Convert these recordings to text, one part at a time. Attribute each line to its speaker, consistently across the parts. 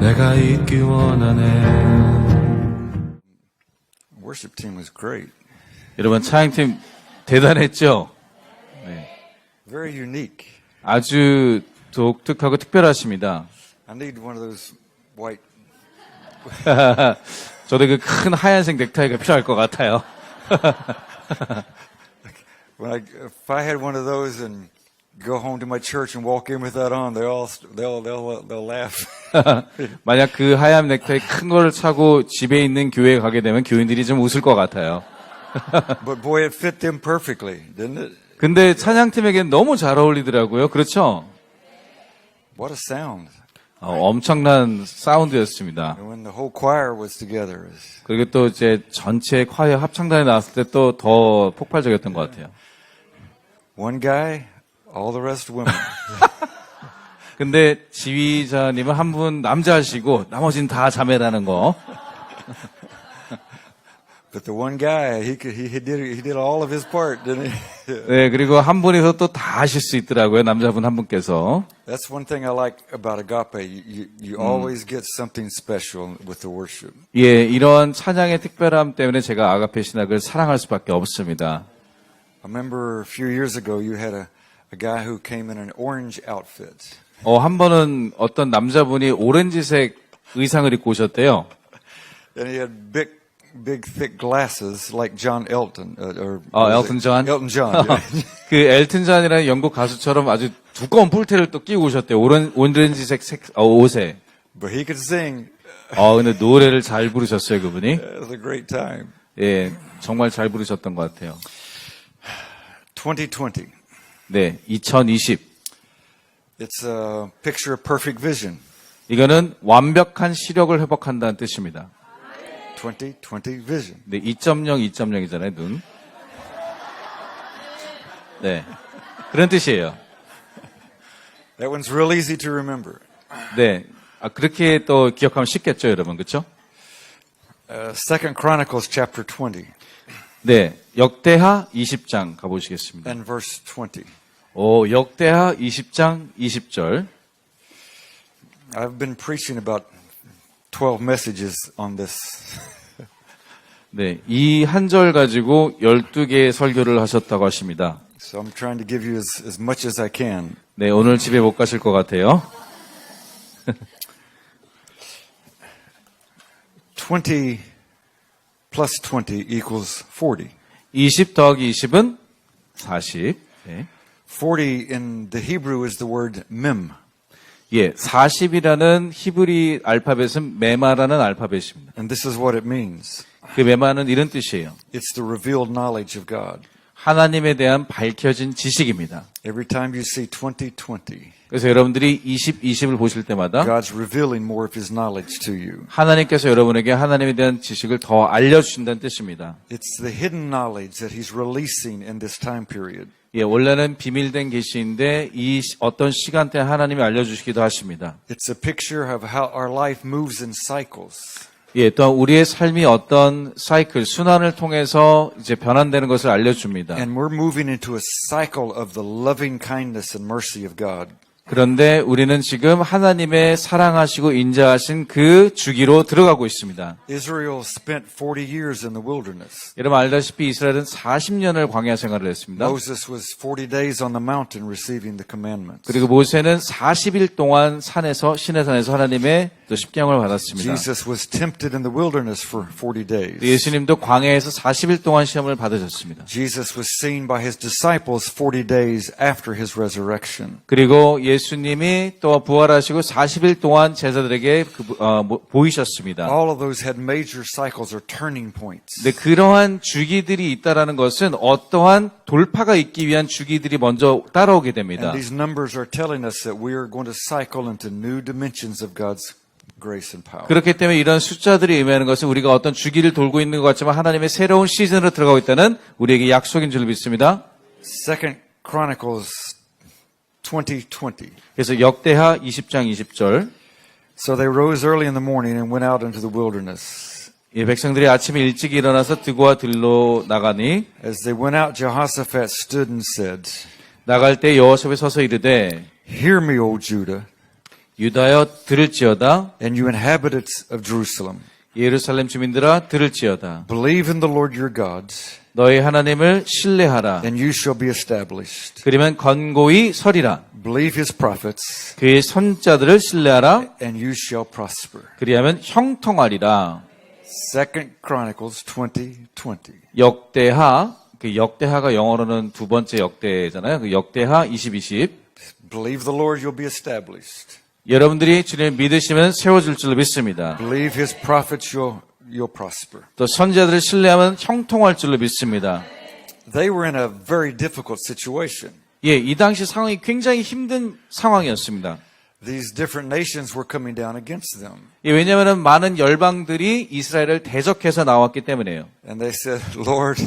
Speaker 1: 내가 있기 원하네.
Speaker 2: Worship team was great.
Speaker 3: 여러분 찬양팀 대단했죠? 네.
Speaker 2: Very unique.
Speaker 3: 아주 독특하고 특별하십니다.
Speaker 2: I need one of those white.
Speaker 3: 저도 그 큰 하얀색 넥타이가 필요할 것 같아요.
Speaker 2: If I had one of those and go home to my church and walk in with that on, they'll laugh.
Speaker 3: 만약 그 하얀 넥타이 큰 거를 차고 집에 있는 교회에 가게 되면 교인들이 좀 웃을 것 같아요.
Speaker 2: But boy, it fit them perfectly, didn't it?
Speaker 3: 근데 찬양팀에겐 너무 잘 어울리더라고요. 그렇죠?
Speaker 2: What a sound.
Speaker 3: 엄청난 사운드였습니다.
Speaker 2: And when the whole choir was together.
Speaker 3: 그리고 또 이제 전체 콰이어 합창단에 나왔을 때 또 더 폭발적이었던 것 같아요.
Speaker 2: One guy, all the rest women.
Speaker 3: 근데 지휘자님은 한 분 남자시고 나머지는 다 자매라는 거.
Speaker 2: But the one guy, he did all of his part, didn't he?
Speaker 3: 네, 그리고 한 분이서 또 다 하실 수 있더라고요. 남자분 한 분께서.
Speaker 2: That's one thing I like about Agape. You always get something special with the worship.
Speaker 3: 예, 이런 찬양의 특별함 때문에 제가 아가페 신학을 사랑할 수밖에 없습니다.
Speaker 2: I remember a few years ago you had a guy who came in an orange outfit.
Speaker 3: 한 번은 어떤 남자분이 오렌지색 의상을 입고 오셨대요.
Speaker 2: And he had big thick glasses like John Elton
Speaker 3: Elton John?
Speaker 2: Elton John. Yeah.
Speaker 3: 그 엘튼 존이라는 영국 가수처럼 아주 두꺼운 뿔테를 또 끼고 오셨대요. 오렌지색 옷에.
Speaker 2: But he could sing.
Speaker 3: 근데 노래를 잘 부르셨어요, 그분이.
Speaker 2: It was a great time.
Speaker 3: 예, 정말 잘 부르셨던 것 같아요.
Speaker 2: 2020.
Speaker 3: 네, 2020.
Speaker 2: It's a picture of perfect vision.
Speaker 3: 이거는 완벽한 시력을 회복한다는 뜻입니다.
Speaker 2: 2020 vision.
Speaker 3: 네, 2.0, 2.0이잖아요, 눈. 네, 그런 뜻이에요.
Speaker 2: That one's real easy to remember.
Speaker 3: 네, 그렇게 또 기억하면 쉽겠죠, 여러분, 그렇죠?
Speaker 2: Second Chronicles chapter 20
Speaker 3: 네, 역대하 20장 가보시겠습니다.
Speaker 2: and verse 20.
Speaker 3: 역대하 20장 20절.
Speaker 2: I've been preaching about 12 messages on this.
Speaker 3: 네, 이 한 절 가지고 12개의 설교를 하셨다고 하십니다.
Speaker 2: So I'm trying to give you as much as I can.
Speaker 3: 네, 오늘 집에 못 가실 것 같아요.
Speaker 2: 20 plus 20 equals 40.
Speaker 3: 20 더하기 20은 40. 네.
Speaker 2: 40 in the Hebrew is the word mem.
Speaker 3: 예, 40이라는 히브리 알파벳은 메마라는 알파벳입니다.
Speaker 2: And this is what it means.
Speaker 3: 그 메마는 이런 뜻이에요.
Speaker 2: It's the revealed knowledge of God.
Speaker 3: 하나님에 대한 밝혀진 지식입니다.
Speaker 2: Every time you see 2020,
Speaker 3: 그래서 여러분들이 20을 보실 때마다
Speaker 2: God's revealing more of His knowledge to you.
Speaker 3: 하나님께서 여러분에게 하나님에 대한 지식을 더 알려주신다는 뜻입니다.
Speaker 2: It's the hidden knowledge that He's releasing in this time period.
Speaker 3: 예, 원래는 비밀된 계시인데 이 어떤 시간대에 하나님이 알려주시기도 하십니다.
Speaker 2: It's a picture of how our life moves in cycles.
Speaker 3: 예, 또한 우리의 삶이 어떤 사이클, 순환을 통해서 이제 변환되는 것을 알려줍니다.
Speaker 2: And we're moving into a cycle of the loving kindness and mercy of God.
Speaker 3: 그런데 우리는 지금 하나님의 사랑하시고 인자하신 그 주기로 들어가고 있습니다.
Speaker 2: Israel spent 40 years in the wilderness.
Speaker 3: 여러분 알다시피 이스라엘은 40년을 광야 생활을 했습니다.
Speaker 2: Moses was 40 days on the mountain receiving the commandments.
Speaker 3: 그리고 모세는 40일 동안 시내산에서 하나님의 또 십계명을 받았습니다.
Speaker 2: Jesus was tempted in the wilderness for 40 days.
Speaker 3: 예수님도 광야에서 40일 동안 시험을 받으셨습니다.
Speaker 2: Jesus was seen by his disciples 40 days after his resurrection.
Speaker 3: 그리고 예수님이 또 부활하시고 40일 동안 제자들에게 보이셨습니다.
Speaker 2: All of those had major cycles or turning points.
Speaker 3: 네, 그러한 주기들이 있다라는 것은 어떠한 돌파가 있기 위한 주기들이 먼저 따라오게 됩니다.
Speaker 2: And these numbers are telling us that we are going to cycle into new dimensions of God's grace and power.
Speaker 3: 그렇기 때문에 이런 숫자들이 의미하는 것은 우리가 어떤 주기를 돌고 있는 것 같지만 하나님의 새로운 시즌으로 들어가고 있다는 우리에게 약속인 줄 믿습니다.
Speaker 2: Second Chronicles 20:20.
Speaker 3: 그래서 역대하 20장 20절.
Speaker 2: So they rose early in the morning and went out into the wilderness.
Speaker 3: 예, 백성들이 아침에 일찍 일어나서 드고와 들로 나가니
Speaker 2: As they went out, Jehoshaphat stood and said,
Speaker 3: 나갈 때 여호와십에 서서 이르되
Speaker 2: Hear me, O Judah,
Speaker 3: 유다여 들을지어다.
Speaker 2: and you inhabitants of Jerusalem.
Speaker 3: 예루살렘 주민들아 들을지어다.
Speaker 2: Believe in the Lord your God,
Speaker 3: 너희 하나님을 신뢰하라.
Speaker 2: and you shall be established.
Speaker 3: 그러면 건고히 서리라.
Speaker 2: Believe his prophets,
Speaker 3: 그의 선자들을 신뢰하라.
Speaker 2: and you shall prosper.
Speaker 3: 그리하면 형통하리라.
Speaker 2: 2 Chronicles 20:20.
Speaker 3: 역대하, 그 역대하가 영어로는 두 번째 역대잖아요. 그 역대하 20:20.
Speaker 2: Believe the Lord, you'll be established.
Speaker 3: 여러분들이 주님을 믿으시면 세워질 줄로 믿습니다.
Speaker 2: Believe his prophets, you'll prosper.
Speaker 3: 또 선자들을 신뢰하면 형통할 줄로 믿습니다.
Speaker 2: They were in a very difficult situation.
Speaker 3: 예, 이 당시 상황이 굉장히 힘든 상황이었습니다.
Speaker 2: These different nations were coming down against them.
Speaker 3: 예, 왜냐하면 많은 열방들이 이스라엘을 대적해서 나왔기 때문에요.
Speaker 2: And they said, Lord,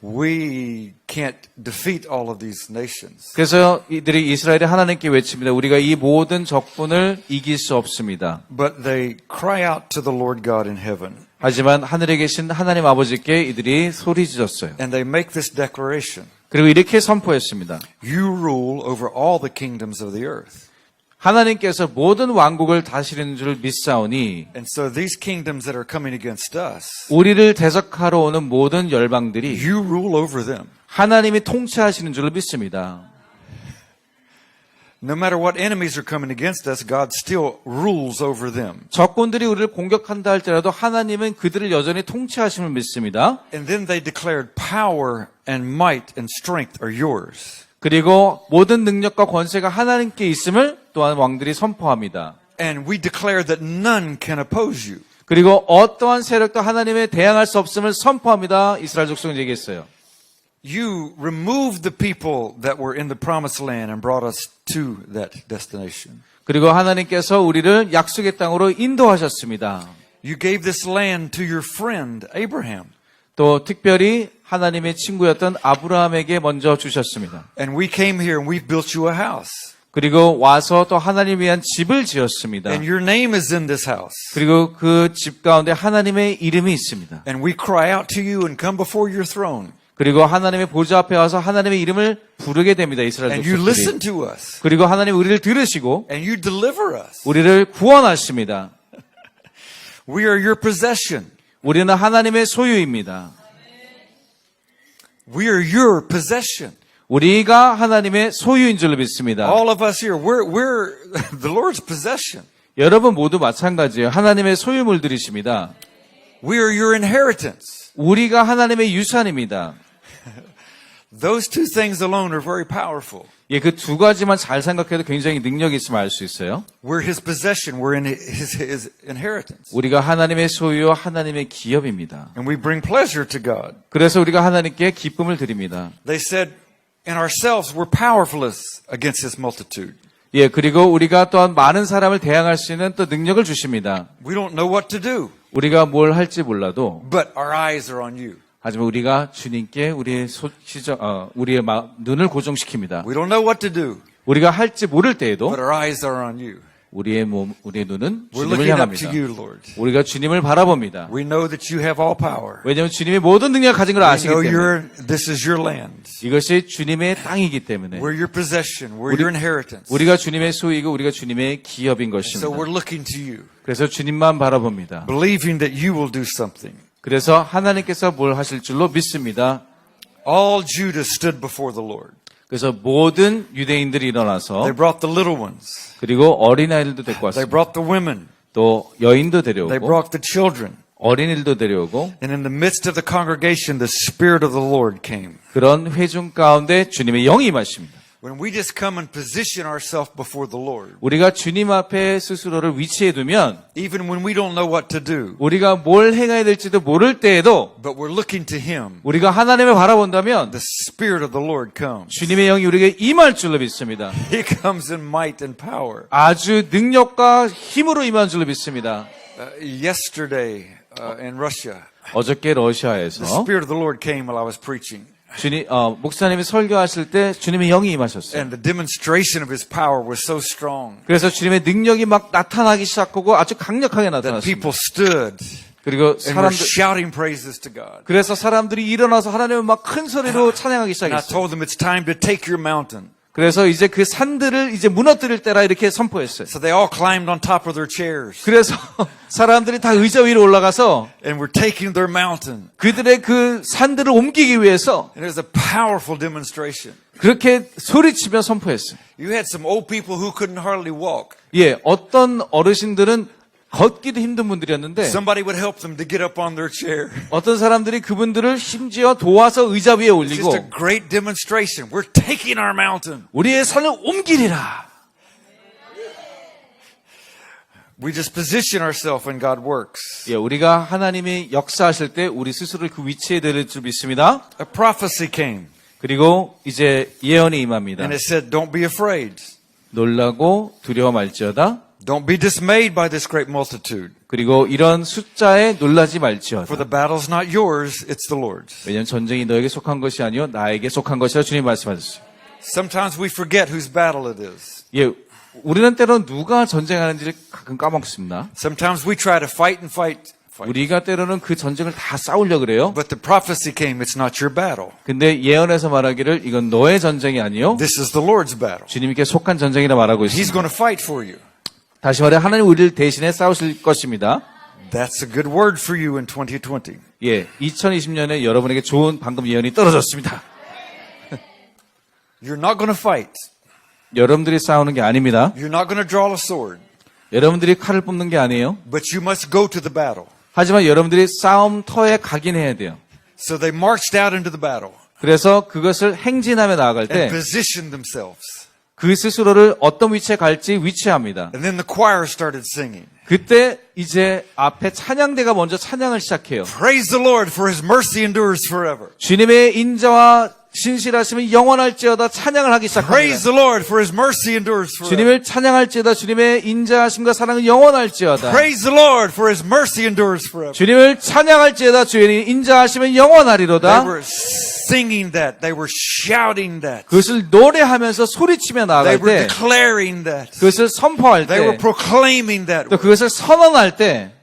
Speaker 2: we can't defeat all of these nations.
Speaker 3: 그래서 이들이 이스라엘이 하나님께 외칩니다. 우리가 이 모든 적군을 이길 수 없습니다.
Speaker 2: But they cry out to the Lord God in heaven.
Speaker 3: 하지만 하늘에 계신 하나님 아버지께 이들이 소리질렀어요.
Speaker 2: And they make this declaration.
Speaker 3: 그리고 이렇게 선포했습니다.
Speaker 2: You rule over all the kingdoms of the earth.
Speaker 3: 하나님께서 모든 왕국을 다스리는 줄 믿사오니
Speaker 2: And so these kingdoms that are coming against us,
Speaker 3: 우리를 대적하러 오는 모든 열방들이
Speaker 2: you rule over them.
Speaker 3: 하나님이 통치하시는 줄로 믿습니다.
Speaker 2: No matter what enemies are coming against us, God still rules over them.
Speaker 3: 적군들이 우리를 공격한다 할지라도 하나님은 그들을 여전히 통치하심을 믿습니다.
Speaker 2: And then they declared power and might and strength are yours.
Speaker 3: 그리고 모든 능력과 권세가 하나님께 있음을 또한 왕들이 선포합니다.
Speaker 2: And we declare that none can oppose you.
Speaker 3: 그리고 어떠한 세력도 하나님에 대항할 수 없음을 선포합니다. 이스라엘 족속은 얘기했어요.
Speaker 2: You removed the people that were in the promised land and brought us to that destination.
Speaker 3: 그리고 하나님께서 우리를 약속의 땅으로 인도하셨습니다.
Speaker 2: You gave this land to your friend Abraham.
Speaker 3: 또 특별히 하나님의 친구였던 아브라함에게 먼저 주셨습니다.
Speaker 2: And we came here and we've built you a house.
Speaker 3: 그리고 와서 또 하나님 위한 집을 지었습니다.
Speaker 2: And your name is in this house.
Speaker 3: 그리고 그 집 가운데 하나님의 이름이 있습니다.
Speaker 2: And we cry out to you and come before your throne.
Speaker 3: 그리고 하나님의 보좌 앞에 와서 하나님의 이름을 부르게 됩니다. 이스라엘
Speaker 2: And you listen
Speaker 3: 족속들이.
Speaker 2: to us.
Speaker 3: 그리고 하나님 우리를 들으시고
Speaker 2: And you deliver us.
Speaker 3: 우리를 구원하십니다.
Speaker 2: We are your possession.
Speaker 3: 우리는 하나님의 소유입니다.
Speaker 2: We are your possession.
Speaker 3: 우리가 하나님의 소유인 줄로 믿습니다.
Speaker 2: All of us here, we're the Lord's possession.
Speaker 3: 여러분 모두 마찬가지예요. 하나님의 소유물들이십니다.
Speaker 2: We are your inheritance.
Speaker 3: 우리가 하나님의 유산입니다.
Speaker 2: Those two things alone are very powerful.
Speaker 3: 예, 그 두 가지만 잘 생각해도 굉장히 능력이 있으면 알 수 있어요.
Speaker 2: We're his possession. We're in his inheritance.
Speaker 3: 우리가 하나님의 소유와 하나님의 기업입니다.
Speaker 2: And we bring pleasure to God.
Speaker 3: 그래서 우리가 하나님께 기쁨을 드립니다.
Speaker 2: They said, in ourselves, we're powerless against this multitude.
Speaker 3: 예, 그리고 우리가 또한 많은 사람을 대항할 수 있는 또 능력을 주십니다.
Speaker 2: We don't know what to do,
Speaker 3: 우리가 뭘 할지 몰라도
Speaker 2: but our eyes are on you.
Speaker 3: 하지만 우리가 주님께 우리의 우리의 눈을 고정시킵니다.
Speaker 2: We don't know what to do,
Speaker 3: 우리가 할지 모를 때에도
Speaker 2: but our eyes are on you.
Speaker 3: 우리의 눈은
Speaker 2: We're
Speaker 3: 주님을
Speaker 2: looking up
Speaker 3: 향합니다.
Speaker 2: to you, Lord.
Speaker 3: 우리가 주님을 바라봅니다.
Speaker 2: We know that you have all power.
Speaker 3: 왜냐하면 주님이 모든 능력을 가진 걸
Speaker 2: We
Speaker 3: 아시기
Speaker 2: know
Speaker 3: 때문에
Speaker 2: this is your land.
Speaker 3: 이것이 주님의 땅이기 때문에
Speaker 2: We're your possession. We're your inheritance.
Speaker 3: 우리가 주님의 소유이고 우리가 주님의 기업인
Speaker 2: So
Speaker 3: 것입니다.
Speaker 2: we're looking to you,
Speaker 3: 그래서 주님만 바라봅니다.
Speaker 2: believing that you will do something.
Speaker 3: 그래서 하나님께서 뭘 하실 줄로 믿습니다.
Speaker 2: All Judah stood before the Lord.
Speaker 3: 그래서 모든 유대인들이 일어나서
Speaker 2: They brought the little ones.
Speaker 3: 그리고 어린아이들도 데리고
Speaker 2: They
Speaker 3: 왔습니다.
Speaker 2: brought the women.
Speaker 3: 또 여인도
Speaker 2: They
Speaker 3: 데려오고
Speaker 2: brought the children.
Speaker 3: 어린이들도 데려오고
Speaker 2: And in the midst of the congregation, the Spirit of the Lord came.
Speaker 3: 그런 회중 가운데 주님의 영이 임하십니다.
Speaker 2: When we just come and position ourselves before the Lord,
Speaker 3: 우리가 주님 앞에 스스로를 위치해 두면
Speaker 2: even when we don't know what to do,
Speaker 3: 우리가 뭘 행해야 될지도 모를 때에도
Speaker 2: but we're looking to Him,
Speaker 3: 우리가 하나님을 바라본다면
Speaker 2: the Spirit of the Lord comes.
Speaker 3: 주님의 영이 우리에게 임할 줄로 믿습니다.
Speaker 2: He comes in might and power.
Speaker 3: 아주 능력과 힘으로 임한 줄로 믿습니다.
Speaker 2: Yesterday in Russia,
Speaker 3: 어저께
Speaker 2: the
Speaker 3: 러시아에서
Speaker 2: Spirit of the Lord came while I was preaching.
Speaker 3: 목사님이 설교하실 때 주님의 영이 임하셨어요.
Speaker 2: And the demonstration of His power was so strong
Speaker 3: 그래서 주님의 능력이 막 나타나기 시작하고 아주 강력하게
Speaker 2: that
Speaker 3: 나타났습니다.
Speaker 2: people stood
Speaker 3: 그리고
Speaker 2: and were
Speaker 3: 사람들
Speaker 2: shouting praises to God.
Speaker 3: 그래서 사람들이 일어나서 하나님을 막 큰 소리로 찬양하기
Speaker 2: And I
Speaker 3: 시작했어요.
Speaker 2: told them it's time to take your mountain.
Speaker 3: 그래서 이제 그 산들을 이제 무너뜨릴 때라 이렇게 선포했어요.
Speaker 2: So they all climbed on top of their chairs.
Speaker 3: 그래서 사람들이 다 의자 위로 올라가서
Speaker 2: And we're taking their mountain.
Speaker 3: 그들의 그 산들을 옮기기 위해서
Speaker 2: And it was a powerful demonstration.
Speaker 3: 그렇게 소리치며 선포했어요.
Speaker 2: You had some old people who couldn't hardly walk.
Speaker 3: 예, 어떤 어르신들은 걷기도 힘든 분들이었는데
Speaker 2: Somebody would help them to get up on their chair.
Speaker 3: 어떤 사람들이 그분들을 심지어 도와서 의자 위에
Speaker 2: It's just a
Speaker 3: 올리고
Speaker 2: great demonstration. We're taking our mountain.
Speaker 3: 우리의 산을 옮기리라.
Speaker 2: We just position ourselves when God works.
Speaker 3: 예, 우리가 하나님이 역사하실 때 우리 스스로를 그 위치에 내릴 줄 믿습니다.
Speaker 2: A prophecy came
Speaker 3: 그리고 이제 예언이 임합니다.
Speaker 2: and it said, don't be afraid.
Speaker 3: 놀라고 두려워 말지어다.
Speaker 2: Don't be dismayed by this great multitude.
Speaker 3: 그리고 이런 숫자에 놀라지 말지어다.
Speaker 2: For the battle's not yours, it's the Lord's.
Speaker 3: 왜냐하면 전쟁이 너에게 속한 것이 아니요 나에게 속한 것이라 주님 말씀하셨어요.
Speaker 2: Sometimes we forget whose battle it is.
Speaker 3: 예, 우리는 때로는 누가 전쟁하는지를 가끔 까먹습니다.
Speaker 2: Sometimes we try to fight and fight.
Speaker 3: 우리가 때로는 그 전쟁을 다 싸우려고 그래요.
Speaker 2: But the prophecy came, it's not your battle.
Speaker 3: 근데 예언에서 말하기를 이건 너의 전쟁이 아니요
Speaker 2: This is the Lord's battle.
Speaker 3: 주님께 속한 전쟁이라 말하고
Speaker 2: He's
Speaker 3: 있습니다.
Speaker 2: going to fight for you.
Speaker 3: 다시 말해 하나님 우리를 대신해 싸우실 것입니다.
Speaker 2: That's a good word for you in 2020.
Speaker 3: 예, 2020년에 여러분에게 좋은 방금 예언이 떨어졌습니다.
Speaker 2: You're not going to fight.
Speaker 3: 여러분들이 싸우는 게 아닙니다.
Speaker 2: You're not going to draw a sword.
Speaker 3: 여러분들이 칼을 뽑는 게 아니에요.
Speaker 2: But you must go to the battle.
Speaker 3: 하지만 여러분들이 싸움터에 가긴 해야 돼요.
Speaker 2: So they marched out into the battle
Speaker 3: 그래서 그것을 행진하며 나아갈
Speaker 2: and
Speaker 3: 때
Speaker 2: positioned themselves.
Speaker 3: 그 스스로를 어떤 위치에 갈지 위치합니다.
Speaker 2: And then the choir started singing.
Speaker 3: 그때 이제 앞에 찬양대가 먼저 찬양을 시작해요.
Speaker 2: Praise the Lord for His mercy endures forever.
Speaker 3: 주님의 인자와 신실하심은 영원할지어다 찬양을 하기
Speaker 2: Praise
Speaker 3: 시작합니다.
Speaker 2: the Lord for His mercy endures forever.
Speaker 3: 주님을 찬양할지어다 주님의 인자하심과 사랑은 영원할지어다.
Speaker 2: Praise the Lord for His mercy endures forever.
Speaker 3: 주님을 찬양할지어다 주의 인자하심은 영원하리로다.
Speaker 2: They were singing that. They were shouting that.
Speaker 3: 그것을 노래하면서 소리치며
Speaker 2: They
Speaker 3: 나아갈
Speaker 2: were
Speaker 3: 때
Speaker 2: declaring that.
Speaker 3: 그것을 선포할
Speaker 2: They were
Speaker 3: 때
Speaker 2: proclaiming that.
Speaker 3: 또 그것을 선언할 때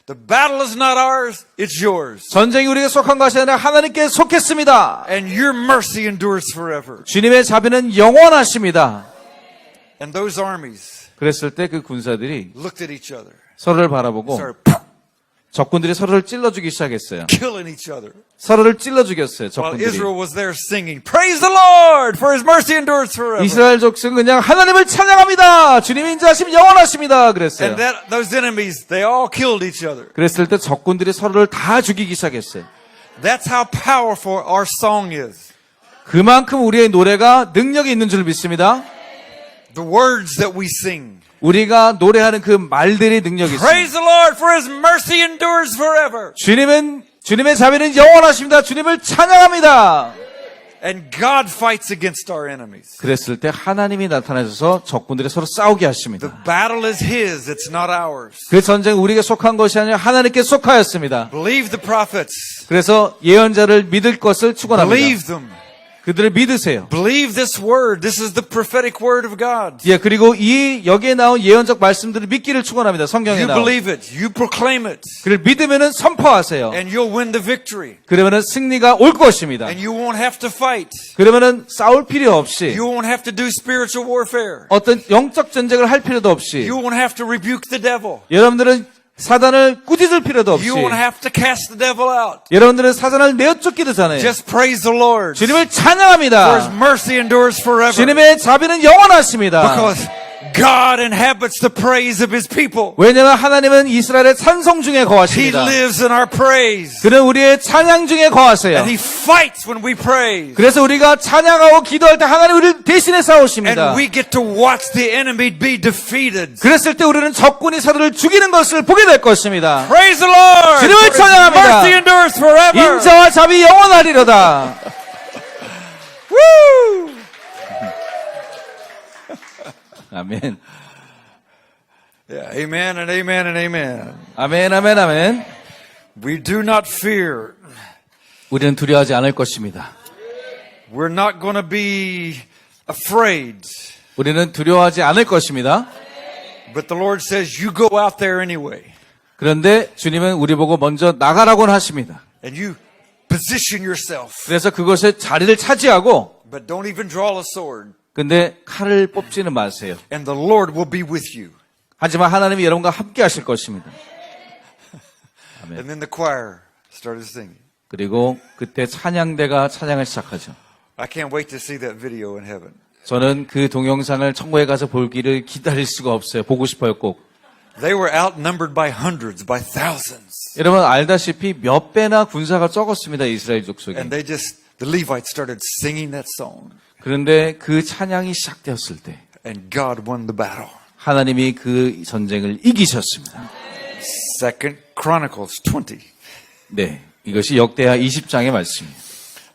Speaker 2: The battle is not ours, it's yours.
Speaker 3: 전쟁이 우리에게 속한 것이 아니라 하나님께 속했습니다.
Speaker 2: And your mercy endures forever.
Speaker 3: 주님의 자비는 영원하십니다.
Speaker 2: And those armies
Speaker 3: 그랬을 때 그 군사들이
Speaker 2: looked at each other.
Speaker 3: 서로를 바라보고
Speaker 2: Started
Speaker 3: 적군들이 서로를 찔러 죽이기 시작했어요.
Speaker 2: killing each other.
Speaker 3: 서로를 찔러 죽였어요.
Speaker 2: While
Speaker 3: 적군들이.
Speaker 2: Israel was there singing, Praise the Lord, for His mercy endures forever.
Speaker 3: 이스라엘 족속은 그냥 하나님을 찬양합니다. 주님의 인자하심 영원하십니다. 그랬어요.
Speaker 2: And those enemies, they all killed each other.
Speaker 3: 그랬을 때 적군들이 서로를 다 죽이기 시작했어요.
Speaker 2: That's how powerful our song is.
Speaker 3: 그만큼 우리의 노래가 능력이 있는 줄 믿습니다.
Speaker 2: The words that we sing.
Speaker 3: 우리가 노래하는 그 말들이 능력이 있습니다.
Speaker 2: Praise the Lord, for His mercy endures forever.
Speaker 3: 주님의 자비는 영원하십니다. 주님을 찬양합니다.
Speaker 2: And God fights against our enemies.
Speaker 3: 그랬을 때 하나님이 나타나셔서 적군들이 서로 싸우게
Speaker 2: The
Speaker 3: 하십니다.
Speaker 2: battle is His, it's not ours.
Speaker 3: 그 전쟁은 우리에게 속한 것이 아니라 하나님께 속하였습니다.
Speaker 2: Believe the prophets.
Speaker 3: 그래서 예언자를 믿을 것을 축원합니다.
Speaker 2: Believe them.
Speaker 3: 그들을 믿으세요.
Speaker 2: Believe this word. This is the prophetic word of God.
Speaker 3: 예, 그리고 여기에 나온 예언적 말씀들을 믿기를 축원합니다. 성경에
Speaker 2: You
Speaker 3: 나온.
Speaker 2: believe it. You proclaim it.
Speaker 3: 그를 믿으면은 선포하세요.
Speaker 2: And you'll win the victory.
Speaker 3: 그러면은 승리가 올 것입니다.
Speaker 2: And you won't have to fight.
Speaker 3: 그러면은 싸울 필요 없이
Speaker 2: You won't have to do spiritual warfare.
Speaker 3: 어떤 영적 전쟁을 할 필요도 없이
Speaker 2: You won't have to rebuke the devil.
Speaker 3: 여러분들은 사단을 꾸짖을 필요도 없이
Speaker 2: You won't have to cast the devil out.
Speaker 3: 여러분들은 사단을 내어쫓기도 전에
Speaker 2: Just praise the Lord.
Speaker 3: 주님을
Speaker 2: For His
Speaker 3: 찬양합니다.
Speaker 2: mercy endures forever.
Speaker 3: 주님의 자비는 영원하십니다.
Speaker 2: Because God inhabits the praise of His people.
Speaker 3: 왜냐하면 하나님은 이스라엘의 찬송 중에
Speaker 2: He
Speaker 3: 거하십니다.
Speaker 2: lives in our praise.
Speaker 3: 그는 우리의 찬양 중에 거하세요.
Speaker 2: And He fights when we praise.
Speaker 3: 그래서 우리가 찬양하고 기도할 때 하나님 우리를 대신해 싸우십니다.
Speaker 2: And we get to watch the enemy be defeated.
Speaker 3: 그랬을 때 우리는 적군이 서로를 죽이는 것을 보게 될 것입니다.
Speaker 2: Praise the Lord.
Speaker 3: 주님을
Speaker 2: For His
Speaker 3: 찬양합니다.
Speaker 2: mercy endures forever.
Speaker 3: 인자와 자비 영원하리로다.
Speaker 2: Woo!
Speaker 3: 아멘.
Speaker 2: Yeah, amen and amen and amen.
Speaker 3: 아멘, 아멘, 아멘.
Speaker 2: We do not fear.
Speaker 3: 우리는 두려워하지 않을 것입니다.
Speaker 2: We're not going to be afraid.
Speaker 3: 우리는 두려워하지 않을 것입니다.
Speaker 2: But the Lord says, you go out there anyway.
Speaker 3: 그런데 주님은 우리 보고 먼저 나가라고는 하십니다.
Speaker 2: And you position yourself.
Speaker 3: 그래서 그것에 자리를 차지하고
Speaker 2: But don't even draw a sword.
Speaker 3: 근데 칼을 뽑지는 마세요.
Speaker 2: And the Lord will be with you.
Speaker 3: 하지만 하나님이 여러분과 함께 하실 것입니다.
Speaker 2: And then the choir started singing.
Speaker 3: 그리고 그때 찬양대가 찬양을 시작하죠.
Speaker 2: I can't wait to see that video in heaven.
Speaker 3: 저는 그 동영상을 천국에 가서 보기를 기다릴 수가 없어요. 보고 싶어요, 꼭.
Speaker 2: They were outnumbered by hundreds, by thousands.
Speaker 3: 여러분 알다시피 몇 배나 군사가 적었습니다, 이스라엘 족속이.
Speaker 2: And the Levites started singing that song.
Speaker 3: 그런데 그 찬양이 시작되었을 때
Speaker 2: And God won the battle.
Speaker 3: 하나님이 그 전쟁을 이기셨습니다.
Speaker 2: Second Chronicles 20.
Speaker 3: 네, 이것이 역대하 20장의 말씀이에요.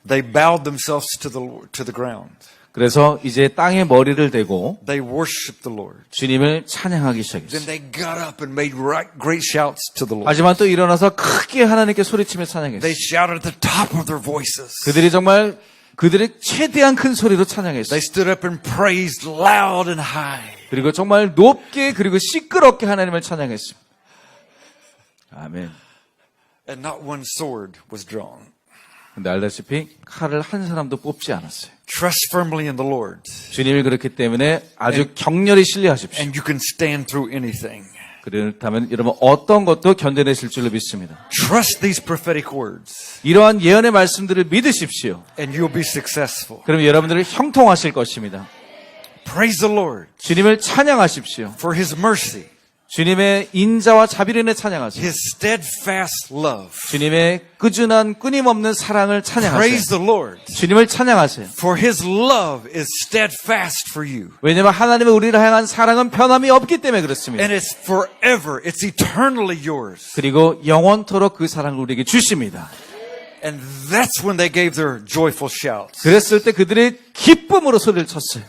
Speaker 2: They bowed themselves to the ground.
Speaker 3: 그래서 이제 땅에 머리를 대고
Speaker 2: They worshiped the Lord.
Speaker 3: 주님을 찬양하기
Speaker 2: Then
Speaker 3: 시작했어요.
Speaker 2: they got up and made great shouts to the Lord.
Speaker 3: 하지만 또 일어나서 크게 하나님께 소리치며 찬양했어요.
Speaker 2: They shouted at the top of their voices.
Speaker 3: 그들이 정말 그들의 최대한 큰 소리로 찬양했어요.
Speaker 2: They stood up and praised loud and high.
Speaker 3: 그리고 정말 높게 그리고 시끄럽게 하나님을 찬양했습니다. 아멘.
Speaker 2: And not one sword was drawn.
Speaker 3: 근데 알다시피 칼을 한 사람도 뽑지 않았어요.
Speaker 2: Trust firmly in the Lord.
Speaker 3: 주님이 그렇기 때문에 아주 격렬히 신뢰하십시오.
Speaker 2: And you can stand through anything.
Speaker 3: 그렇다면 여러분 어떤 것도 견뎌내실 줄로 믿습니다.
Speaker 2: Trust these prophetic words.
Speaker 3: 이러한 예언의 말씀들을 믿으십시오.
Speaker 2: And you'll be successful.
Speaker 3: 그럼 여러분들을 형통하실 것입니다.
Speaker 2: Praise the Lord
Speaker 3: 주님을 찬양하십시오.
Speaker 2: for His mercy,
Speaker 3: 주님의 인자와 자비를 인해 찬양하세요.
Speaker 2: His steadfast love.
Speaker 3: 주님의 꾸준한 끊임없는 사랑을 찬양하세요.
Speaker 2: Praise the Lord
Speaker 3: 주님을 찬양하세요.
Speaker 2: for His love is steadfast for you.
Speaker 3: 왜냐하면 하나님의 우리를 향한 사랑은 변함이 없기 때문에 그렇습니다.
Speaker 2: And it's forever. It's eternally yours.
Speaker 3: 그리고 영원토록 그 사랑을 우리에게 주십니다.
Speaker 2: And that's when they gave their joyful shouts.
Speaker 3: 그랬을 때 그들이 기쁨으로 소리를 쳤어요.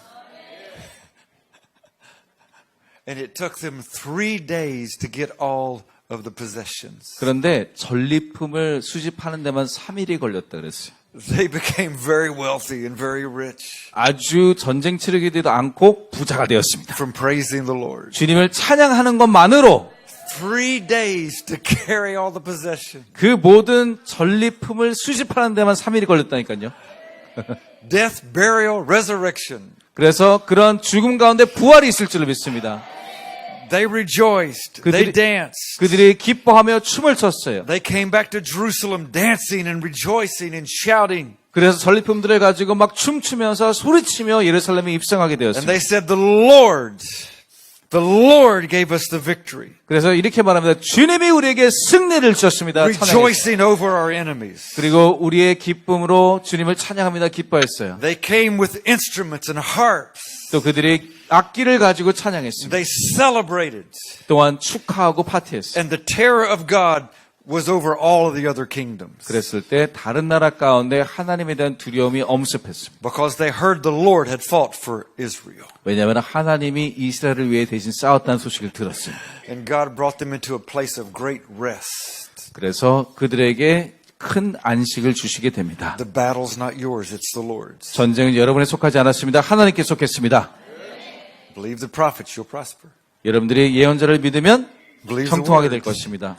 Speaker 2: And it took them 3 days to get all of the possessions.
Speaker 3: 그런데 전리품을 수집하는 데만 3일이 걸렸다 그랬어요.
Speaker 2: They became very wealthy and very rich
Speaker 3: 아주 전쟁 치르기도 않고 부자가 되었습니다.
Speaker 2: from praising the Lord.
Speaker 3: 주님을 찬양하는 것만으로
Speaker 2: 3 days to carry all the possessions.
Speaker 3: 그 모든 전리품을 수집하는 데만 3일이 걸렸다니까요.
Speaker 2: Death, burial, resurrection.
Speaker 3: 그래서 그런 죽음 가운데 부활이 있을 줄로 믿습니다.
Speaker 2: They rejoiced. They danced.
Speaker 3: 그들이 기뻐하며 춤을 췄어요.
Speaker 2: They came back to Jerusalem dancing and rejoicing and shouting.
Speaker 3: 그래서 전리품들을 가지고 막 춤추면서 소리치며 예루살렘에 입성하게
Speaker 2: And
Speaker 3: 되었습니다.
Speaker 2: they said, the Lord gave us the victory.
Speaker 3: 그래서 이렇게 말합니다. 주님이 우리에게 승리를 주셨습니다. 찬양했습니다.
Speaker 2: Rejoicing over our enemies.
Speaker 3: 그리고 우리의 기쁨으로 주님을 찬양합니다. 기뻐했어요.
Speaker 2: They came with instruments and harps.
Speaker 3: 또 그들이 악기를 가지고 찬양했습니다.
Speaker 2: They celebrated.
Speaker 3: 또한 축하하고 파티했어요.
Speaker 2: And the terror of God was over all of the other kingdoms.
Speaker 3: 그랬을 때 다른 나라 가운데 하나님에 대한 두려움이 엄습했습니다.
Speaker 2: Because they heard the Lord had fought for Israel.
Speaker 3: 왜냐하면 하나님이 이스라엘을 위해 대신 싸웠다는 소식을 들었습니다.
Speaker 2: And God brought them into a place of great rest.
Speaker 3: 그래서 그들에게 큰 안식을 주시게 됩니다.
Speaker 2: The battle's not yours, it's the Lord's.
Speaker 3: 전쟁은 여러분에 속하지 않았습니다. 하나님께 속했습니다.
Speaker 2: Believe the prophets, you'll prosper.
Speaker 3: 여러분들이 예언자를 믿으면
Speaker 2: Believe the
Speaker 3: 형통하게 될
Speaker 2: word.
Speaker 3: 것입니다.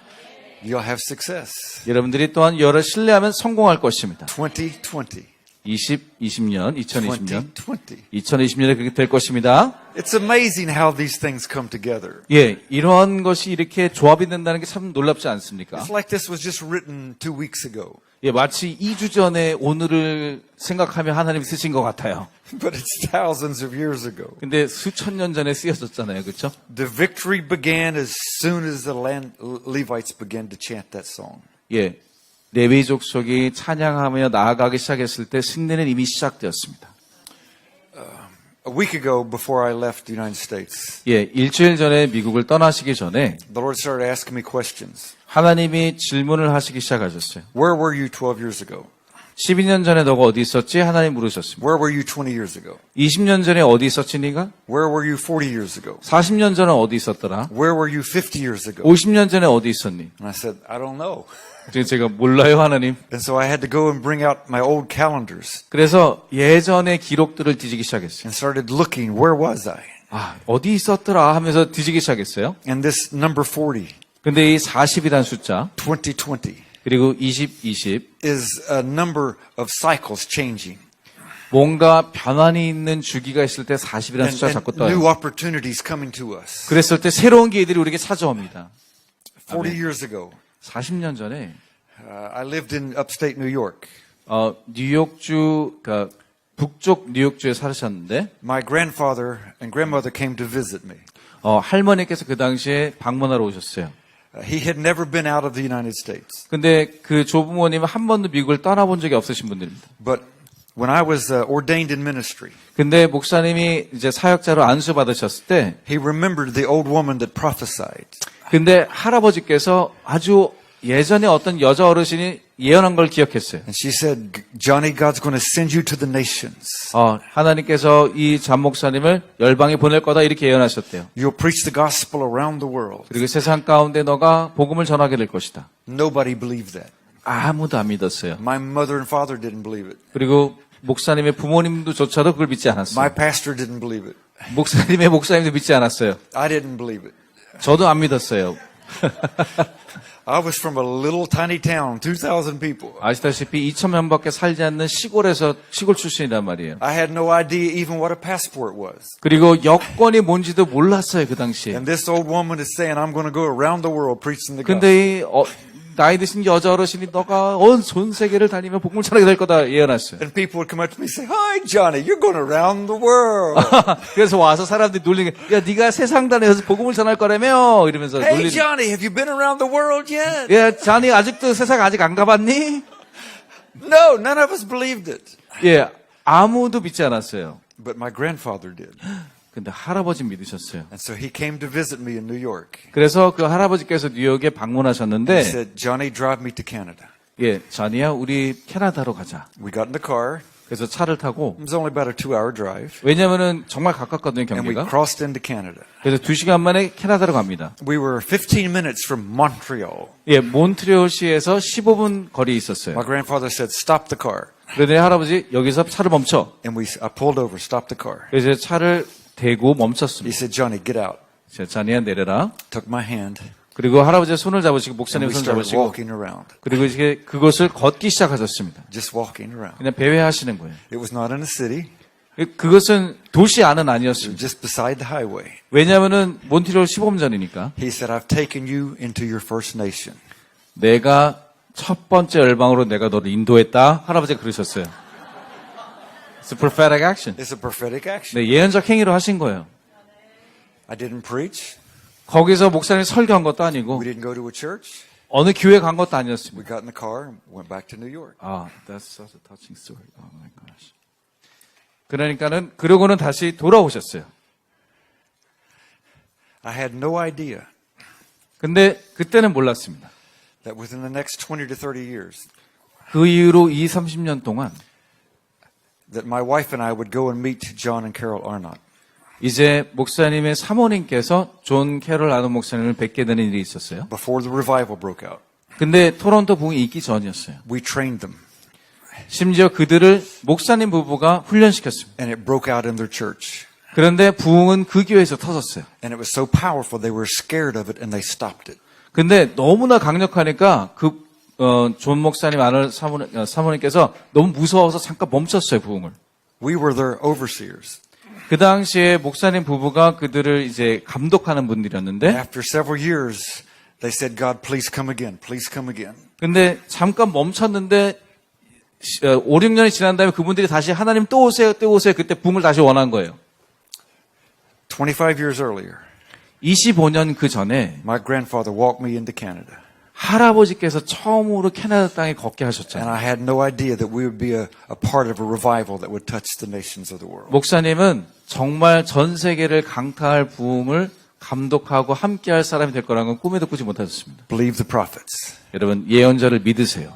Speaker 2: You'll have success.
Speaker 3: 여러분들이 또한 여러 신뢰하면 성공할 것입니다.
Speaker 2: 2020.
Speaker 3: 2020년, 2020년.
Speaker 2: 2020.
Speaker 3: 2020년에 그렇게 될 것입니다.
Speaker 2: It's amazing how these things come together.
Speaker 3: 예, 이러한 것이 이렇게 조합이 된다는 게 참 놀랍지 않습니까?
Speaker 2: It's like this was just written 2 weeks ago.
Speaker 3: 예, 마치 2주 전에 오늘을 생각하며 하나님이 쓰신 것 같아요.
Speaker 2: But it's thousands of years ago.
Speaker 3: 근데 수천 년 전에 쓰여졌잖아요. 그렇죠?
Speaker 2: The victory began as soon as the Levites began to chant that song.
Speaker 3: 예, 레위 족속이 찬양하며 나아가기 시작했을 때 승리는 이미 시작되었습니다.
Speaker 2: A week ago, before I left the United States,
Speaker 3: 예, 일주일 전에 미국을 떠나시기 전에
Speaker 2: the Lord started asking me questions.
Speaker 3: 하나님이 질문을 하시기 시작하셨어요.
Speaker 2: Where were you 12 years ago?
Speaker 3: 12년 전에 너가 어디 있었지? 하나님 물으셨습니다.
Speaker 2: Where were you 20 years ago?
Speaker 3: 20년 전에 어디 있었지 네가?
Speaker 2: Where were you 40 years ago?
Speaker 3: 40년 전에 어디 있었더라?
Speaker 2: Where were you 50 years ago?
Speaker 3: 50년 전에 어디 있었니?
Speaker 2: And I said, I don't know.
Speaker 3: 제가 몰라요, 하나님.
Speaker 2: And so I had to go and bring out my old calendars
Speaker 3: 그래서 예전의 기록들을 뒤지기 시작했어요.
Speaker 2: and started looking, where was I?
Speaker 3: 아, 어디 있었더라 하면서 뒤지기 시작했어요.
Speaker 2: And this number 40,
Speaker 3: 근데 이 40이란 숫자,
Speaker 2: 2020,
Speaker 3: 그리고 20, 20,
Speaker 2: is a number of cycles changing.
Speaker 3: 뭔가 변환이 있는 주기가 있을 때 40이라는
Speaker 2: And,
Speaker 3: 숫자가 자꾸
Speaker 2: and new
Speaker 3: 떠요.
Speaker 2: opportunities coming to us.
Speaker 3: 그랬을 때 새로운 기회들이 우리에게 찾아옵니다.
Speaker 2: 40 years ago,
Speaker 3: 40년 전에
Speaker 2: I lived in upstate New York.
Speaker 3: 뉴욕주, 그러니까 북쪽 뉴욕주에 살으셨는데
Speaker 2: My grandfather and grandmother came to visit me.
Speaker 3: 할머니께서 그 당시에 방문하러 오셨어요.
Speaker 2: He had never been out of the United States.
Speaker 3: 근데 그 조부모님은 한 번도 미국을 떠나본 적이 없으신 분들입니다.
Speaker 2: But when I was ordained in ministry,
Speaker 3: 근데 목사님이 이제 사역자로 안수받으셨을 때
Speaker 2: he remembered the old woman that prophesied.
Speaker 3: 근데 할아버지께서 아주 예전에 어떤 여자 어르신이 예언한 걸 기억했어요.
Speaker 2: And she said, Johnny, God's going to send you to the nations.
Speaker 3: 하나님께서 이 잠 목사님을 열방에 보낼 거다 이렇게 예언하셨대요.
Speaker 2: You'll preach the gospel around the world.
Speaker 3: 그리고 세상 가운데 너가 복음을 전하게 될 것이다.
Speaker 2: Nobody believed that.
Speaker 3: 아무도 안 믿었어요.
Speaker 2: My mother and father didn't believe it.
Speaker 3: 그리고 목사님의 부모님도조차도 그걸 믿지
Speaker 2: My
Speaker 3: 않았어요.
Speaker 2: pastor didn't believe it.
Speaker 3: 목사님의 목사님도 믿지 않았어요.
Speaker 2: I didn't believe it.
Speaker 3: 저도 안 믿었어요.
Speaker 2: I was from a little tiny town, 2,000 people.
Speaker 3: 아시다시피 2,000명밖에 살지 않는 시골에서 시골 출신이란 말이에요.
Speaker 2: I had no idea even what a passport was.
Speaker 3: 그리고 여권이 뭔지도 몰랐어요 그 당시에.
Speaker 2: And this old woman is saying, I'm going to go around the world preaching the gospel.
Speaker 3: 근데 이 나이 드신 여자 어르신이 너가 전 세계를 다니며 복음을 전하게 될 거다 예언했어요.
Speaker 2: And people would come up to me and say, Hi, Johnny, you're going around the world.
Speaker 3: 그래서 와서 사람들이 놀리게, 야, 네가 세상 다녀서 복음을 전할 거라며 이러면서
Speaker 2: Hey,
Speaker 3: 놀리는.
Speaker 2: Johnny, have you been around the world yet?
Speaker 3: 야, 자네 아직도 세상 아직 안 가봤니?
Speaker 2: No, none of us believed it.
Speaker 3: 예, 아무도 믿지 않았어요.
Speaker 2: But my grandfather did.
Speaker 3: 근데 할아버지 믿으셨어요.
Speaker 2: And so he came to visit me in New York.
Speaker 3: 그래서 그 할아버지께서 뉴욕에
Speaker 2: He
Speaker 3: 방문하셨는데,
Speaker 2: said, Johnny, drive me to Canada.
Speaker 3: 예, 자니야, 우리 캐나다로 가자.
Speaker 2: We got in the car.
Speaker 3: 그래서 차를 타고,
Speaker 2: It was only about a 2-hour drive.
Speaker 3: 왜냐면은 정말 가깝거든요,
Speaker 2: And we
Speaker 3: 경기가.
Speaker 2: crossed into Canada.
Speaker 3: 그래서 2시간 만에 캐나다로 갑니다.
Speaker 2: We were 15 minutes from Montreal.
Speaker 3: 예, 몬트리올시에서 15분 거리에 있었어요.
Speaker 2: My grandfather said, stop the car.
Speaker 3: 그러더니 할아버지, 여기서 차를 멈춰.
Speaker 2: And I pulled over, stopped the car.
Speaker 3: 그래서 차를 대고
Speaker 2: He
Speaker 3: 멈췄습니다.
Speaker 2: said, Johnny, get out.
Speaker 3: 자니야, 내려라.
Speaker 2: Took my hand.
Speaker 3: 그리고 할아버지의 손을 잡으시고,
Speaker 2: And
Speaker 3: 목사님
Speaker 2: we
Speaker 3: 손
Speaker 2: started
Speaker 3: 잡으시고,
Speaker 2: walking around.
Speaker 3: 그리고 이제 그것을 걷기 시작하셨습니다.
Speaker 2: Just walking around.
Speaker 3: 그냥 배회하시는 거예요.
Speaker 2: It was not in a city.
Speaker 3: 그것은 도시 안은
Speaker 2: It was
Speaker 3: 아니었습니다.
Speaker 2: just beside the highway.
Speaker 3: 왜냐하면은 몬트리올 시범 전이니까
Speaker 2: He said, I've taken you into your first nation.
Speaker 3: 내가 첫 번째 열방으로 내가 너를 인도했다. 할아버지가 그러셨어요. It's a prophetic action.
Speaker 2: It's a prophetic action.
Speaker 3: 네, 예언적 행위로 하신 거예요.
Speaker 2: I didn't preach.
Speaker 3: 거기서 목사님 설교한 것도 아니고
Speaker 2: We didn't go to a church.
Speaker 3: 어느 교회 간 것도
Speaker 2: We
Speaker 3: 아니었습니다.
Speaker 2: got in the car and went back to New York.
Speaker 3: That's such a touching story. Oh my gosh. 그러니까는 그러고는 다시 돌아오셨어요.
Speaker 2: I had no idea
Speaker 3: 근데 그때는 몰랐습니다.
Speaker 2: that within the next 20 to 30 years
Speaker 3: 그 이후로 30년 동안
Speaker 2: that my wife and I would go and meet John and Carol Arnott.
Speaker 3: 이제 목사님의 사모님께서 존 캐롤 아노 목사님을 뵙게 되는 일이 있었어요.
Speaker 2: Before the revival broke out,
Speaker 3: 근데 토론토 부흥이 있기 전이었어요.
Speaker 2: we trained them
Speaker 3: 심지어 그들을 목사님 부부가 훈련시켰습니다.
Speaker 2: and it broke out in their church.
Speaker 3: 그런데 부흥은 그 교회에서 터졌어요.
Speaker 2: And it was so powerful they were scared of it and they stopped it.
Speaker 3: 근데 너무나 강력하니까 존 목사님 아노 사모님께서 너무 무서워서 잠깐 멈췄어요, 부흥을.
Speaker 2: We were their overseers.
Speaker 3: 그 당시에 목사님 부부가 그들을 이제 감독하는 분들이었는데,
Speaker 2: After several years, they said, God, please come again. Please come again.
Speaker 3: 근데 잠깐 멈췄는데 5, 6년이 지난 다음에 그분들이 다시 하나님 또 오세요, 또 오세요. 그때 부흥을 다시 원한 거예요.
Speaker 2: 25 years earlier,
Speaker 3: 25년 그 전에
Speaker 2: my grandfather walked me into Canada.
Speaker 3: 할아버지께서 처음으로 캐나다 땅에 걷게
Speaker 2: And
Speaker 3: 하셨잖아요.
Speaker 2: I had no idea that we would be a part of a revival that would touch the nations of the world.
Speaker 3: 목사님은 정말 전 세계를 강타할 부흥을 감독하고 함께할 사람이 될 거라는 건 꿈에도 꾸지 못하셨습니다.
Speaker 2: Believe the prophets.
Speaker 3: 여러분, 예언자를 믿으세요.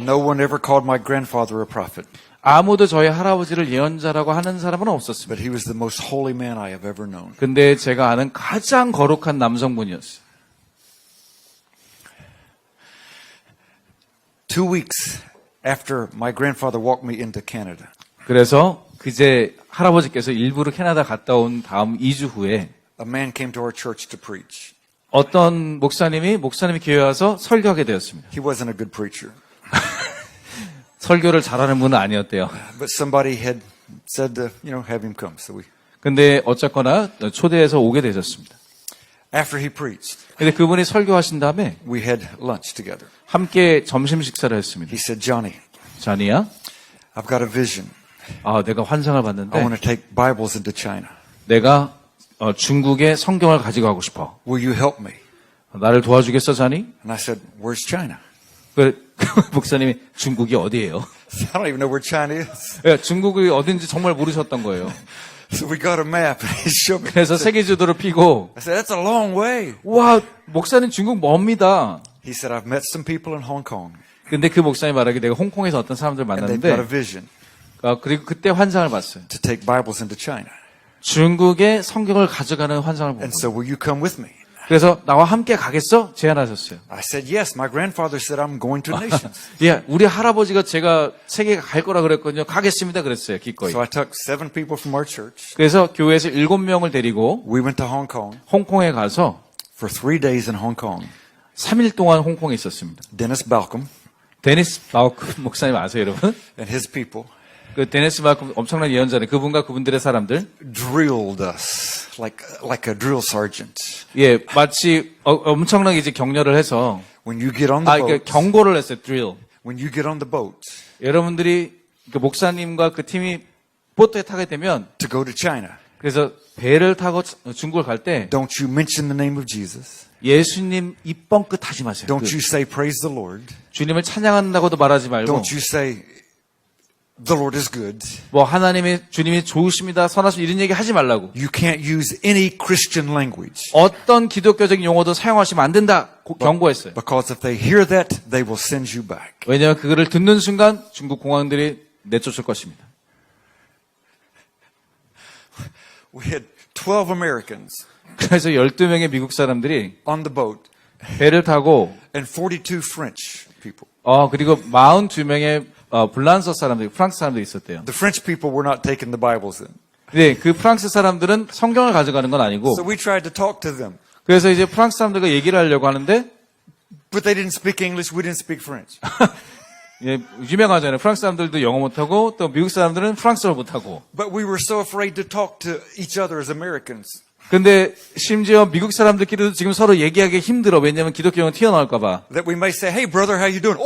Speaker 2: No one ever called my grandfather a prophet,
Speaker 3: 아무도 저희 할아버지를 예언자라고 하는 사람은 없었습니다.
Speaker 2: but he was the most holy man I have ever known.
Speaker 3: 근데 제가 아는 가장 거룩한 남성분이었어요.
Speaker 2: 2 weeks after my grandfather walked me into Canada,
Speaker 3: 그래서 그제 할아버지께서 일부러 캐나다 갔다 온 다음 2주 후에
Speaker 2: a man came to our church to preach.
Speaker 3: 어떤 목사님이 교회에 와서 설교하게 되었습니다.
Speaker 2: He wasn't a good preacher.
Speaker 3: 설교를 잘하는 분은 아니었대요.
Speaker 2: But somebody had said, have him come. So
Speaker 3: 근데 어쨌거나 초대해서 오게 되셨습니다.
Speaker 2: after he preached,
Speaker 3: 근데 그분이 설교하신 다음에
Speaker 2: we had lunch together.
Speaker 3: 함께 점심 식사를 했습니다.
Speaker 2: He said, Johnny,
Speaker 3: 자니야,
Speaker 2: I've got a vision.
Speaker 3: 내가 환상을
Speaker 2: I
Speaker 3: 봤는데
Speaker 2: want to take Bibles into China.
Speaker 3: 내가 중국에 성경을 가지고 가고 싶어.
Speaker 2: Will you help me?
Speaker 3: 나를 도와주겠어, 자니?
Speaker 2: And I said, where's China?
Speaker 3: 그 목사님이 중국이 어디예요?
Speaker 2: I don't even know where China is.
Speaker 3: 예, 중국이 어딘지 정말 모르셨던 거예요.
Speaker 2: So we got a map. He showed me.
Speaker 3: 그래서 세계 지도를 펴고
Speaker 2: I said, that's a long way.
Speaker 3: 와, 목사님 중국 멉니다.
Speaker 2: He said, I've met some people in Hong Kong.
Speaker 3: 근데 그 목사님이 말하기 내가 홍콩에서 어떤 사람들
Speaker 2: And they've got a
Speaker 3: 만났는데
Speaker 2: vision
Speaker 3: 그리고 그때 환상을 봤어요.
Speaker 2: to take Bibles into China.
Speaker 3: 중국에 성경을 가져가는 환상을 보고
Speaker 2: And so will you come with me?
Speaker 3: 그래서 나와 함께 가겠어? 제안하셨어요.
Speaker 2: I said, yes. My grandfather said I'm going to nations.
Speaker 3: 예, 우리 할아버지가 제가 세계 갈 거라 그랬거든요. 가겠습니다 그랬어요. 기꺼이.
Speaker 2: So I took 7 people from our church.
Speaker 3: 그래서 교회에서 7명을 데리고
Speaker 2: We went to Hong Kong
Speaker 3: 홍콩에 가서
Speaker 2: for 3 days in Hong Kong.
Speaker 3: 3일 동안 홍콩에 있었습니다.
Speaker 2: Dennis Balcom
Speaker 3: 데니스 바우크 목사님 아세요, 여러분?
Speaker 2: and his people
Speaker 3: 그 데니스 바우크 엄청난 예언자네. 그분과 그분들의 사람들.
Speaker 2: drilled us like a drill sergeant.
Speaker 3: 예, 마치 엄청나게 이제 격려를 해서
Speaker 2: When you get on the
Speaker 3: 그러니까
Speaker 2: boat,
Speaker 3: 경고를 했어요. 드릴.
Speaker 2: when you get on the boat
Speaker 3: 여러분들이 그 목사님과 그 팀이 보트에 타게 되면
Speaker 2: to go to China,
Speaker 3: 그래서 배를 타고 중국을 갈 때
Speaker 2: don't you mention the name of Jesus.
Speaker 3: 예수님 입 뻥끗 하지 마세요.
Speaker 2: Don't you say praise the Lord.
Speaker 3: 주님을 찬양한다고도 말하지 말고
Speaker 2: Don't you say the Lord is good.
Speaker 3: 뭐 주님이 좋으십니다, 선하십니다 이런 얘기 하지 말라고.
Speaker 2: You can't use any Christian language.
Speaker 3: 어떤 기독교적인 용어도 사용하시면 안 된다 경고했어요.
Speaker 2: Because if they hear that, they will send you back.
Speaker 3: 왜냐하면 그거를 듣는 순간 중국 공항들이 내쫓을 것입니다.
Speaker 2: We had 12 Americans
Speaker 3: 그래서 12명의 미국 사람들이
Speaker 2: on the boat
Speaker 3: 배를 타고
Speaker 2: and 42 French people.
Speaker 3: 그리고 42명의 불란서 사람들, 프랑스 사람들이 있었대요.
Speaker 2: The French people were not taking the Bibles in.
Speaker 3: 네, 그 프랑스 사람들은 성경을 가져가는 건 아니고
Speaker 2: So we tried to talk to them.
Speaker 3: 그래서 이제 프랑스 사람들과 얘기를 하려고 하는데
Speaker 2: But they didn't speak English, we didn't speak French.
Speaker 3: 예, 유명하잖아요. 프랑스 사람들도 영어 못하고 또 미국 사람들은 프랑스어를 못하고.
Speaker 2: But we were so afraid to talk to each other as Americans.
Speaker 3: 근데 심지어 미국 사람들끼리도 지금 서로 얘기하기 힘들어. 왜냐하면 기독교는 튀어나올까 봐.
Speaker 2: That we may say, hey brother, how you doing?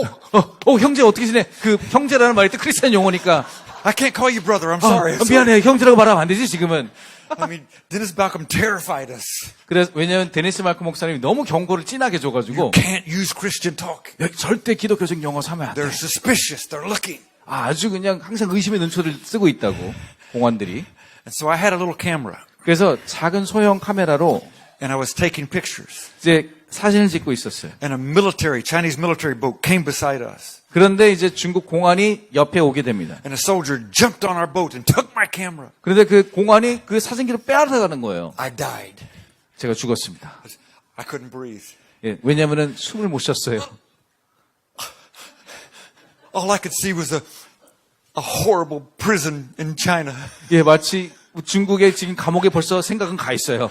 Speaker 2: Oh,
Speaker 3: 형제 어떻게 지내? 그 형제라는 말이 또 크리스찬 용어니까.
Speaker 2: I can't call you brother, I'm sorry.
Speaker 3: 미안해. 형제라고 말하면 안 되지 지금은.
Speaker 2: I mean, Dennis Balcom terrified us.
Speaker 3: 그래서 왜냐하면 데니스 마크 목사님이 너무 경고를 진하게 줘가지고
Speaker 2: Can't use Christian talk.
Speaker 3: 절대 기독교적 용어 사면 안 돼.
Speaker 2: They're suspicious, they're looking.
Speaker 3: 아주 그냥 항상 의심의 눈초리를 쓰고 있다고 공안들이.
Speaker 2: And so I had a little camera
Speaker 3: 그래서 작은 소형 카메라로
Speaker 2: and I was taking pictures.
Speaker 3: 이제 사진을 찍고 있었어요.
Speaker 2: And a Chinese military boat came beside us.
Speaker 3: 그런데 이제 중국 공안이 옆에 오게 됩니다.
Speaker 2: And a soldier jumped on our boat and took my camera.
Speaker 3: 그런데 그 공안이 그 사진기를 빼앗아가는 거예요.
Speaker 2: I died.
Speaker 3: 제가 죽었습니다.
Speaker 2: I couldn't breathe.
Speaker 3: 예, 왜냐하면 숨을 못 쉬었어요.
Speaker 2: All I could see was a horrible prison in China.
Speaker 3: 예, 마치 중국에 지금 감옥에 벌써 생각은 가 있어요.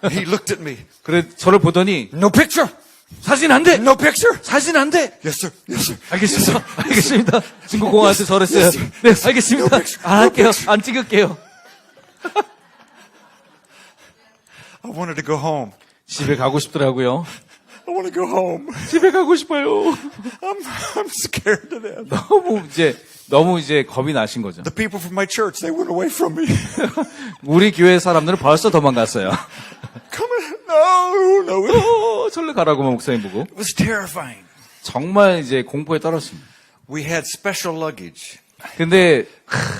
Speaker 2: He looked at me.
Speaker 3: 그래 저를 보더니
Speaker 2: No picture.
Speaker 3: 사진 안 돼.
Speaker 2: No picture.
Speaker 3: 사진 안 돼.
Speaker 2: Yes, sir. Yes, sir.
Speaker 3: 알겠습니다. 알겠습니다. 중국 공안한테 저랬어요. 네, 알겠습니다. 안 할게요. 안 찍을게요.
Speaker 2: I wanted to go home.
Speaker 3: 집에 가고 싶더라고요.
Speaker 2: I want to go home.
Speaker 3: 집에 가고 싶어요.
Speaker 2: I'm scared to death.
Speaker 3: 너무 이제 겁이 나신 거죠.
Speaker 2: The people from my church, they went away from me.
Speaker 3: 우리 교회 사람들은 벌써 도망갔어요.
Speaker 2: Come on. No.
Speaker 3: 절로 가라고 목사님 보고.
Speaker 2: It was terrifying.
Speaker 3: 정말 이제 공포에 떨었습니다.
Speaker 2: We had special luggage
Speaker 3: 근데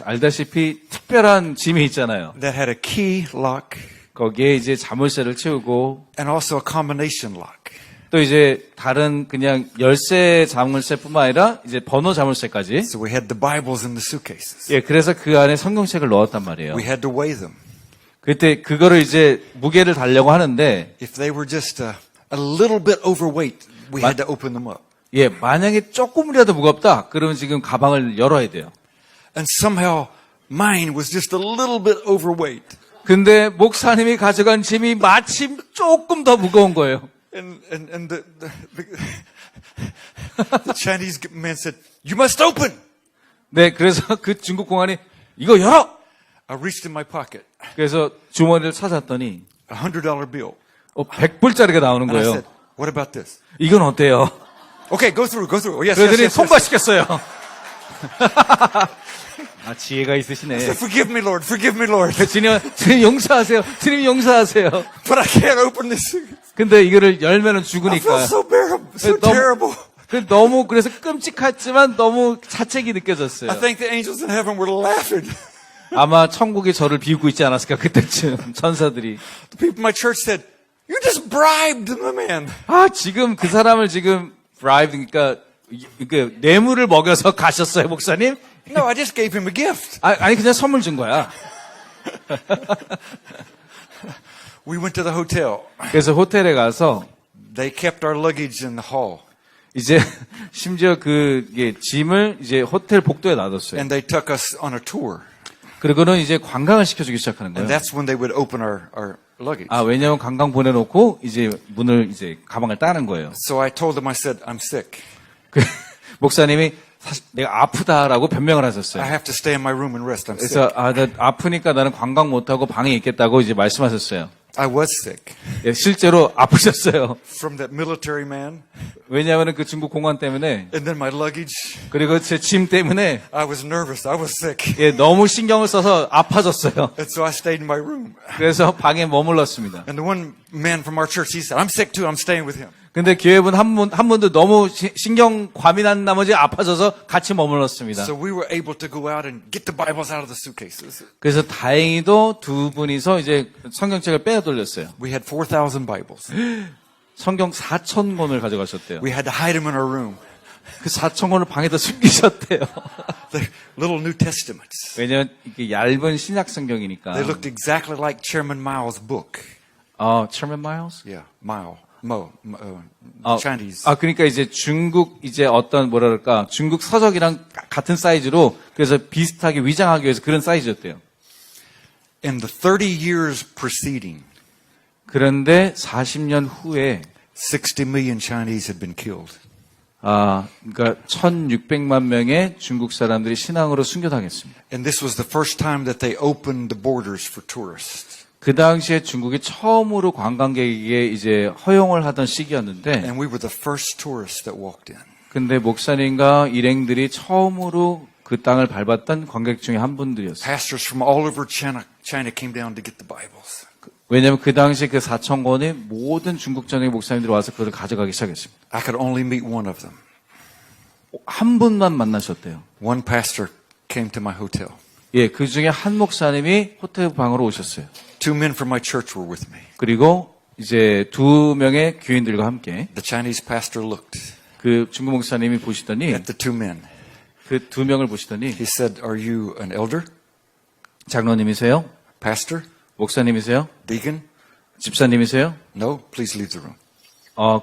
Speaker 3: 알다시피 특별한 짐이 있잖아요.
Speaker 2: that had a key lock
Speaker 3: 거기에 이제 자물쇠를 채우고
Speaker 2: and also a combination lock.
Speaker 3: 또 이제 다른 그냥 열쇠 자물쇠뿐만 아니라 이제 번호 자물쇠까지.
Speaker 2: So we had the Bibles in the suitcases.
Speaker 3: 예, 그래서 그 안에 성경책을 넣었단 말이에요.
Speaker 2: We had to weigh them.
Speaker 3: 그때 그거를 이제 무게를 달려고 하는데
Speaker 2: If they were just a little bit overweight, we had to open them up.
Speaker 3: 예, 만약에 조금이라도 무겁다. 그러면 지금 가방을 열어야 돼요.
Speaker 2: And somehow mine was just a little bit overweight.
Speaker 3: 근데 목사님이 가져간 짐이 마침 조금 더 무거운 거예요.
Speaker 2: And The Chinese man said, "You must open."
Speaker 3: 네, 그래서 그 중국 공안이 이거 열어!
Speaker 2: I reached in my pocket,
Speaker 3: 그래서 주머니를 찾았더니
Speaker 2: $100 bill.
Speaker 3: 100불짜리가 나오는
Speaker 2: And I
Speaker 3: 거예요.
Speaker 2: said, "What about this?"
Speaker 3: 이건 어때요?
Speaker 2: Okay, go through. Oh, yes, yes,
Speaker 3: 그러더니
Speaker 2: yes, yes.
Speaker 3: 통과시켰어요. 아, 지혜가 있으시네.
Speaker 2: I said, "Forgive me, Lord. Forgive me, Lord.
Speaker 3: 주님 용서하세요. 주님 용서하세요.
Speaker 2: But I can't open this.
Speaker 3: 근데 이거를 열면은
Speaker 2: I
Speaker 3: 죽으니까.
Speaker 2: feel so
Speaker 3: 너무-
Speaker 2: terrible."
Speaker 3: 너무 그래서 끔찍했지만 너무 자책이
Speaker 2: I
Speaker 3: 느껴졌어요.
Speaker 2: think the angels in heaven were laughing.
Speaker 3: 아마 천국이 저를 비웃고 있지 않았을까 그때쯤 천사들이.
Speaker 2: The people in my church said, "You just bribed the man."
Speaker 3: 아 지금 그 사람을 지금 bribe 그러니까 뇌물을 먹여서 가셨어요 목사님?
Speaker 2: No, I just gave him a gift.
Speaker 3: 아니 그냥 선물 준 거야.
Speaker 2: We went to the hotel.
Speaker 3: 그래서 호텔에 가서
Speaker 2: They kept our luggage in the hall.
Speaker 3: 이제 심지어 짐을 이제 호텔 복도에 놔뒀어요.
Speaker 2: And they took us on a tour.
Speaker 3: 그리고는 이제 관광을 시켜주기 시작하는
Speaker 2: And
Speaker 3: 거예요.
Speaker 2: that's when they would open our luggage.
Speaker 3: 아 왜냐면 관광 보내놓고 이제 문을 이제 가방을 따는 거예요.
Speaker 2: So I told them, I said, "I'm sick.
Speaker 3: 그 목사님이 사실 내가 아프다라고 변명을 하셨어요.
Speaker 2: I have to stay in my room and rest. I'm sick."
Speaker 3: 그래서 나 아프니까 나는 관광 못하고 방에 있겠다고 이제 말씀하셨어요.
Speaker 2: I was sick.
Speaker 3: 예, 실제로 아프셨어요.
Speaker 2: From that military man.
Speaker 3: 왜냐하면 그 중국 공안 때문에
Speaker 2: And then my luggage.
Speaker 3: 그리고 제 짐 때문에
Speaker 2: I was nervous. I was sick.
Speaker 3: 예, 너무 신경을 써서 아파졌어요.
Speaker 2: And so I stayed in my room.
Speaker 3: 그래서 방에 머물렀습니다.
Speaker 2: And the one man from our church, he said, "I'm sick too. I'm staying with him."
Speaker 3: 근데 교회분 한 분도 너무 신경 과민한 나머지 아파져서 같이 머물렀습니다.
Speaker 2: So we were able to go out and get the Bibles out of the suitcases.
Speaker 3: 그래서 다행히도 두 분이서 이제 성경책을 빼어 돌렸어요.
Speaker 2: We had 4,000 Bibles.
Speaker 3: 성경 4,000권을 가져가셨대요.
Speaker 2: We had to hide them in our room.
Speaker 3: 그 4,000권을 방에다 숨기셨대요.
Speaker 2: The little New Testaments.
Speaker 3: 왜냐면 이게 얇은 신약 성경이니까.
Speaker 2: They looked exactly like Chairman Mao's book.
Speaker 3: Chairman Miles?
Speaker 2: Yeah, Mao. Chinese.
Speaker 3: 그러니까 이제 중국 이제 어떤 뭐랄까 중국 서적이랑 같은 사이즈로 그래서 비슷하게 위장하기 위해서 그런 사이즈였대요.
Speaker 2: In the 30 years preceding,
Speaker 3: 그런데 40년 후에
Speaker 2: 60 million Chinese had been killed.
Speaker 3: 그러니까 1,600만 명의 중국 사람들이 신앙으로 순교당했습니다.
Speaker 2: And this was the first time that they opened the borders for tourists.
Speaker 3: 그 당시에 중국이 처음으로 관광객에게 이제 허용을 하던 시기였는데,
Speaker 2: And we were the first tourists that walked in.
Speaker 3: 근데 목사님과 일행들이 처음으로 그 땅을 밟았던 관객 중에 한 분들이었어요.
Speaker 2: Pastors from all over China came down to get the Bibles.
Speaker 3: 왜냐하면 그 당시에 그 4,000권의 모든 중국 전역 목사님들이 와서 그걸 가져가기 시작했습니다.
Speaker 2: I could only meet one of them.
Speaker 3: 한 분만 만나셨대요.
Speaker 2: One pastor came to my hotel.
Speaker 3: 예, 그 중에 한 목사님이 호텔 방으로 오셨어요.
Speaker 2: 2 men from my church were with me.
Speaker 3: 그리고 이제 2명의 교인들과 함께
Speaker 2: The Chinese pastor looked
Speaker 3: 그 중국 목사님이 보시더니
Speaker 2: at the 2 men.
Speaker 3: 그 2명을 보시더니
Speaker 2: He said, "Are you an elder?
Speaker 3: 장로님이세요?
Speaker 2: Pastor?
Speaker 3: 목사님이세요?
Speaker 2: Deacon?
Speaker 3: 집사님이세요?
Speaker 2: No, please leave the room."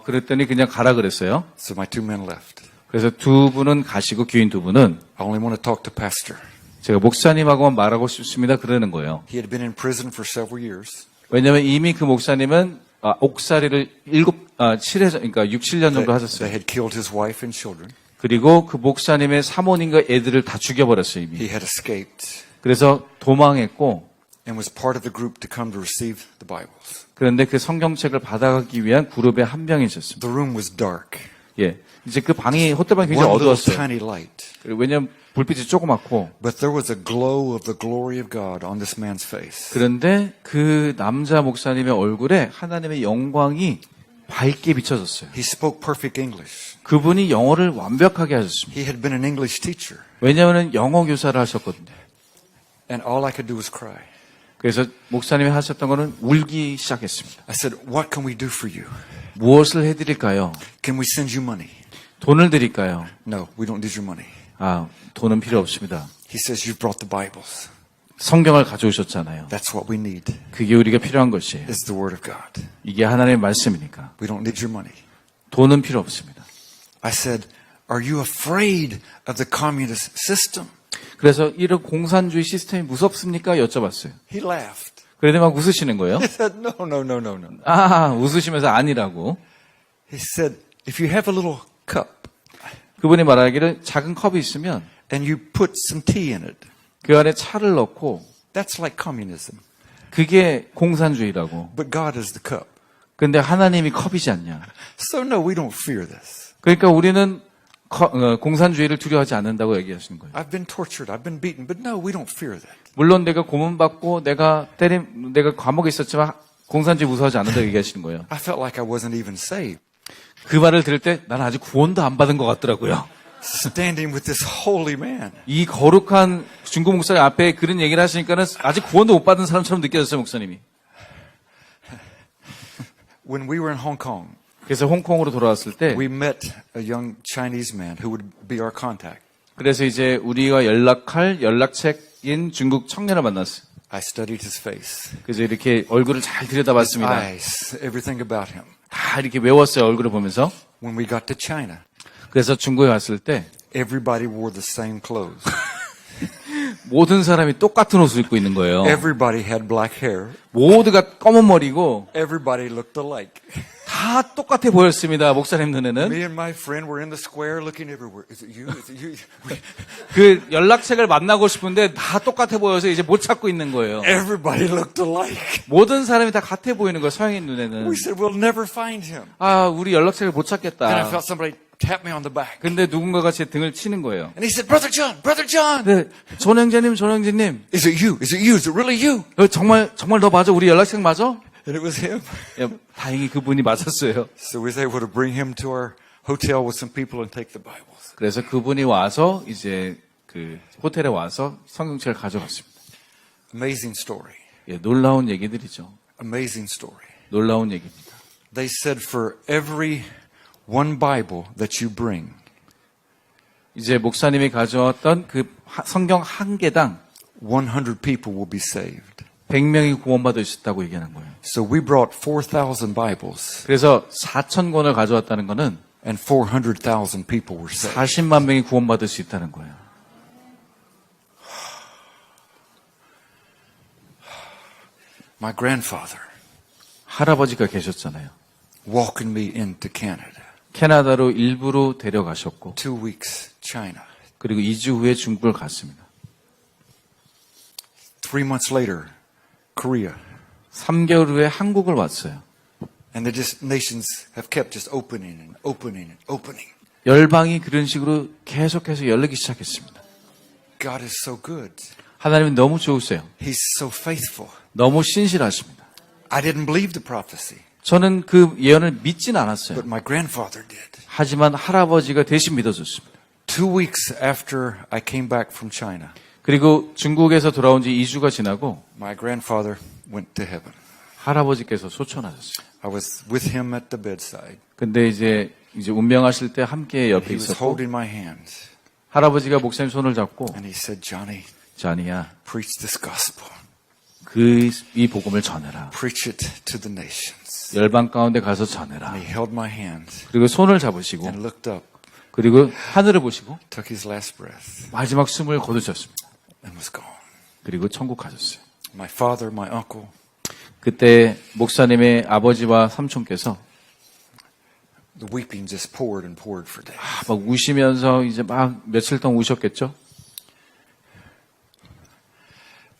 Speaker 3: 그랬더니 그냥 가라 그랬어요.
Speaker 2: So my 2 men left.
Speaker 3: 그래서 2분은 가시고 교인 2분은
Speaker 2: I only want to talk to pastor.
Speaker 3: 제가 목사님하고만 말하고 싶습니다. 그러는 거예요.
Speaker 2: He had been in prison for several years.
Speaker 3: 왜냐하면 이미 그 목사님은 옥살이를 7년 정도
Speaker 2: They
Speaker 3: 하셨어요.
Speaker 2: had killed his wife and children.
Speaker 3: 그리고 그 목사님의 사모님과 애들을 다 죽여버렸어요, 이미.
Speaker 2: He had escaped
Speaker 3: 그래서 도망했고,
Speaker 2: and was part of the group to come to receive the Bibles.
Speaker 3: 그런데 그 성경책을 받아가기 위한 그룹의 한 명이셨습니다.
Speaker 2: The room was dark.
Speaker 3: 예. 이제 그 방이, 호텔 방이 굉장히
Speaker 2: One little
Speaker 3: 어두웠어요.
Speaker 2: tiny light.
Speaker 3: 왜냐면 불빛이 조그맣고,
Speaker 2: But there was a glow of the glory of God on this man's face.
Speaker 3: 그런데 그 남자 목사님의 얼굴에 하나님의 영광이 밝게 비춰졌어요.
Speaker 2: He spoke perfect English.
Speaker 3: 그분이 영어를 완벽하게 하셨습니다.
Speaker 2: He had been an English teacher.
Speaker 3: 왜냐하면 영어 교사를 하셨거든요.
Speaker 2: And all I could do was cry.
Speaker 3: 그래서 목사님이 하셨던 거는 울기 시작했습니다.
Speaker 2: I said, "What can we do for you?
Speaker 3: 무엇을 해드릴까요?
Speaker 2: Can we send you money?"
Speaker 3: 돈을 드릴까요?
Speaker 2: No, we don't need your money.
Speaker 3: 돈은 필요 없습니다.
Speaker 2: He says, "You've brought the Bibles.
Speaker 3: 성경을 가져오셨잖아요.
Speaker 2: That's what we need.
Speaker 3: 그게 우리가 필요한 것이에요.
Speaker 2: It's the Word of God.
Speaker 3: 이게 하나님의 말씀이니까.
Speaker 2: We don't need your money."
Speaker 3: 돈은 필요 없습니다.
Speaker 2: I said, "Are you afraid of the communist system?"
Speaker 3: 그래서 이런 공산주의 시스템이 무섭습니까? 여쭤봤어요.
Speaker 2: He laughed.
Speaker 3: 그런데 막 웃으시는 거예요.
Speaker 2: He said, "No, no, no, no, no."
Speaker 3: 웃으시면서 아니라고.
Speaker 2: He said, "If you have a little cup
Speaker 3: 그분이 말하기를 작은 컵이 있으면
Speaker 2: and you put some tea in it.
Speaker 3: 그 안에 차를 넣고
Speaker 2: That's like communism.
Speaker 3: 그게 공산주의라고.
Speaker 2: But God is the cup.
Speaker 3: 근데 하나님이 컵이지 않냐.
Speaker 2: So no, we don't fear this.
Speaker 3: 그러니까 우리는 공산주의를 두려워하지 않는다고 얘기하시는 거예요.
Speaker 2: I've been tortured, I've been beaten, but no, we don't fear that.
Speaker 3: 물론 내가 고문받고 내가 감옥에 있었지만 공산주의 무서워하지 않는다고 얘기하시는 거예요.
Speaker 2: I felt like I wasn't even saved.
Speaker 3: 그 말을 들을 때 나는 아직 구원도 안 받은 것 같더라고요.
Speaker 2: Standing with this holy man.
Speaker 3: 이 거룩한 중국 목사님 앞에 그런 얘기를 하시니까는 아직 구원도 못 받은 사람처럼 느껴졌어요, 목사님이.
Speaker 2: When we were in Hong Kong,
Speaker 3: 그래서 홍콩으로 돌아왔을 때
Speaker 2: we met a young Chinese man who would be our contact.
Speaker 3: 그래서 이제 우리가 연락할 연락책인 중국 청년을 만났어요.
Speaker 2: I studied his face,
Speaker 3: 그래서 이렇게 얼굴을 잘 들여다봤습니다.
Speaker 2: eyes, everything about him.
Speaker 3: 다 이렇게 외웠어요, 얼굴을 보면서.
Speaker 2: When we got to China,
Speaker 3: 그래서 중국에 왔을 때
Speaker 2: everybody wore the same clothes.
Speaker 3: 모든 사람이 똑같은 옷을 입고 있는 거예요.
Speaker 2: Everybody had black hair.
Speaker 3: 모두가 검은 머리고
Speaker 2: Everybody looked alike.
Speaker 3: 다 똑같아 보였습니다, 목사님 눈에는.
Speaker 2: Me and my friend were in the square looking everywhere. Is it you? Is it you?
Speaker 3: 그 연락책을 만나고 싶은데 다 똑같아 보여서 이제 못 찾고 있는 거예요.
Speaker 2: Everybody looked alike.
Speaker 3: 모든 사람이 다 같아 보이는 거예요, 서양인 눈에는.
Speaker 2: We said, we'll never find him.
Speaker 3: 아, 우리 연락책을 못
Speaker 2: Then I
Speaker 3: 찾겠다.
Speaker 2: felt somebody tap me on the back.
Speaker 3: 근데 누군가가 제 등을 치는 거예요.
Speaker 2: And he said, Brother John, Brother John.
Speaker 3: 네, 존 형제님.
Speaker 2: Is it you? Is it you? Is it really you?
Speaker 3: 정말 너 맞아? 우리 연락책 맞아?
Speaker 2: And it was him.
Speaker 3: 야, 다행히 그분이 맞았어요.
Speaker 2: So we was able to bring him to our hotel with some people and take the Bibles.
Speaker 3: 그래서 그분이 와서 이제 그 호텔에 와서 성경책을 가져갔습니다.
Speaker 2: Amazing story.
Speaker 3: 예, 놀라운 얘기들이죠.
Speaker 2: Amazing story.
Speaker 3: 놀라운 얘기입니다.
Speaker 2: They said for every one Bible that you bring,
Speaker 3: 이제 목사님이 가져왔던 그 성경 한 개당
Speaker 2: 100 people will be saved.
Speaker 3: 100명이 구원받을 수 있다고 얘기하는 거예요.
Speaker 2: So we brought 4,000 Bibles
Speaker 3: 그래서 4,000권을 가져왔다는 거는
Speaker 2: and 400,000 people were saved.
Speaker 3: 40만 명이 구원받을 수 있다는 거예요.
Speaker 2: My grandfather
Speaker 3: 할아버지가 계셨잖아요.
Speaker 2: walking me into Canada.
Speaker 3: 캐나다로 일부러 데려가셨고
Speaker 2: 2 weeks, China.
Speaker 3: 그리고 2주 후에 중국을 갔습니다.
Speaker 2: 3 months later, Korea.
Speaker 3: 3개월 후에 한국을 왔어요.
Speaker 2: And the nations have kept just opening and opening and opening.
Speaker 3: 열방이 그런 식으로 계속해서 열리기 시작했습니다.
Speaker 2: God is so good.
Speaker 3: 하나님은 너무 좋으세요.
Speaker 2: He's so faithful.
Speaker 3: 너무 신실하십니다.
Speaker 2: I didn't believe the prophecy,
Speaker 3: 저는 그 예언을 믿진 않았어요.
Speaker 2: but my grandfather did.
Speaker 3: 하지만 할아버지가 대신 믿어줬습니다.
Speaker 2: 2 weeks after I came back from China,
Speaker 3: 그리고 중국에서 돌아온 지 2주가 지나고
Speaker 2: my grandfather went to heaven.
Speaker 3: 할아버지께서 소천하셨어요.
Speaker 2: I was with him at the bedside.
Speaker 3: 근데 이제 운명하실 때 함께 옆에
Speaker 2: He was
Speaker 3: 있었고
Speaker 2: holding my hand
Speaker 3: 할아버지가 목사님 손을 잡고
Speaker 2: and he said, Johnny,
Speaker 3: 자니야
Speaker 2: preach this gospel.
Speaker 3: 이 복음을 전해라.
Speaker 2: Preach it to the nations.
Speaker 3: 열방 가운데 가서 전해라.
Speaker 2: And he held my hand
Speaker 3: 그리고 손을 잡으시고
Speaker 2: and looked up,
Speaker 3: 그리고 하늘을 보시고
Speaker 2: took his last breath
Speaker 3: 마지막 숨을 거두셨습니다.
Speaker 2: and was gone.
Speaker 3: 그리고 천국 가셨어요.
Speaker 2: My father, my uncle,
Speaker 3: 그때 목사님의 아버지와 삼촌께서
Speaker 2: the weeping just poured and poured for days.
Speaker 3: 막 우시면서 이제 막 며칠 동안 우셨겠죠?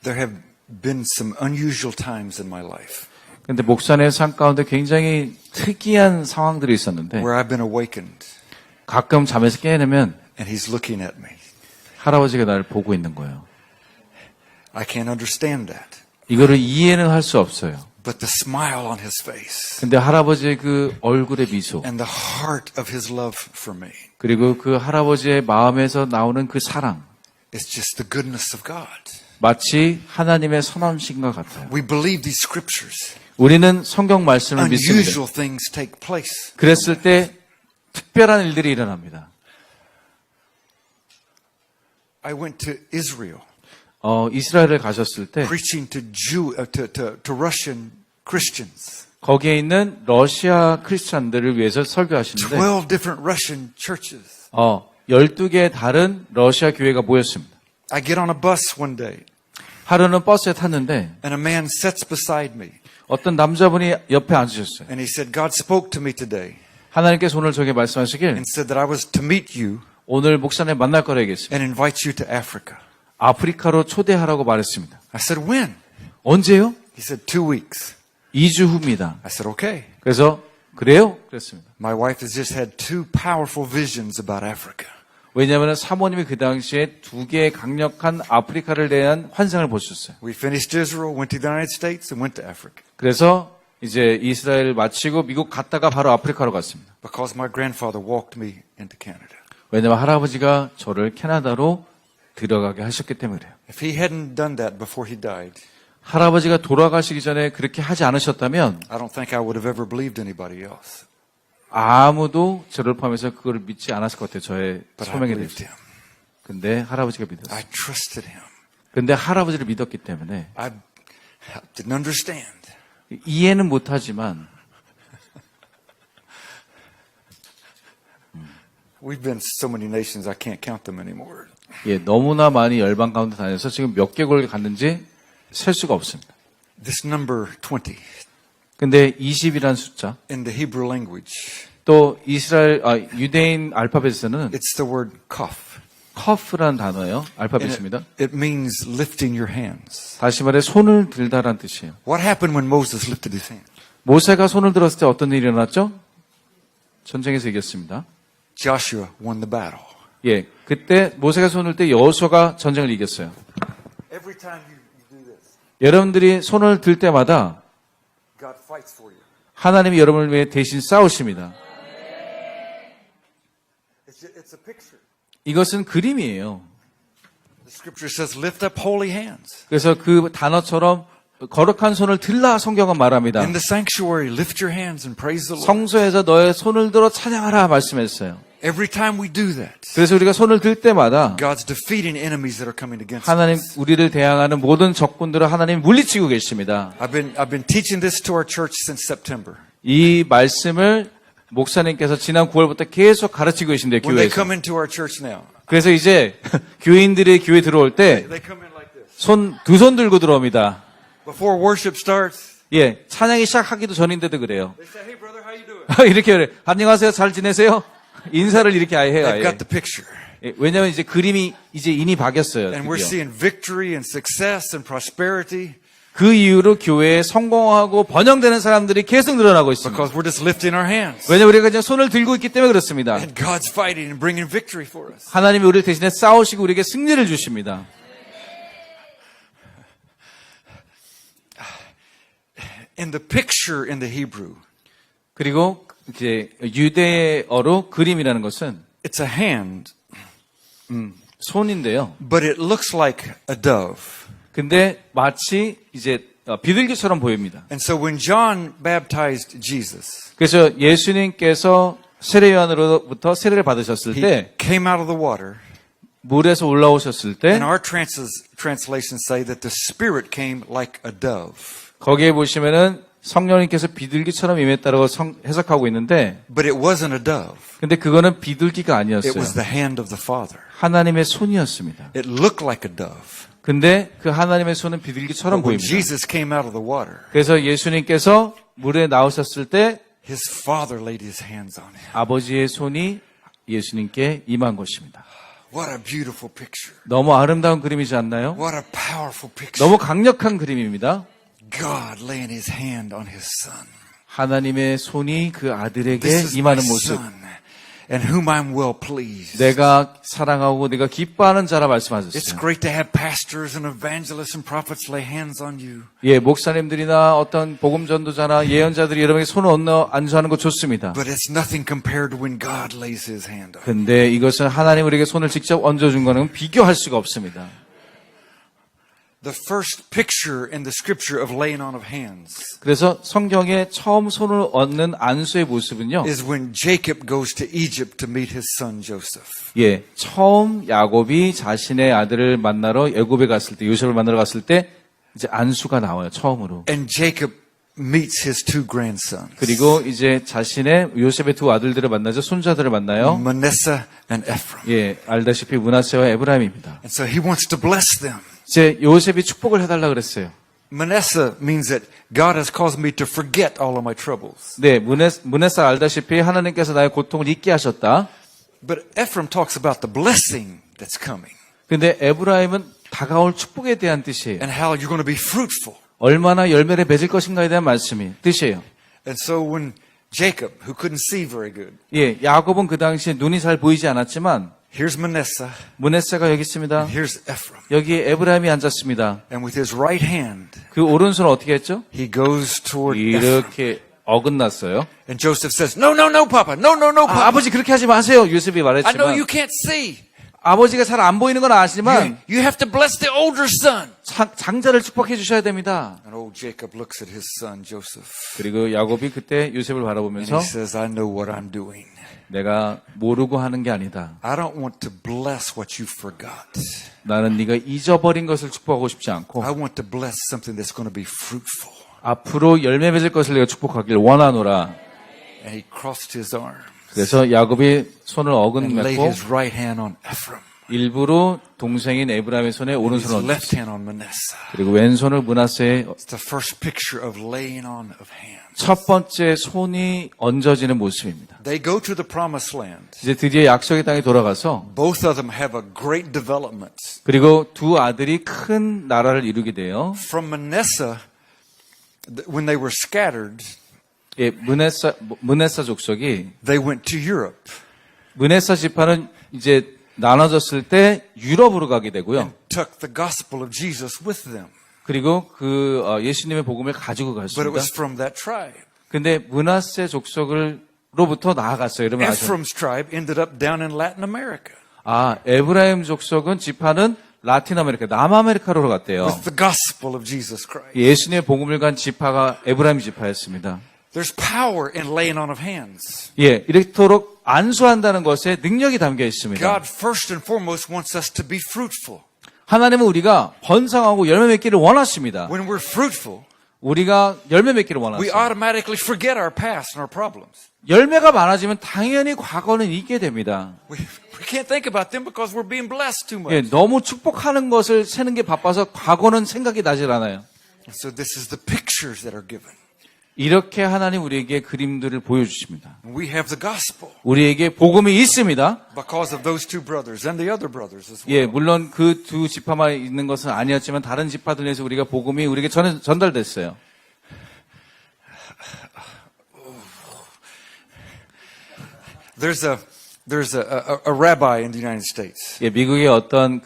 Speaker 2: There have been some unusual times in my life
Speaker 3: 근데 목사님의 삶 가운데 굉장히 특이한 상황들이 있었는데
Speaker 2: where I've been awakened
Speaker 3: 가끔 잠에서 깨어나면
Speaker 2: and he's looking at me.
Speaker 3: 할아버지가 나를 보고 있는 거예요.
Speaker 2: I can't understand that.
Speaker 3: 이거를 이해는 할 수 없어요.
Speaker 2: But the smile on his face
Speaker 3: 근데 할아버지의 그 얼굴의 미소
Speaker 2: and the heart of his love for me
Speaker 3: 그리고 그 할아버지의 마음에서 나오는 그 사랑
Speaker 2: is just the goodness of God.
Speaker 3: 마치 하나님의 선함심과 같아요.
Speaker 2: We believe these scriptures.
Speaker 3: 우리는 성경 말씀을 믿습니다.
Speaker 2: Unusual things take place.
Speaker 3: 그랬을 때 특별한 일들이 일어납니다.
Speaker 2: I went to Israel
Speaker 3: 이스라엘을 가셨을 때
Speaker 2: preaching to Russian Christians.
Speaker 3: 거기에 있는 러시아 크리스찬들을 위해서 설교하시는데
Speaker 2: 12 different Russian churches.
Speaker 3: 12개의 다른 러시아 교회가 모였습니다.
Speaker 2: I get on a bus one day
Speaker 3: 하루는 버스에 탔는데
Speaker 2: and a man sits beside me
Speaker 3: 어떤 남자분이 옆에 앉으셨어요.
Speaker 2: and he said, God spoke to me today
Speaker 3: 하나님께서 오늘 저에게 말씀하시길
Speaker 2: and said that I was to meet you
Speaker 3: 오늘 목사님 만날 거라 얘기했습니다.
Speaker 2: and invites you to Africa.
Speaker 3: 아프리카로 초대하라고 말했습니다.
Speaker 2: I said, when?
Speaker 3: 언제요?
Speaker 2: He said, 2 weeks.
Speaker 3: 2주 후입니다.
Speaker 2: I said, okay.
Speaker 3: 그래서 그래요? 그랬습니다.
Speaker 2: My wife has just had 2 powerful visions about Africa.
Speaker 3: 왜냐하면 사모님이 그 당시에 2개의 강력한 아프리카를 대한 환상을 보셨어요.
Speaker 2: We finished Israel, went to the United States, and went to Africa.
Speaker 3: 그래서 이제 이스라엘 마치고 미국 갔다가 바로 아프리카로 갔습니다.
Speaker 2: Because my grandfather walked me into Canada.
Speaker 3: 왜냐하면 할아버지가 저를 캐나다로 들어가게 하셨기 때문에 그래요.
Speaker 2: If he hadn't done that before he died,
Speaker 3: 할아버지가 돌아가시기 전에 그렇게 하지 않으셨다면
Speaker 2: I don't think I would have ever believed anybody else.
Speaker 3: 아무도 저를 포함해서 그걸 믿지 않았을 것 같아요. 저의
Speaker 2: But I
Speaker 3: 소명에
Speaker 2: believed
Speaker 3: 대해서.
Speaker 2: him.
Speaker 3: 근데 할아버지가 믿었어요.
Speaker 2: I trusted him.
Speaker 3: 근데 할아버지를 믿었기 때문에
Speaker 2: I didn't understand.
Speaker 3: 이해는 못하지만
Speaker 2: We've been to so many nations I can't count them anymore.
Speaker 3: 예, 너무나 많이 열방 가운데 다녀서 지금 몇 개국을 갔는지 셀 수가 없습니다.
Speaker 2: This number 20
Speaker 3: 근데 20이라는 숫자
Speaker 2: in the Hebrew language,
Speaker 3: 또 유대인 알파벳에서는
Speaker 2: it's the word kaf.
Speaker 3: 커프라는 단어예요.
Speaker 2: And
Speaker 3: 알파벳입니다.
Speaker 2: it means lifting your hands.
Speaker 3: 다시 말해 손을 들다라는 뜻이에요.
Speaker 2: What happened when Moses lifted his hand?
Speaker 3: 모세가 손을 들었을 때 어떤 일이 일어났죠? 전쟁에서 이겼습니다.
Speaker 2: Joshua won the battle.
Speaker 3: 예, 그때 모세가 손을 들 때 여호수아가 전쟁을 이겼어요.
Speaker 2: Every time you do this,
Speaker 3: 여러분들이 손을 들 때마다
Speaker 2: God fights for you.
Speaker 3: 하나님이 여러분을 위해 대신 싸우십니다.
Speaker 2: It's a picture.
Speaker 3: 이것은 그림이에요.
Speaker 2: The scripture says, lift up holy hands.
Speaker 3: 그래서 그 단어처럼 거룩한 손을 들라 성경은 말합니다.
Speaker 2: In the sanctuary, lift your hands and praise the Lord.
Speaker 3: 성소에서 너의 손을 들어 찬양하라 말씀했어요.
Speaker 2: Every time we do that,
Speaker 3: 그래서 우리가 손을 들 때마다
Speaker 2: God's defeating enemies that are coming against
Speaker 3: 하나님
Speaker 2: us.
Speaker 3: 우리를 대항하는 모든 적군들을 하나님 물리치고 계십니다.
Speaker 2: I've been teaching this to our church since September.
Speaker 3: 이 말씀을 목사님께서 지난 9월부터 계속 가르치고 계신데요,
Speaker 2: When they
Speaker 3: 교회에서.
Speaker 2: come into our church now,
Speaker 3: 그래서 이제 교인들이 교회 들어올 때
Speaker 2: they come in like this.
Speaker 3: 두 손 들고 들어옵니다.
Speaker 2: Before worship starts,
Speaker 3: 예, 찬양이 시작하기도 전인데도 그래요.
Speaker 2: they say, hey brother, how you doing?
Speaker 3: 이렇게 그래. 안녕하세요, 잘 지내세요? 인사를 이렇게 아예 해요.
Speaker 2: They've
Speaker 3: 아예.
Speaker 2: got the picture.
Speaker 3: 예, 왜냐하면 이제 그림이 이제 인이 박였어요.
Speaker 2: And we're
Speaker 3: 드디어.
Speaker 2: seeing victory and success and prosperity
Speaker 3: 그 이후로 교회에 성공하고 번영되는 사람들이 계속 늘어나고 있습니다.
Speaker 2: because we're just lifting our hands.
Speaker 3: 왜냐하면 우리가 그냥 손을 들고 있기 때문에 그렇습니다.
Speaker 2: And God's fighting and bringing victory for us.
Speaker 3: 하나님이 우리를 대신에 싸우시고 우리에게 승리를 주십니다.
Speaker 2: In the picture in the Hebrew,
Speaker 3: 그리고 이제 유대어로 그림이라는 것은
Speaker 2: it's a hand,
Speaker 3: 손인데요.
Speaker 2: but it looks like a dove.
Speaker 3: 근데 마치 이제 비둘기처럼 보입니다.
Speaker 2: And so when John baptized Jesus,
Speaker 3: 그래서 예수님께서 세례 요한으로부터 세례를 받으셨을
Speaker 2: he
Speaker 3: 때
Speaker 2: came out of the water,
Speaker 3: 물에서 올라오셨을 때
Speaker 2: and our translations say that the Spirit came like a dove.
Speaker 3: 거기에 보시면은 성령님께서 비둘기처럼 임했다라고 해석하고 있는데
Speaker 2: But it wasn't a dove.
Speaker 3: 근데 그거는 비둘기가
Speaker 2: It
Speaker 3: 아니었어요.
Speaker 2: was the hand of the Father.
Speaker 3: 하나님의 손이었습니다.
Speaker 2: It looked like a dove.
Speaker 3: 근데 그 하나님의 손은 비둘기처럼
Speaker 2: But when
Speaker 3: 보입니다.
Speaker 2: Jesus came out of the water,
Speaker 3: 그래서 예수님께서 물에 나오셨을 때
Speaker 2: his Father laid his hands on him.
Speaker 3: 아버지의 손이 예수님께 임한 것입니다.
Speaker 2: What a beautiful picture.
Speaker 3: 너무 아름다운 그림이지 않나요?
Speaker 2: What a powerful picture.
Speaker 3: 너무 강력한 그림입니다.
Speaker 2: God laying his hand on his son.
Speaker 3: 하나님의 손이 그 아들에게
Speaker 2: This is my
Speaker 3: 임하는 모습.
Speaker 2: son, in whom I'm well pleased.
Speaker 3: 내가 사랑하고 내가 기뻐하는 자라
Speaker 2: It's
Speaker 3: 말씀하셨어요.
Speaker 2: great to have pastors and evangelists and prophets lay hands on you.
Speaker 3: 예, 목사님들이나 어떤 복음 전도자나 예언자들이 여러분에게 손을 얹어 안수하는 거 좋습니다.
Speaker 2: But it's nothing compared to when God lays his hand on you.
Speaker 3: 근데 이것은 하나님 우리에게 손을 직접 얹어준 거는 비교할 수가 없습니다.
Speaker 2: The first picture in the scripture of laying on of hands
Speaker 3: 그래서 성경에 처음 손을 얹는 안수의 모습은요.
Speaker 2: is when Jacob goes to Egypt to meet his son Joseph.
Speaker 3: 예, 처음 야곱이 자신의 아들을 만나러 애굽에 갔을 때, 요셉을 만나러 갔을 때 이제 안수가 나와요. 처음으로.
Speaker 2: And Jacob meets his 2 grandsons,
Speaker 3: 그리고 이제 자신의 요셉의 2 아들들을 만나죠. 손자들을 만나요.
Speaker 2: Manasseh and Ephraim.
Speaker 3: 예, 알다시피 므낫세와 에브라임입니다.
Speaker 2: And so he wants to bless them.
Speaker 3: 이제 요셉이 축복을 해달라 그랬어요.
Speaker 2: Manasseh means that God has caused me to forget all of my troubles.
Speaker 3: 네, 므낫세 알다시피 하나님께서 나의 고통을 잊게 하셨다.
Speaker 2: But Ephraim talks about the blessing that's coming
Speaker 3: 근데 에브라임은 다가올 축복에 대한 뜻이에요.
Speaker 2: and how you're going to be fruitful.
Speaker 3: 얼마나 열매를 맺을 것인가에 대한 말씀이 뜻이에요.
Speaker 2: And so when Jacob, who couldn't see very good,
Speaker 3: 예, 야곱은 그 당시에 눈이 잘 보이지 않았지만
Speaker 2: here's Manasseh,
Speaker 3: 문에세가 여기 있습니다.
Speaker 2: here's Ephraim.
Speaker 3: 여기에 에브라임이 앉았습니다.
Speaker 2: And with his right hand,
Speaker 3: 그 오른손을 어떻게 했죠?
Speaker 2: he goes toward Ephraim.
Speaker 3: 이렇게 어긋났어요.
Speaker 2: And Joseph says, no, no, no, Papa. No, no, no, Papa.
Speaker 3: 아버지 그렇게 하지 마세요. 요셉이
Speaker 2: I know you
Speaker 3: 말했지만
Speaker 2: can't see.
Speaker 3: 아버지가 잘 안 보이는 건 아시지만
Speaker 2: You have to bless the older son.
Speaker 3: 장자를 축복해 주셔야 됩니다.
Speaker 2: And old Jacob looks at his son, Joseph.
Speaker 3: 그리고 야곱이 그때 요셉을
Speaker 2: And
Speaker 3: 바라보면서
Speaker 2: he says, I know what I'm doing.
Speaker 3: 내가 모르고 하는 게 아니다.
Speaker 2: I don't want to bless what you forgot.
Speaker 3: 나는 네가 잊어버린 것을 축복하고 싶지 않고
Speaker 2: I want to bless something that's going to be fruitful.
Speaker 3: 앞으로 열매 맺을 것을 내가 축복하길 원하노라.
Speaker 2: And he crossed his arms
Speaker 3: 그래서 야곱이 손을
Speaker 2: and laid
Speaker 3: 어긋냈고
Speaker 2: his right hand on Ephraim.
Speaker 3: 일부러 동생인 에브라임의 손에
Speaker 2: His
Speaker 3: 오른손을 얹었어요.
Speaker 2: left hand on Manasseh.
Speaker 3: 그리고 왼손을 문하세에
Speaker 2: It's the first picture of laying on of hands.
Speaker 3: 첫 번째 손이 얹어지는 모습입니다.
Speaker 2: They go to the promised land.
Speaker 3: 이제 드디어 약속의 땅에 돌아가서
Speaker 2: Both of them have a great development.
Speaker 3: 그리고 두 아들이 큰 나라를 이루게 돼요.
Speaker 2: From Manasseh, when they were scattered,
Speaker 3: 예, 문에사 족속이
Speaker 2: they went to Europe.
Speaker 3: 문에사 지파는 이제 나눠졌을 때 유럽으로 가게 되고요.
Speaker 2: Took the gospel of Jesus with them.
Speaker 3: 그리고 그 예수님의 복음을 가지고
Speaker 2: But it
Speaker 3: 갔습니다.
Speaker 2: was from that tribe.
Speaker 3: 근데 문하세 족속으로부터 나아갔어요. 이러면 아세요?
Speaker 2: Ephraim's tribe ended up down in Latin America
Speaker 3: 아, 에브라임 족속은 지파는 라틴 아메리카, 남아메리카로 갔대요.
Speaker 2: with the gospel of Jesus Christ.
Speaker 3: 예수님의 복음을 간 지파가 에브라임 지파였습니다.
Speaker 2: There's power in laying on of hands.
Speaker 3: 예, 이렇도록 안수한다는 것에 능력이 담겨 있습니다.
Speaker 2: God first and foremost wants us to be fruitful.
Speaker 3: 하나님은 우리가 번성하고 열매 맺기를 원하십니다.
Speaker 2: When we're fruitful,
Speaker 3: 우리가 열매 맺기를
Speaker 2: we
Speaker 3: 원하십니다.
Speaker 2: automatically forget our past and our problems.
Speaker 3: 열매가 많아지면 당연히 과거는 잊게 됩니다.
Speaker 2: We can't think about them because we're being blessed too
Speaker 3: 예,
Speaker 2: much.
Speaker 3: 너무 축복하는 것을 세는 게 바빠서 과거는 생각이 나질 않아요.
Speaker 2: So this is the pictures that are given.
Speaker 3: 이렇게 하나님 우리에게 그림들을 보여주십니다.
Speaker 2: We have the gospel
Speaker 3: 우리에게 복음이 있습니다.
Speaker 2: because of those two brothers and the other brothers as well.
Speaker 3: 예, 물론 그 두 지파만 있는 것은 아니었지만 다른 지파들에서 우리가 복음이 우리에게 전달됐어요.
Speaker 2: There's a rabbi in the United States
Speaker 3: 예, 미국에 어떤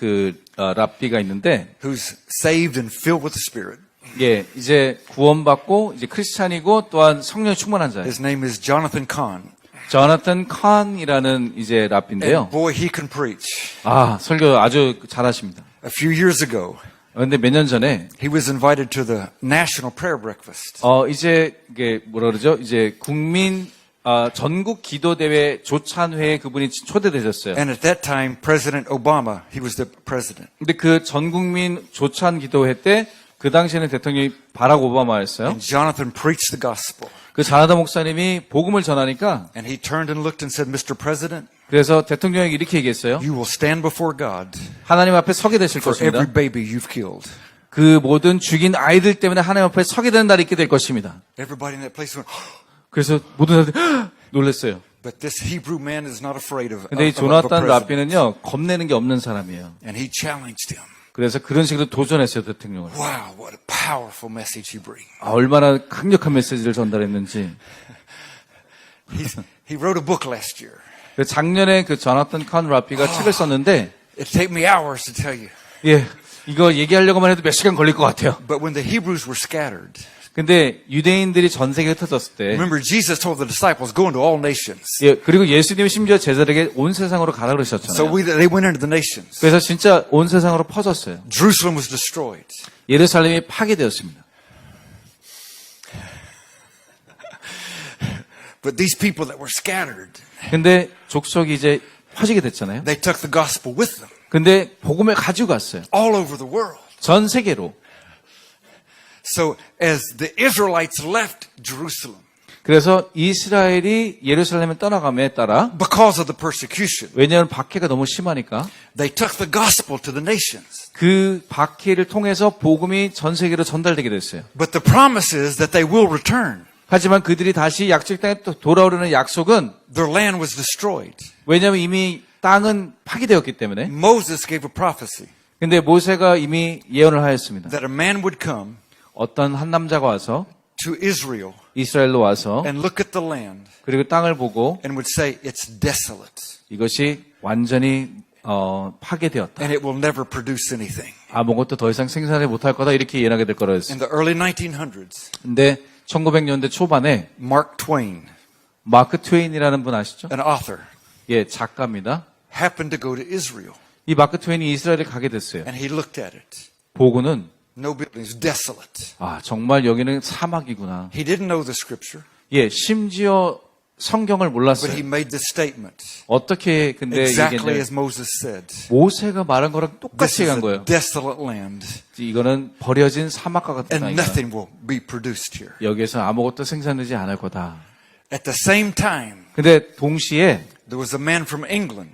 Speaker 3: 랍비가 있는데
Speaker 2: who's saved and filled with the Spirit.
Speaker 3: 예, 이제 구원받고 이제 크리스찬이고 또한 성령이 충만한 자예요.
Speaker 2: His name is Jonathan Cahn.
Speaker 3: 조나탄 칸이라는 이제
Speaker 2: And
Speaker 3: 랍비인데요.
Speaker 2: boy, he can preach.
Speaker 3: 아, 설교 아주 잘하십니다.
Speaker 2: A few years ago,
Speaker 3: 그런데 몇 년 전에
Speaker 2: he was invited to the National Prayer Breakfast.
Speaker 3: 이제 이게 뭐라 그러죠? 이제 국민 전국 기도 대회 조찬회에 그분이 초대되셨어요.
Speaker 2: And at that time, President Obama, he was the president.
Speaker 3: 근데 그 전 국민 조찬 기도회 때 그 당시에는 대통령이 바락 오바마였어요.
Speaker 2: And Jonathan preached the gospel.
Speaker 3: 그 자나다 목사님이 복음을 전하니까
Speaker 2: And he turned and looked and said, Mr. President,
Speaker 3: 그래서 대통령에게 이렇게 얘기했어요.
Speaker 2: you will stand before God
Speaker 3: 하나님 앞에 서게 되실
Speaker 2: for
Speaker 3: 것입니다.
Speaker 2: every baby you've killed.
Speaker 3: 그 모든 죽인 아이들 때문에 하나님 앞에 서게 되는 날이 있게 될 것입니다.
Speaker 2: Everybody in that place went,
Speaker 3: 그래서 모든 사람들이 놀랐어요.
Speaker 2: but this Hebrew man is not afraid of
Speaker 3: 근데 이
Speaker 2: a
Speaker 3: 조나탄
Speaker 2: president.
Speaker 3: 랍비는요, 겁내는 게 없는 사람이에요.
Speaker 2: And he challenged him.
Speaker 3: 그래서 그런 식으로 도전했어요, 대통령을.
Speaker 2: Wow, what a powerful message he brings.
Speaker 3: 얼마나 강력한 메시지를 전달했는지.
Speaker 2: He wrote a book last year.
Speaker 3: 그래서 작년에 그 조나탄 칸 랍비가 책을 썼는데,
Speaker 2: It'd take me hours to tell you.
Speaker 3: 예, 이거 얘기하려고만 해도 몇 시간 걸릴 것 같아요.
Speaker 2: But when the Hebrews were scattered,
Speaker 3: 근데 유대인들이 전 세계에 흩어졌을 때,
Speaker 2: remember Jesus told the disciples, go into all nations.
Speaker 3: 예, 그리고 예수님이 심지어 제자들에게 온 세상으로 가라
Speaker 2: So
Speaker 3: 그러셨잖아요.
Speaker 2: they went into the nations.
Speaker 3: 그래서 진짜 온 세상으로 퍼졌어요.
Speaker 2: Jerusalem was destroyed.
Speaker 3: 예루살렘이 파괴되었습니다.
Speaker 2: But these people that were scattered,
Speaker 3: 근데 족속이 이제 퍼지게 됐잖아요.
Speaker 2: they took the gospel with them
Speaker 3: 근데 복음을 가지고 갔어요.
Speaker 2: all over the world.
Speaker 3: 전 세계로.
Speaker 2: So as the Israelites left Jerusalem
Speaker 3: 그래서 이스라엘이 예루살렘을 떠나감에 따라
Speaker 2: because of the persecution,
Speaker 3: 왜냐하면 박해가 너무 심하니까
Speaker 2: they took the gospel to the nations.
Speaker 3: 그 박해를 통해서 복음이 전 세계로 전달되게 됐어요.
Speaker 2: But the promise is that they will return.
Speaker 3: 하지만 그들이 다시 약속 땅에 또 돌아오려는 약속은
Speaker 2: their land was destroyed.
Speaker 3: 왜냐하면 이미 땅은 파괴되었기 때문에.
Speaker 2: Moses gave a prophecy
Speaker 3: 근데 모세가 이미 예언을 하였습니다.
Speaker 2: that a man would come
Speaker 3: 어떤 한 남자가 와서
Speaker 2: to Israel
Speaker 3: 이스라엘로 와서
Speaker 2: and look at the land
Speaker 3: 그리고 땅을 보고
Speaker 2: and would say, it's desolate
Speaker 3: 이것이 완전히 파괴되었다.
Speaker 2: and it will never produce anything.
Speaker 3: 아무것도 더 이상 생산을 못할 거다 이렇게 예언하게 될 거라 했습니다.
Speaker 2: In the early 1900s,
Speaker 3: 근데 1900년대 초반에
Speaker 2: Mark Twain,
Speaker 3: 마크 트웨인이라는 분 아시죠?
Speaker 2: an author,
Speaker 3: 예, 작가입니다.
Speaker 2: happened to go to Israel
Speaker 3: 이 마크 트웨인이 이스라엘에 가게 됐어요.
Speaker 2: and he looked at it.
Speaker 3: 보고는
Speaker 2: No buildings, desolate.
Speaker 3: 정말 여기는 사막이구나.
Speaker 2: He didn't know the scripture,
Speaker 3: 예, 심지어 성경을
Speaker 2: but
Speaker 3: 몰랐어요.
Speaker 2: he made this statement
Speaker 3: 어떻게 근데
Speaker 2: exactly
Speaker 3: 이게
Speaker 2: as Moses said.
Speaker 3: 모세가 말한 거랑
Speaker 2: This
Speaker 3: 똑같이
Speaker 2: is
Speaker 3: 얘기한
Speaker 2: a
Speaker 3: 거예요.
Speaker 2: desolate land
Speaker 3: 이거는 버려진 사막과 같은
Speaker 2: and
Speaker 3: 땅이다.
Speaker 2: nothing will be produced here.
Speaker 3: 여기에서 아무것도 생산되지 않을 거다.
Speaker 2: At the same time,
Speaker 3: 근데 동시에
Speaker 2: there was a man from England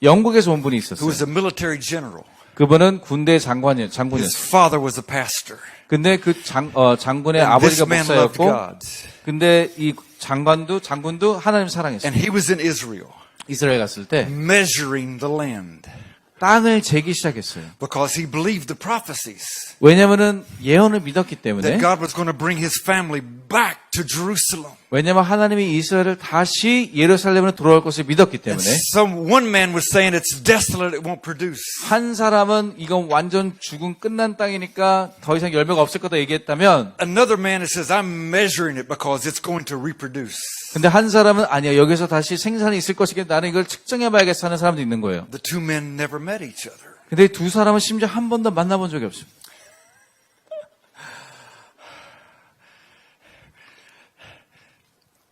Speaker 3: 영국에서 온 분이
Speaker 2: who
Speaker 3: 있었어요.
Speaker 2: was a military general.
Speaker 3: 그분은 군대 장군이었어요.
Speaker 2: His father was a pastor.
Speaker 3: 근데 그 장군의
Speaker 2: And this
Speaker 3: 아버지가
Speaker 2: man loved
Speaker 3: 목사였고,
Speaker 2: God.
Speaker 3: 근데 이 장군도 하나님 사랑했어요.
Speaker 2: And he was in Israel,
Speaker 3: 이스라엘 갔을 때
Speaker 2: measuring the land
Speaker 3: 땅을 재기 시작했어요.
Speaker 2: because he believed the prophecies
Speaker 3: 왜냐면은 예언을 믿었기 때문에,
Speaker 2: that God was going to bring his family back to Jerusalem.
Speaker 3: 왜냐면 하나님이 이스라엘을 다시 예루살렘으로 돌아올 것을 믿었기
Speaker 2: And
Speaker 3: 때문에,
Speaker 2: one man was saying it's desolate, it won't produce.
Speaker 3: 한 사람은 이건 완전 죽은 끝난 땅이니까 더 이상 열매가 없을 거다 얘기했다면,
Speaker 2: Another man says I'm measuring it because it's going to reproduce.
Speaker 3: 근데 한 사람은 아니야, 여기서 다시 생산이 있을 것이기 나는 이걸 측정해봐야겠어 하는 사람도 있는 거예요.
Speaker 2: The two men never met each other.
Speaker 3: 근데 두 사람은 심지어 한 번도 만나본 적이 없습니다.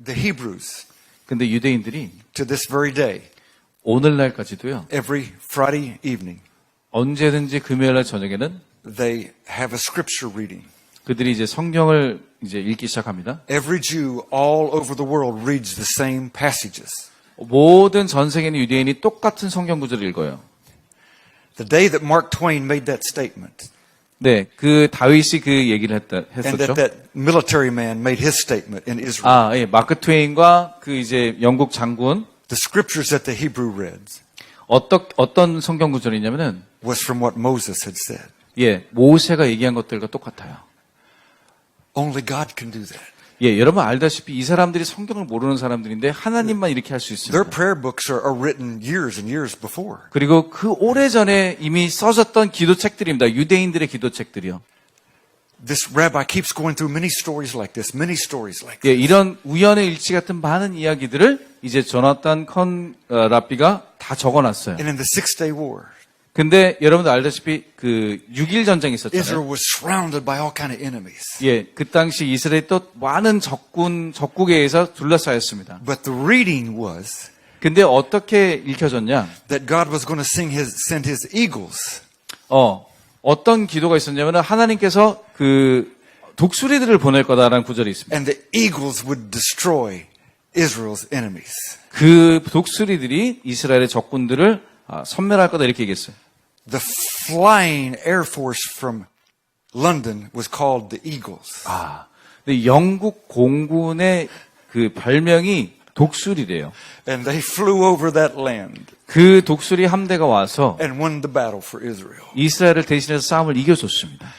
Speaker 2: The Hebrews,
Speaker 3: 근데 유대인들이
Speaker 2: to this very day,
Speaker 3: 오늘날까지도요,
Speaker 2: every Friday evening,
Speaker 3: 언제든지 금요일날 저녁에는
Speaker 2: they have a scripture reading.
Speaker 3: 그들이 이제 성경을 이제 읽기 시작합니다.
Speaker 2: Every Jew all over the world reads the same passages.
Speaker 3: 모든 전 세계 있는 유대인이 똑같은 성경 구절을 읽어요.
Speaker 2: The day that Mark Twain made that statement,
Speaker 3: 네, 그 다윗이 그 얘기를
Speaker 2: and
Speaker 3: 했었죠.
Speaker 2: that military man made his statement in Israel,
Speaker 3: 예, 마크 트웨인과 그 이제 영국 장군
Speaker 2: the scriptures that the Hebrew read
Speaker 3: 어떤 성경 구절이냐면은
Speaker 2: was from what Moses had said.
Speaker 3: 예, 모세가 얘기한 것들과 똑같아요.
Speaker 2: Only God can do that.
Speaker 3: 예, 여러분 알다시피 이 사람들이 성경을 모르는 사람들인데 하나님만 이렇게 할 수
Speaker 2: Their
Speaker 3: 있습니다.
Speaker 2: prayer books are written years and years before.
Speaker 3: 그리고 그 오래전에 이미 써졌던 기도책들입니다. 유대인들의 기도책들이요.
Speaker 2: This rabbi keeps going through many stories like this, many stories like
Speaker 3: 예,
Speaker 2: this.
Speaker 3: 이런 우연의 일치 같은 많은 이야기들을 이제 조나탄 랍비가 다 적어놨어요.
Speaker 2: And in the Six-Day War,
Speaker 3: 근데 여러분도 알다시피 그 6.1 전쟁이
Speaker 2: Israel
Speaker 3: 있었잖아요.
Speaker 2: was surrounded by all kind of enemies.
Speaker 3: 예, 그 당시 이스라엘이 또 많은 적국에 의해서 둘러싸였습니다.
Speaker 2: But the reading was
Speaker 3: 근데 어떻게 읽혀졌냐?
Speaker 2: that God was going to send his eagles
Speaker 3: 어떤 기도가 있었냐면 하나님께서 그 독수리들을 보낼 거다라는 구절이 있습니다.
Speaker 2: and the eagles would destroy Israel's enemies.
Speaker 3: 그 독수리들이 이스라엘의 적군들을 섬멸할 거다 이렇게 얘기했어요.
Speaker 2: The flying air force from London was called the Eagles.
Speaker 3: 근데 영국 공군의 그 별명이 독수리래요.
Speaker 2: And they flew over that land
Speaker 3: 그 독수리 함대가 와서
Speaker 2: and won the battle for Israel.
Speaker 3: 이스라엘을 대신해서 싸움을 이겨줬습니다.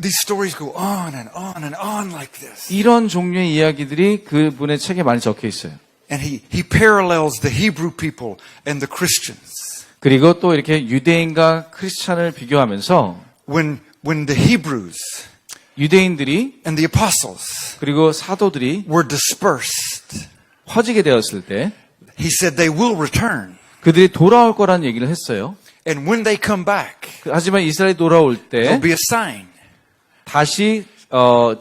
Speaker 2: These stories go on and on and on like this.
Speaker 3: 이런 종류의 이야기들이 그분의 책에 많이 적혀 있어요.
Speaker 2: And he parallels the Hebrew people and the Christians.
Speaker 3: 그리고 또 이렇게 유대인과 크리스찬을 비교하면서
Speaker 2: When the Hebrews
Speaker 3: 유대인들이
Speaker 2: and the apostles
Speaker 3: 그리고 사도들이
Speaker 2: were dispersed,
Speaker 3: 퍼지게 되었을 때
Speaker 2: he said they will return.
Speaker 3: 그들이 돌아올 거라는 얘기를 했어요.
Speaker 2: And when they come back,
Speaker 3: 하지만 이스라엘이 돌아올 때
Speaker 2: there'll be a sign
Speaker 3: 다시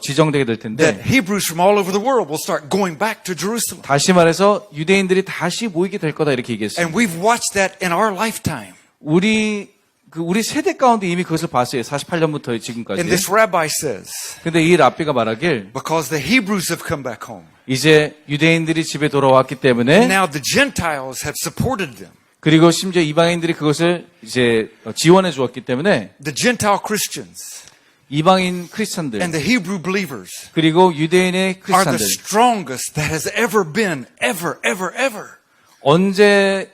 Speaker 3: 지정되게 될
Speaker 2: that
Speaker 3: 텐데
Speaker 2: Hebrews from all over the world will start going back to Jerusalem.
Speaker 3: 다시 말해서 유대인들이 다시 모이게 될 거다 이렇게 얘기했어요.
Speaker 2: And we've watched that in our lifetime.
Speaker 3: 우리 세대 가운데 이미 그것을 봤어요. 48년부터 지금까지.
Speaker 2: And this rabbi says,
Speaker 3: 근데 이 랍비가 말하길
Speaker 2: because the Hebrews have come back home,
Speaker 3: 이제 유대인들이 집에 돌아왔기 때문에
Speaker 2: and now the Gentiles have supported them.
Speaker 3: 그리고 심지어 이방인들이 그것을 이제 지원해 주었기 때문에
Speaker 2: The Gentile Christians
Speaker 3: 이방인 크리스찬들
Speaker 2: and the Hebrew believers
Speaker 3: 그리고 유대인의
Speaker 2: are the
Speaker 3: 크리스찬들
Speaker 2: strongest that has ever been, ever, ever, ever.
Speaker 3: 언제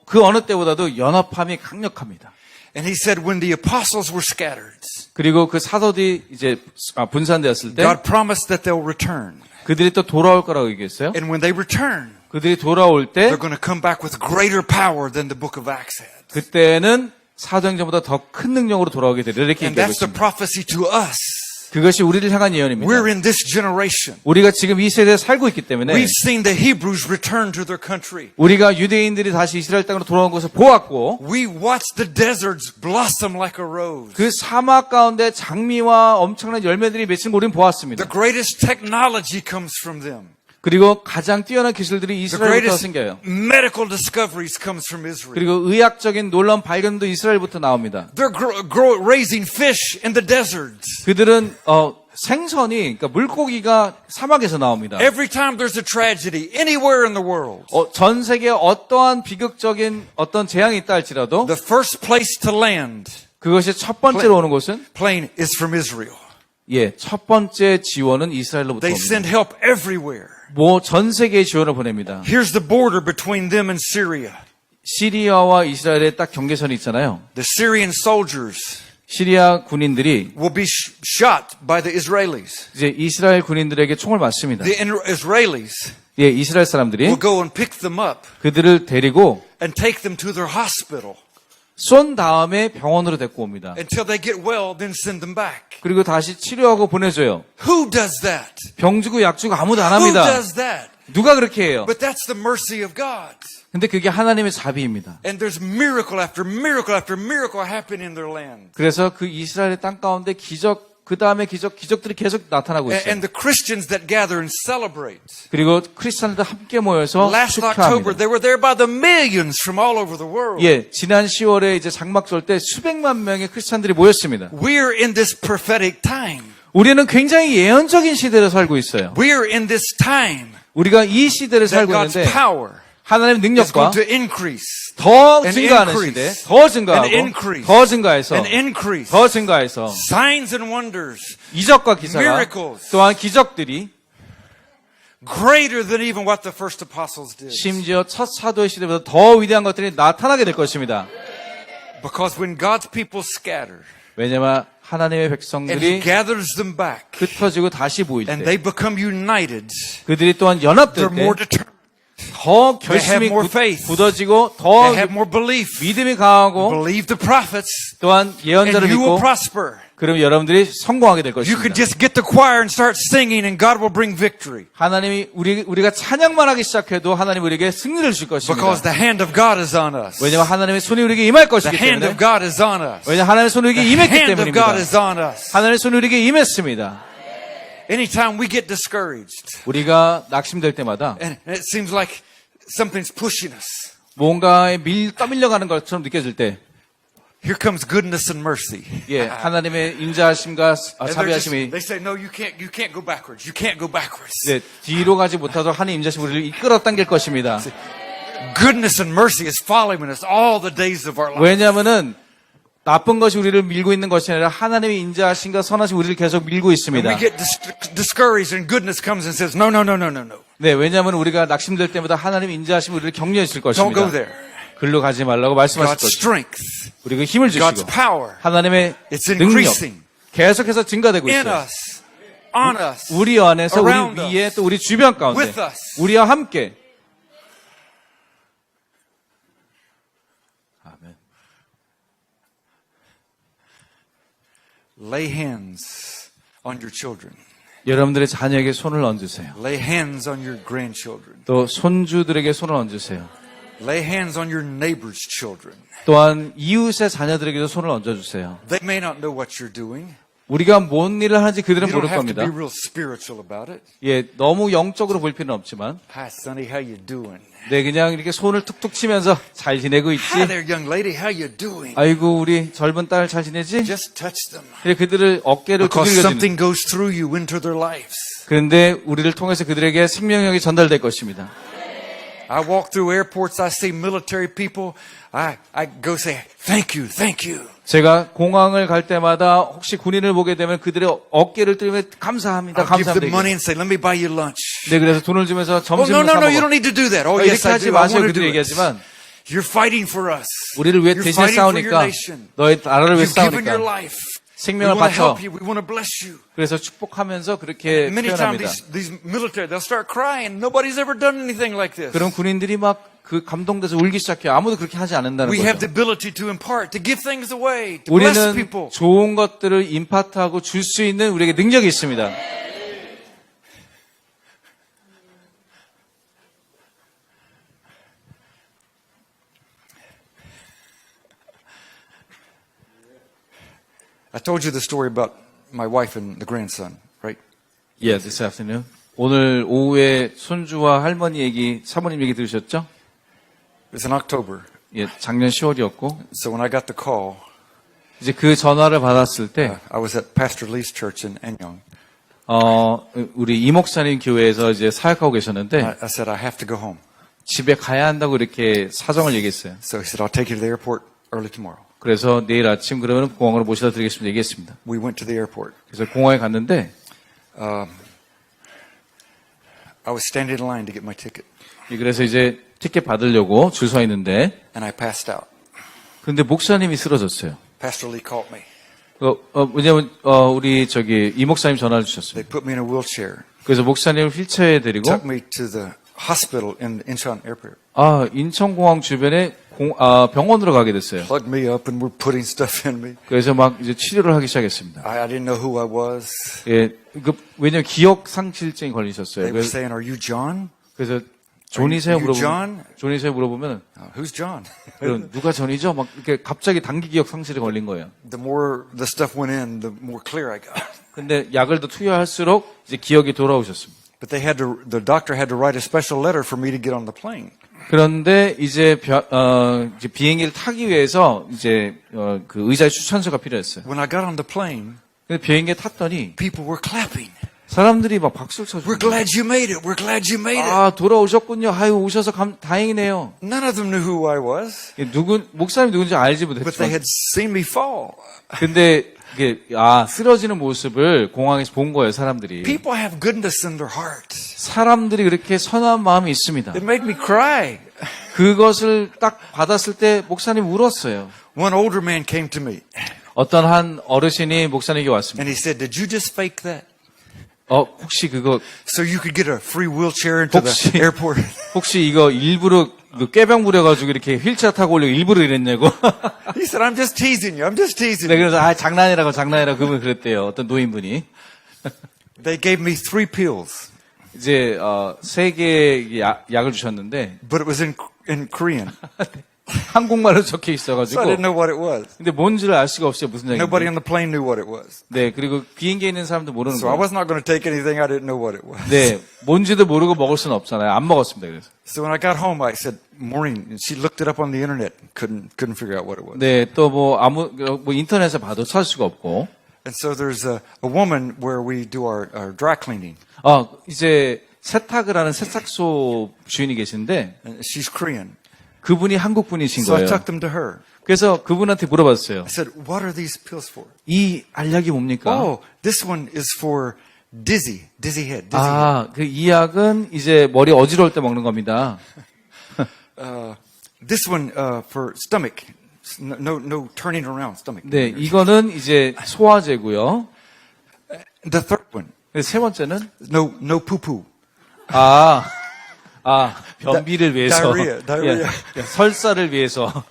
Speaker 3: 그 어느 때보다도 연합함이 강력합니다.
Speaker 2: And he said when the apostles were scattered,
Speaker 3: 그리고 그 사도들이 이제 분산되었을 때
Speaker 2: God promised that they'll return.
Speaker 3: 그들이 또 돌아올 거라고 얘기했어요.
Speaker 2: And when they return,
Speaker 3: 그들이 돌아올 때
Speaker 2: they're going to come back with greater power than the book of Acts had.
Speaker 3: 그때는 사도행전보다 더 큰 능력으로 돌아오게 되리라 이렇게
Speaker 2: And
Speaker 3: 얘기하고
Speaker 2: that's the
Speaker 3: 있습니다.
Speaker 2: prophecy to us.
Speaker 3: 그것이 우리를 향한 예언입니다.
Speaker 2: We're in this generation.
Speaker 3: 우리가 지금 이 세대에 살고 있기 때문에
Speaker 2: We've seen the Hebrews return to their country.
Speaker 3: 우리가 유대인들이 다시 이스라엘 땅으로 돌아온 것을 보았고
Speaker 2: We watched the deserts blossom like a rose.
Speaker 3: 그 사막 가운데 장미와 엄청난 열매들이 맺힌 걸 우리는 보았습니다.
Speaker 2: The greatest technology comes from them.
Speaker 3: 그리고 가장 뛰어난 기술들이
Speaker 2: The
Speaker 3: 이스라엘부터
Speaker 2: greatest
Speaker 3: 생겨요.
Speaker 2: medical discoveries comes from Israel.
Speaker 3: 그리고 의학적인 놀라운 발견도 이스라엘부터 나옵니다.
Speaker 2: They're raising fish in the deserts.
Speaker 3: 그들은 생선이 그러니까 물고기가 사막에서 나옵니다.
Speaker 2: Every time there's a tragedy anywhere in the world,
Speaker 3: 전 세계에 어떠한 비극적인 어떤 재앙이 있다 할지라도
Speaker 2: the first place to land
Speaker 3: 그것이 첫 번째로 오는 곳은
Speaker 2: plane is from Israel.
Speaker 3: 첫 번째 지원은 이스라엘로부터
Speaker 2: They
Speaker 3: 옵니다.
Speaker 2: send help everywhere.
Speaker 3: 전 세계에 지원을 보냅니다.
Speaker 2: Here's the border between them and Syria.
Speaker 3: 시리아와 이스라엘의 딱 경계선이 있잖아요.
Speaker 2: The Syrian soldiers
Speaker 3: 시리아 군인들이
Speaker 2: will be shot by the Israelis.
Speaker 3: 이제 이스라엘 군인들에게 총을 맞습니다.
Speaker 2: The Israelis
Speaker 3: 이스라엘 사람들이
Speaker 2: will go and pick them up
Speaker 3: 그들을 데리고
Speaker 2: and take them to their hospital.
Speaker 3: 쏜 다음에 병원으로 데리고 옵니다.
Speaker 2: Until they get well, then send them back.
Speaker 3: 그리고 다시 치료하고 보내줘요.
Speaker 2: Who does that?
Speaker 3: 병 주고 약 주고 아무도 안
Speaker 2: Who
Speaker 3: 합니다.
Speaker 2: does that?
Speaker 3: 누가 그렇게 해요?
Speaker 2: But that's the mercy of God.
Speaker 3: 근데 그게 하나님의 자비입니다.
Speaker 2: And there's miracle after miracle after miracle happening in their land.
Speaker 3: 그래서 그 이스라엘의 땅 가운데 기적, 그 다음에 기적들이 계속 나타나고 있어요.
Speaker 2: And the Christians that gather and celebrate.
Speaker 3: 그리고 크리스찬들 함께 모여서
Speaker 2: Last October,
Speaker 3: 축하합니다.
Speaker 2: they were there by the millions from all over the world.
Speaker 3: 지난 10월에 이제 장막절 때 수백만 명의 크리스찬들이 모였습니다.
Speaker 2: We're in this prophetic time.
Speaker 3: 우리는 굉장히 예언적인 시대를 살고 있어요.
Speaker 2: We're in this time
Speaker 3: 우리가 이 시대를
Speaker 2: that
Speaker 3: 살고
Speaker 2: God's
Speaker 3: 있는데
Speaker 2: power
Speaker 3: 하나님의
Speaker 2: is
Speaker 3: 능력과
Speaker 2: going to increase
Speaker 3: 더
Speaker 2: and
Speaker 3: 증가하는
Speaker 2: increase
Speaker 3: 시대, 더 증가하고
Speaker 2: and increase
Speaker 3: 더 증가해서
Speaker 2: and increase.
Speaker 3: 더 증가해서
Speaker 2: Signs and wonders
Speaker 3: 이적과 기사가
Speaker 2: Miracles.
Speaker 3: 또한 기적들이
Speaker 2: greater than even what the first apostles did.
Speaker 3: 심지어 첫 사도의 시대보다 더 위대한 것들이 나타나게 될 것입니다.
Speaker 2: Because when God's people scatter
Speaker 3: 왜냐하면 하나님의
Speaker 2: and He
Speaker 3: 백성들이
Speaker 2: gathers them back
Speaker 3: 흩어지고 다시 모일
Speaker 2: and
Speaker 3: 때
Speaker 2: they become united,
Speaker 3: 그들이 또한 연합될
Speaker 2: they're more
Speaker 3: 때
Speaker 2: determined.
Speaker 3: 더
Speaker 2: They have
Speaker 3: 결심이
Speaker 2: more faith.
Speaker 3: 굳어지고 더
Speaker 2: They have more belief.
Speaker 3: 믿음이 강하고
Speaker 2: Believe the prophets
Speaker 3: 또한
Speaker 2: and
Speaker 3: 예언자를
Speaker 2: you will
Speaker 3: 믿고
Speaker 2: prosper.
Speaker 3: 그럼 여러분들이 성공하게 될
Speaker 2: You could
Speaker 3: 것입니다.
Speaker 2: just get the choir and start singing and God will bring victory.
Speaker 3: 하나님이 우리가 찬양만 하기 시작해도 하나님 우리에게 승리를 줄 것입니다.
Speaker 2: Because the hand of God is on us.
Speaker 3: 왜냐하면 하나님의 손이 우리에게 임할
Speaker 2: The
Speaker 3: 것이기
Speaker 2: hand
Speaker 3: 때문에
Speaker 2: of God is on us.
Speaker 3: 왜냐하면 하나님의 손이 우리에게
Speaker 2: The
Speaker 3: 임했기
Speaker 2: hand of
Speaker 3: 때문입니다.
Speaker 2: God is on us.
Speaker 3: 하나님의 손이 우리에게 임했습니다.
Speaker 2: Anytime we get discouraged
Speaker 3: 우리가 낙심될 때마다
Speaker 2: and it seems like something's pushing us,
Speaker 3: 뭔가에 떠밀려가는 것처럼 느껴질 때
Speaker 2: here comes goodness and mercy.
Speaker 3: 하나님의 인자하심과
Speaker 2: And they're just-
Speaker 3: 자비하심이
Speaker 2: they say, no, you can't go backwards. You can't go backwards.
Speaker 3: 뒤로 가지 못하도록 하나님 인자하심이 우리를 이끌어 당길 것입니다.
Speaker 2: Goodness and mercy is following us all the days of our life.
Speaker 3: 왜냐하면은 나쁜 것이 우리를 밀고 있는 것이 아니라 하나님의 인자하심과 선하심 우리를 계속 밀고
Speaker 2: And
Speaker 3: 있습니다.
Speaker 2: we get discouraged and goodness comes and says, no, no, no, no, no, no.
Speaker 3: 왜냐하면 우리가 낙심될 때마다 하나님의 인자하심이 우리를 격려해 줄
Speaker 2: Don't go
Speaker 3: 것입니다.
Speaker 2: there.
Speaker 3: 글로 가지 말라고 말씀하실
Speaker 2: God's
Speaker 3: 것입니다.
Speaker 2: strength,
Speaker 3: 우리에게 힘을
Speaker 2: God's
Speaker 3: 주시고
Speaker 2: power
Speaker 3: 하나님의
Speaker 2: It's
Speaker 3: 능력
Speaker 2: increasing
Speaker 3: 계속해서 증가되고
Speaker 2: in
Speaker 3: 있어요.
Speaker 2: us, on us,
Speaker 3: 우리 안에서
Speaker 2: around
Speaker 3: 우리 위에
Speaker 2: us,
Speaker 3: 또 우리 주변 가운데
Speaker 2: with us.
Speaker 3: 우리와 함께 아멘.
Speaker 2: Lay hands on your children.
Speaker 3: 여러분들의 자녀에게 손을 얹으세요.
Speaker 2: Lay hands on your grandchildren.
Speaker 3: 또 손주들에게 손을 얹으세요.
Speaker 2: Lay hands on your neighbor's children.
Speaker 3: 또한 이웃의 자녀들에게도 손을 얹어주세요.
Speaker 2: They may not know what you're doing.
Speaker 3: 우리가 뭔 일을 하는지 그들은
Speaker 2: You don't
Speaker 3: 모를
Speaker 2: have to
Speaker 3: 겁니다.
Speaker 2: be real spiritual about it.
Speaker 3: 너무 영적으로 볼 필요는 없지만
Speaker 2: Hi, Sonny, how you doing?
Speaker 3: 그냥 이렇게 손을 툭툭 치면서 잘 지내고 있지?
Speaker 2: Hi there, young lady, how you doing?
Speaker 3: 아이고 우리 젊은 딸 잘 지내지?
Speaker 2: Just touch them.
Speaker 3: 그들을 어깨를
Speaker 2: Because
Speaker 3: 두들겨주는
Speaker 2: something goes through you into their lives.
Speaker 3: 그런데 우리를 통해서 그들에게 생명력이 전달될 것입니다.
Speaker 2: I walk through airports, I see military people, I go say, thank you, thank you.
Speaker 3: 제가 공항을 갈 때마다 혹시 군인을 보게 되면 그들의 어깨를 들면 감사합니다.
Speaker 2: I'll give
Speaker 3: 감사합니다.
Speaker 2: them money and say, let me buy you lunch.
Speaker 3: 네, 그래서 돈을 주면서
Speaker 2: Oh,
Speaker 3: 점심을
Speaker 2: no,
Speaker 3: 사
Speaker 2: you don't
Speaker 3: 먹어.
Speaker 2: need to do that. Oh, yes,
Speaker 3: 이렇게
Speaker 2: I
Speaker 3: 하지
Speaker 2: do. I
Speaker 3: 마세요.
Speaker 2: want to
Speaker 3: 그들이
Speaker 2: do it.
Speaker 3: 얘기하지만
Speaker 2: You're fighting for us.
Speaker 3: 우리를 위해
Speaker 2: You're
Speaker 3: 대신
Speaker 2: fighting for your
Speaker 3: 싸우니까
Speaker 2: nation.
Speaker 3: 너의 나라를 위해
Speaker 2: You've given your
Speaker 3: 싸우니까
Speaker 2: life. We
Speaker 3: 생명을
Speaker 2: want to
Speaker 3: 바쳐.
Speaker 2: help you. We want to bless you.
Speaker 3: 그래서 축복하면서 그렇게
Speaker 2: Many
Speaker 3: 표현합니다.
Speaker 2: times these military, they'll start crying. Nobody's ever done anything like this.
Speaker 3: 그럼 군인들이 막 그 감동돼서 울기 시작해요. 아무도 그렇게 하지 않는다는
Speaker 2: We have the
Speaker 3: 거죠.
Speaker 2: ability to impart, to give things away, to bless
Speaker 3: 우리는
Speaker 2: people.
Speaker 3: 좋은 것들을 임파트하고 줄 수 있는 우리에게 능력이 있습니다.
Speaker 2: I told you the story about my wife and the grandson, right?
Speaker 3: Yeah, this afternoon. 오늘 오후에 손주와 할머니 얘기, 사모님 얘기 들으셨죠?
Speaker 2: It was in October.
Speaker 3: 예, 작년 10월이었고
Speaker 2: So when I got the call,
Speaker 3: 이제 그 전화를 받았을 때
Speaker 2: I was at Pastor Lee's church in Anyang.
Speaker 3: 우리 이 목사님 교회에서 이제 사역하고 계셨는데
Speaker 2: I said, I have to go home.
Speaker 3: 집에 가야 한다고 이렇게 사정을 얘기했어요.
Speaker 2: So he said, I'll take you to the airport early tomorrow.
Speaker 3: 그래서 내일 아침 그러면 공항으로 모셔다 드리겠습니다. 얘기했습니다.
Speaker 2: We went to the airport.
Speaker 3: 그래서 공항에 갔는데
Speaker 2: I was standing in line to get my ticket,
Speaker 3: 그래서 이제 티켓 받으려고 줄 서 있는데
Speaker 2: and I passed out.
Speaker 3: 근데 목사님이 쓰러졌어요.
Speaker 2: Pastor Lee called me.
Speaker 3: 왜냐면 우리 저기 이 목사님 전화를 주셨어요.
Speaker 2: They put me in a wheelchair,
Speaker 3: 그래서 목사님을 휠체어에 데리고
Speaker 2: took me to the hospital in Incheon Airport,
Speaker 3: 인천공항 주변에 병원으로 가게 됐어요.
Speaker 2: plugged me up, and were putting stuff in me.
Speaker 3: 그래서 막 이제 치료를 하기 시작했습니다.
Speaker 2: I didn't know who I was.
Speaker 3: 예, 왜냐면 기억 상실증이 걸리셨어요.
Speaker 2: They were
Speaker 3: 그래서,
Speaker 2: saying, "Are you John?"
Speaker 3: 그래서 존이세요
Speaker 2: Are you John?
Speaker 3: 존이세요 물어보면
Speaker 2: Who's John?
Speaker 3: 그럼 누가 전이죠? 막 이렇게 갑자기 단기 기억 상실이 걸린 거예요.
Speaker 2: The more the stuff went in, the more clear I got.
Speaker 3: 근데 약을 더 투여할수록 이제 기억이 돌아오셨습니다.
Speaker 2: But the doctor had to write a special letter for me to get on the plane.
Speaker 3: 그런데 이제 비행기를 타기 위해서 이제 그 의사의 추천서가 필요했어요.
Speaker 2: When I got on the plane,
Speaker 3: 근데 비행기에 탔더니
Speaker 2: people were clapping.
Speaker 3: 사람들이 막 박수를 쳐주고
Speaker 2: We're glad you made it. We're glad you made it.
Speaker 3: 돌아오셨군요. 아유 오셔서 다행이네요.
Speaker 2: None of them knew who I was,
Speaker 3: 목사님이 누군지 알지
Speaker 2: but they
Speaker 3: 못했지만
Speaker 2: had seen me fall.
Speaker 3: 근데 이게 쓰러지는 모습을 공항에서 본 거예요, 사람들이.
Speaker 2: People have goodness in their heart.
Speaker 3: 사람들이 그렇게 선한 마음이 있습니다.
Speaker 2: It made me cry.
Speaker 3: 그것을 딱 받았을 때 목사님 울었어요.
Speaker 2: One older man came to me,
Speaker 3: 어떤 한 어르신이 목사님에게 왔습니다.
Speaker 2: and he said, "Did you just fake that
Speaker 3: 혹시 그거
Speaker 2: so you could get a free wheelchair into
Speaker 3: 혹시-
Speaker 2: the airport?"
Speaker 3: 혹시 이거 일부러 꾀병 부려가지고 이렇게 휠체어 타고 오려고 일부러 이랬냐고.
Speaker 2: He said, "I'm just teasing you. I'm just teasing
Speaker 3: 네,
Speaker 2: you."
Speaker 3: 그래서 장난이라고 그분 그랬대요. 어떤 노인분이.
Speaker 2: They gave me 3 pills,
Speaker 3: 이제 3개의 약을 주셨는데
Speaker 2: but it was in Korean,
Speaker 3: 한국말로 적혀
Speaker 2: so I
Speaker 3: 있어가지고
Speaker 2: didn't know what it was.
Speaker 3: 근데 뭔지를 알 수가 없어요. 무슨
Speaker 2: Nobody
Speaker 3: 약인지.
Speaker 2: on the plane knew what it was.
Speaker 3: 네, 그리고 비행기에 있는 사람도 모르는
Speaker 2: So I
Speaker 3: 거예요.
Speaker 2: was not going to take anything I didn't know what it was.
Speaker 3: 네, 뭔지도 모르고 먹을 수는 없잖아요. 안 먹었습니다. 그래서.
Speaker 2: So when I got home, I said, "Maureen," and she looked it up on the internet. Couldn't figure out what it was.
Speaker 3: 네, 또 뭐 인터넷에 봐도 찾을 수가 없고.
Speaker 2: And so there's a woman where we do our dry cleaning.
Speaker 3: 이제 세탁을 하는 세탁소 주인이 계신데
Speaker 2: And she's Korean.
Speaker 3: 그분이 한국 분이신
Speaker 2: So I
Speaker 3: 거예요.
Speaker 2: took them to her.
Speaker 3: 그래서 그분한테 물어봤어요.
Speaker 2: I said, "What are these pills for?"
Speaker 3: 이 알약이 뭡니까?
Speaker 2: Oh, this one is for dizzy head. Dizzy head.
Speaker 3: 이 약은 이제 머리 어지러울 때 먹는 겁니다.
Speaker 2: This one for stomach. No turning around stomach.
Speaker 3: 네, 이거는 이제 소화제고요.
Speaker 2: The third one,
Speaker 3: 세 번째는
Speaker 2: no poo poo.
Speaker 3: 변비를 위해서.
Speaker 2: diarrhea.
Speaker 3: 예, 설사를 위해서.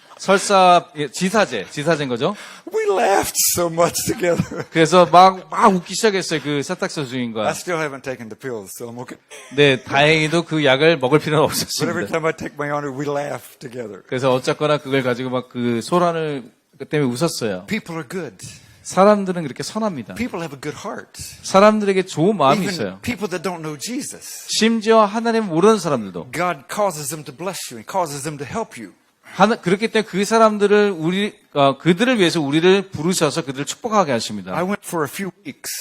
Speaker 3: 지사제인 거죠.
Speaker 2: We laughed so much together.
Speaker 3: 그래서 막 웃기 시작했어요. 그 세탁소
Speaker 2: I
Speaker 3: 주인과.
Speaker 2: still haven't taken the pills, so I'm okay.
Speaker 3: 네, 다행히도 그 약을 먹을 필요는
Speaker 2: But every
Speaker 3: 없었습니다.
Speaker 2: time I take my honor, we laugh together.
Speaker 3: 그래서 어쨌거나 그걸 가지고 막 그 소란을 그 때문에 웃었어요.
Speaker 2: People are good.
Speaker 3: 사람들은 그렇게 선합니다.
Speaker 2: People have a good heart.
Speaker 3: 사람들에게 좋은 마음이
Speaker 2: Even
Speaker 3: 있어요.
Speaker 2: people that don't know Jesus,
Speaker 3: 심지어 하나님 모르는 사람들도.
Speaker 2: God causes them to bless you and causes them to help you.
Speaker 3: 그렇기 때문에 그 사람들을 그들을 위해서 우리를 부르셔서 그들을 축복하게 하십니다.
Speaker 2: I went for a few weeks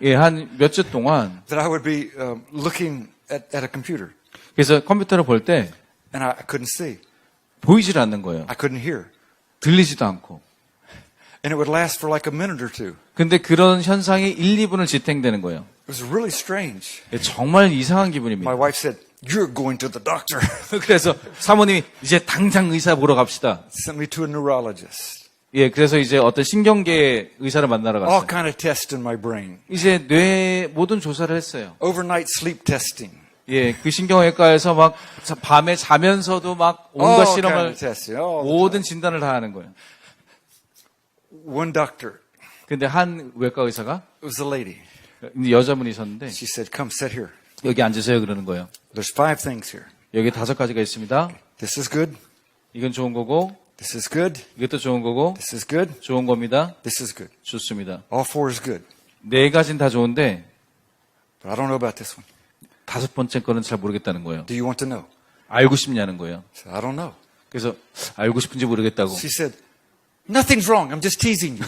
Speaker 3: 예, 한 몇 주 동안
Speaker 2: that I would be looking at a computer.
Speaker 3: 그래서 컴퓨터를 볼 때
Speaker 2: and I couldn't see.
Speaker 3: 보이질 않는 거예요.
Speaker 2: I couldn't hear.
Speaker 3: 들리지도 않고.
Speaker 2: And it would last for like a minute or two.
Speaker 3: 근데 그런 현상이 1, 2분을 지탱되는 거예요.
Speaker 2: It was really strange.
Speaker 3: 정말 이상한
Speaker 2: My
Speaker 3: 기분입니다.
Speaker 2: wife said, "You're going to the doctor."
Speaker 3: 그래서 사모님이 이제 당장 의사 보러 갑시다.
Speaker 2: Sent me to a neurologist.
Speaker 3: 예, 그래서 이제 어떤 신경계 의사를 만나러
Speaker 2: All
Speaker 3: 갔어요.
Speaker 2: kind of tests in my brain.
Speaker 3: 이제 뇌 모든 조사를 했어요.
Speaker 2: Overnight sleep testing.
Speaker 3: 예, 그 신경외과에서 막 밤에 자면서도 막 온갖
Speaker 2: All kind
Speaker 3: 실험을
Speaker 2: of testing. All the
Speaker 3: 모든 진단을 다 하는 거예요.
Speaker 2: One doctor,
Speaker 3: 근데 한 외과 의사가
Speaker 2: it was a lady.
Speaker 3: 여자분이 있었는데
Speaker 2: She said, "Come sit here.
Speaker 3: 여기 앉으세요 그러는 거예요.
Speaker 2: There's 5 things here.
Speaker 3: 여기 5가지가 있습니다.
Speaker 2: This is good.
Speaker 3: 이건 좋은 거고
Speaker 2: This is good.
Speaker 3: 이것도 좋은 거고
Speaker 2: This is good.
Speaker 3: 좋은 겁니다.
Speaker 2: This is good.
Speaker 3: 좋습니다.
Speaker 2: All 4 is good.
Speaker 3: 4가지는 다 좋은데
Speaker 2: But I don't know about this one.
Speaker 3: 5번째 거는 잘 모르겠다는 거예요.
Speaker 2: Do you want to know?
Speaker 3: 알고 싶냐는 거예요.
Speaker 2: I said, I don't know.
Speaker 3: 그래서 알고 싶은지 모르겠다고.
Speaker 2: She said, "Nothing's wrong. I'm just teasing you."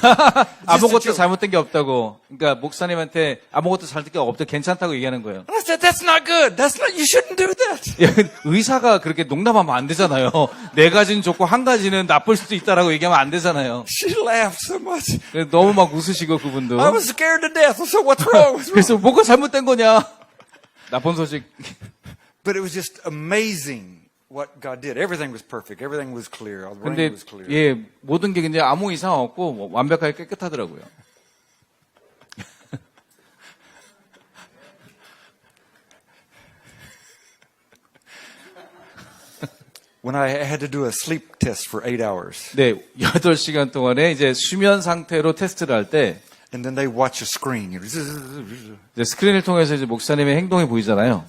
Speaker 3: 아무것도
Speaker 2: joke.
Speaker 3: 잘못된 게 없다고. 그러니까 목사님한테 아무것도 잘못된 게 없다 괜찮다고 얘기하는 거예요.
Speaker 2: And I said, "That's not good. That's not. You shouldn't do that."
Speaker 3: 예, 의사가 그렇게 농담하면 안 되잖아요. 4가지는 좋고 1가지는 나쁠 수도 있다라고 얘기하면 안 되잖아요.
Speaker 2: She laughed so much.
Speaker 3: 그래서 너무 막 웃으시고 그분도.
Speaker 2: I was scared to death. So what's wrong? What's wrong?
Speaker 3: 그래서 뭐가 잘못된 거냐? 나쁜 소식.
Speaker 2: But it was just amazing what God did. Everything was perfect. Everything was clear. The brain
Speaker 3: 근데
Speaker 2: was clear.
Speaker 3: 예, 모든 게 이제 아무 이상 없고 뭐 완벽하게 깨끗하더라고요.
Speaker 2: When I had to do a sleep test for 8 hours,
Speaker 3: 네, 8시간 동안에 이제 수면 상태로 테스트를 할 때
Speaker 2: and then they watch a screen. You know,
Speaker 3: 이제 스크린을 통해서 이제 목사님의 행동이 보이잖아요.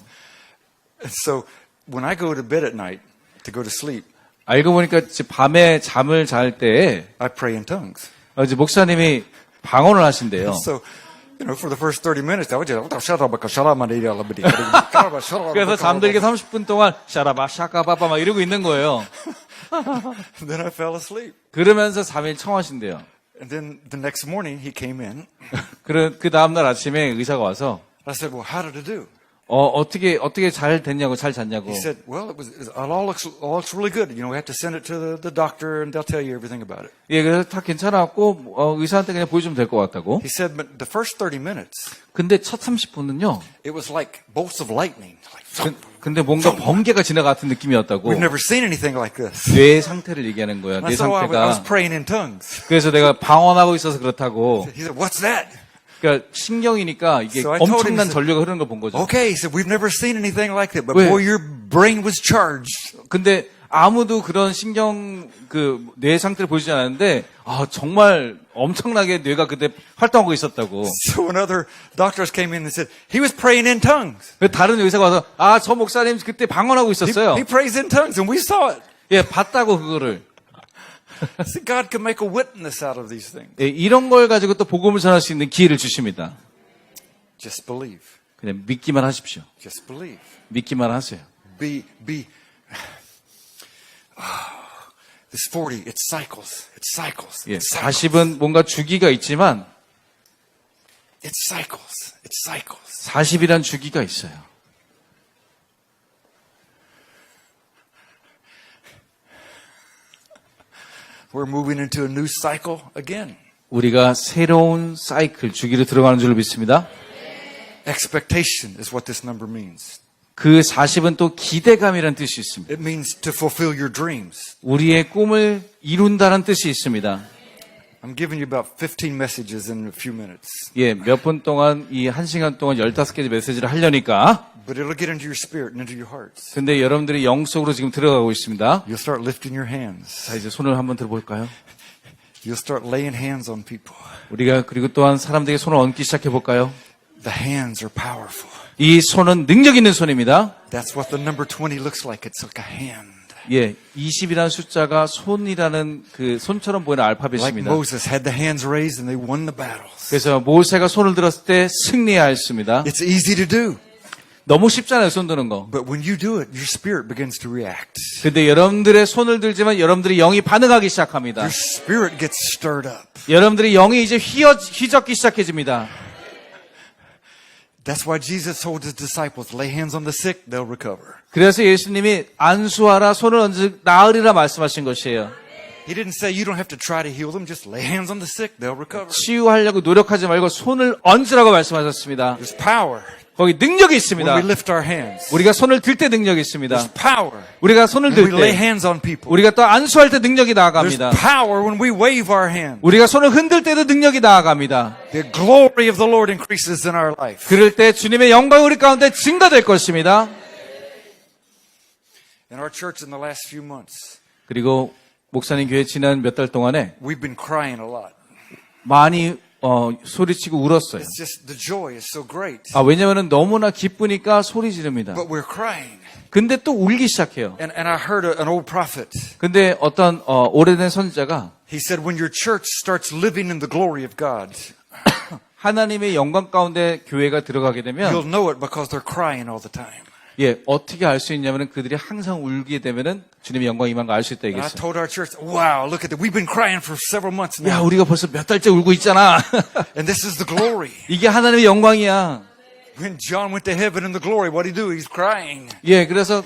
Speaker 2: and so when I go to bed at night to go to sleep,
Speaker 3: 알고 보니까 이제 밤에 잠을 잘 때
Speaker 2: I pray in tongues.
Speaker 3: 이제 목사님이 방언을 하신대요.
Speaker 2: So, for the first 30 minutes, I would just
Speaker 3: 그래서 잠들기 30분 동안 샤라바 샤카바바 막 이러고 있는 거예요.
Speaker 2: Then I fell asleep.
Speaker 3: 그러면서 3일 청하신대요.
Speaker 2: And then the next morning he came in.
Speaker 3: 그 다음날 아침에 의사가 와서
Speaker 2: I said, "Well, how did it do?"
Speaker 3: 어떻게 잘 됐냐고 잘 잤냐고.
Speaker 2: He said, "Well, it all looks really good. We have to send it to the doctor and they'll tell you everything about it."
Speaker 3: 예, 그래서 다 괜찮았고 의사한테 그냥 보여주면 될 것 같다고.
Speaker 2: He said, "But the first 30 minutes,
Speaker 3: 근데 첫 30분은요.
Speaker 2: it was like bolts of lightning. Like,
Speaker 3: 근데 뭔가 번개가 지나가 같은 느낌이었다고.
Speaker 2: we've never seen anything like this."
Speaker 3: 뇌 상태를 얘기하는 거야.
Speaker 2: And
Speaker 3: 뇌
Speaker 2: so I was
Speaker 3: 상태가.
Speaker 2: praying in tongues.
Speaker 3: 그래서 내가 방언하고 있어서 그렇다고.
Speaker 2: He said, "What's that?"
Speaker 3: 그러니까 신경이니까 이게
Speaker 2: So I told him,
Speaker 3: 엄청난
Speaker 2: he said,
Speaker 3: 전류가 흐르는 걸 본 거죠.
Speaker 2: Okay, he said, "We've never seen anything like that, but
Speaker 3: 왜?
Speaker 2: boy, your brain was charged."
Speaker 3: 근데 아무도 그런 신경 뇌 상태를 보이지 않았는데 정말 엄청나게 뇌가 그때 활동하고 있었다고.
Speaker 2: So when other doctors came in and said, "He was praying in tongues."
Speaker 3: 다른 의사가 와서 저 목사님 그때 방언하고 있었어요.
Speaker 2: He prays in tongues, and we saw it.
Speaker 3: 예, 봤다고 그거를.
Speaker 2: See, God can make a witness out of these things.
Speaker 3: 예, 이런 걸 가지고 또 복음을 전할 수 있는 기회를 주십니다.
Speaker 2: Just believe.
Speaker 3: 그냥 믿기만 하십시오.
Speaker 2: Just believe.
Speaker 3: 믿기만 하세요.
Speaker 2: Be. This 40, it cycles. It cycles.
Speaker 3: 예,
Speaker 2: It cycles.
Speaker 3: 40은 뭔가 주기가 있지만
Speaker 2: It cycles. It cycles.
Speaker 3: 40이란 주기가 있어요.
Speaker 2: We're moving into a new cycle again.
Speaker 3: 우리가 새로운 사이클, 주기로 들어가는 줄로 믿습니다.
Speaker 2: Expectation is what this number means.
Speaker 3: 그 40은 또 기대감이라는 뜻이 있습니다.
Speaker 2: It means to fulfill your dreams.
Speaker 3: 우리의 꿈을 이룬다는 뜻이 있습니다.
Speaker 2: I'm giving you about 15 messages in a few minutes.
Speaker 3: 예, 몇 분 동안 이 1시간 동안 15개의 메시지를 하려니까
Speaker 2: But it'll get into your spirit and into your hearts.
Speaker 3: 근데 여러분들이 영 속으로 지금 들어가고 있습니다.
Speaker 2: You'll start lifting your hands.
Speaker 3: 자, 이제 손을 한번 들어볼까요?
Speaker 2: You'll start laying hands on people.
Speaker 3: 우리가 그리고 또한 사람들에게 손을 얹기 시작해 볼까요?
Speaker 2: The hands are powerful.
Speaker 3: 이 손은 능력 있는 손입니다.
Speaker 2: That's what the number 20 looks like. It's like a hand.
Speaker 3: 예, 20이라는 숫자가 손이라는 그 손처럼 보이는
Speaker 2: Like
Speaker 3: 알파벳입니다.
Speaker 2: Moses had the hands raised and they won the battles.
Speaker 3: 그래서 모세가 손을 들었을 때 승리하였습니다.
Speaker 2: It's easy to do.
Speaker 3: 너무 쉽잖아요, 손 드는 거.
Speaker 2: But when you do it, your spirit begins to react.
Speaker 3: 근데 여러분들의 손을 들지만 여러분들의 영이 반응하기 시작합니다.
Speaker 2: Your spirit gets stirred up.
Speaker 3: 여러분들의 영이 이제 휘젓기 시작해집니다.
Speaker 2: That's why Jesus told his disciples, lay hands on the sick, they'll recover.
Speaker 3: 그래서 예수님이 안수하라 손을 얹어 나으리라 말씀하신 것이에요.
Speaker 2: He didn't say you don't have to try to heal them, just lay hands on the sick, they'll recover.
Speaker 3: 치유하려고 노력하지 말고 손을 얹으라고 말씀하셨습니다.
Speaker 2: There's power
Speaker 3: 거기 능력이
Speaker 2: when
Speaker 3: 있습니다.
Speaker 2: we lift our hands.
Speaker 3: 우리가 손을 들 때 능력이 있습니다.
Speaker 2: There's power
Speaker 3: 우리가 손을
Speaker 2: when we
Speaker 3: 들
Speaker 2: lay
Speaker 3: 때,
Speaker 2: hands on people.
Speaker 3: 우리가 또 안수할 때 능력이
Speaker 2: There's
Speaker 3: 나아갑니다.
Speaker 2: power when we wave our hand.
Speaker 3: 우리가 손을 흔들 때도 능력이 나아갑니다.
Speaker 2: The glory of the Lord increases in our life.
Speaker 3: 그럴 때 주님의 영광이 우리 가운데 증가될 것입니다.
Speaker 2: In our church in the last few months,
Speaker 3: 그리고 목사님 교회 지난 몇 달 동안에
Speaker 2: we've been crying a lot.
Speaker 3: 많이 소리치고 울었어요.
Speaker 2: It's just the joy is so great.
Speaker 3: 왜냐면은 너무나 기쁘니까 소리 지릅니다.
Speaker 2: But we're crying.
Speaker 3: 근데 또 울기 시작해요.
Speaker 2: And I heard an old prophet.
Speaker 3: 근데 어떤 오래된 선지자가
Speaker 2: He said, when your church starts living in the glory of God,
Speaker 3: 하나님의 영광 가운데 교회가 들어가게 되면
Speaker 2: you'll know it because they're crying all the time.
Speaker 3: 어떻게 알 수 있냐면은 그들이 항상 울게 되면은 주님의 영광이 임한 걸 알 수 있다
Speaker 2: And I
Speaker 3: 얘기했어요.
Speaker 2: told our church, wow, look at that. We've been crying for several months
Speaker 3: 야,
Speaker 2: now.
Speaker 3: 우리가 벌써 몇 달째 울고 있잖아.
Speaker 2: And this is the glory.
Speaker 3: 이게 하나님의 영광이야.
Speaker 2: When John went to heaven in the glory, what did he do? He's crying.
Speaker 3: 그래서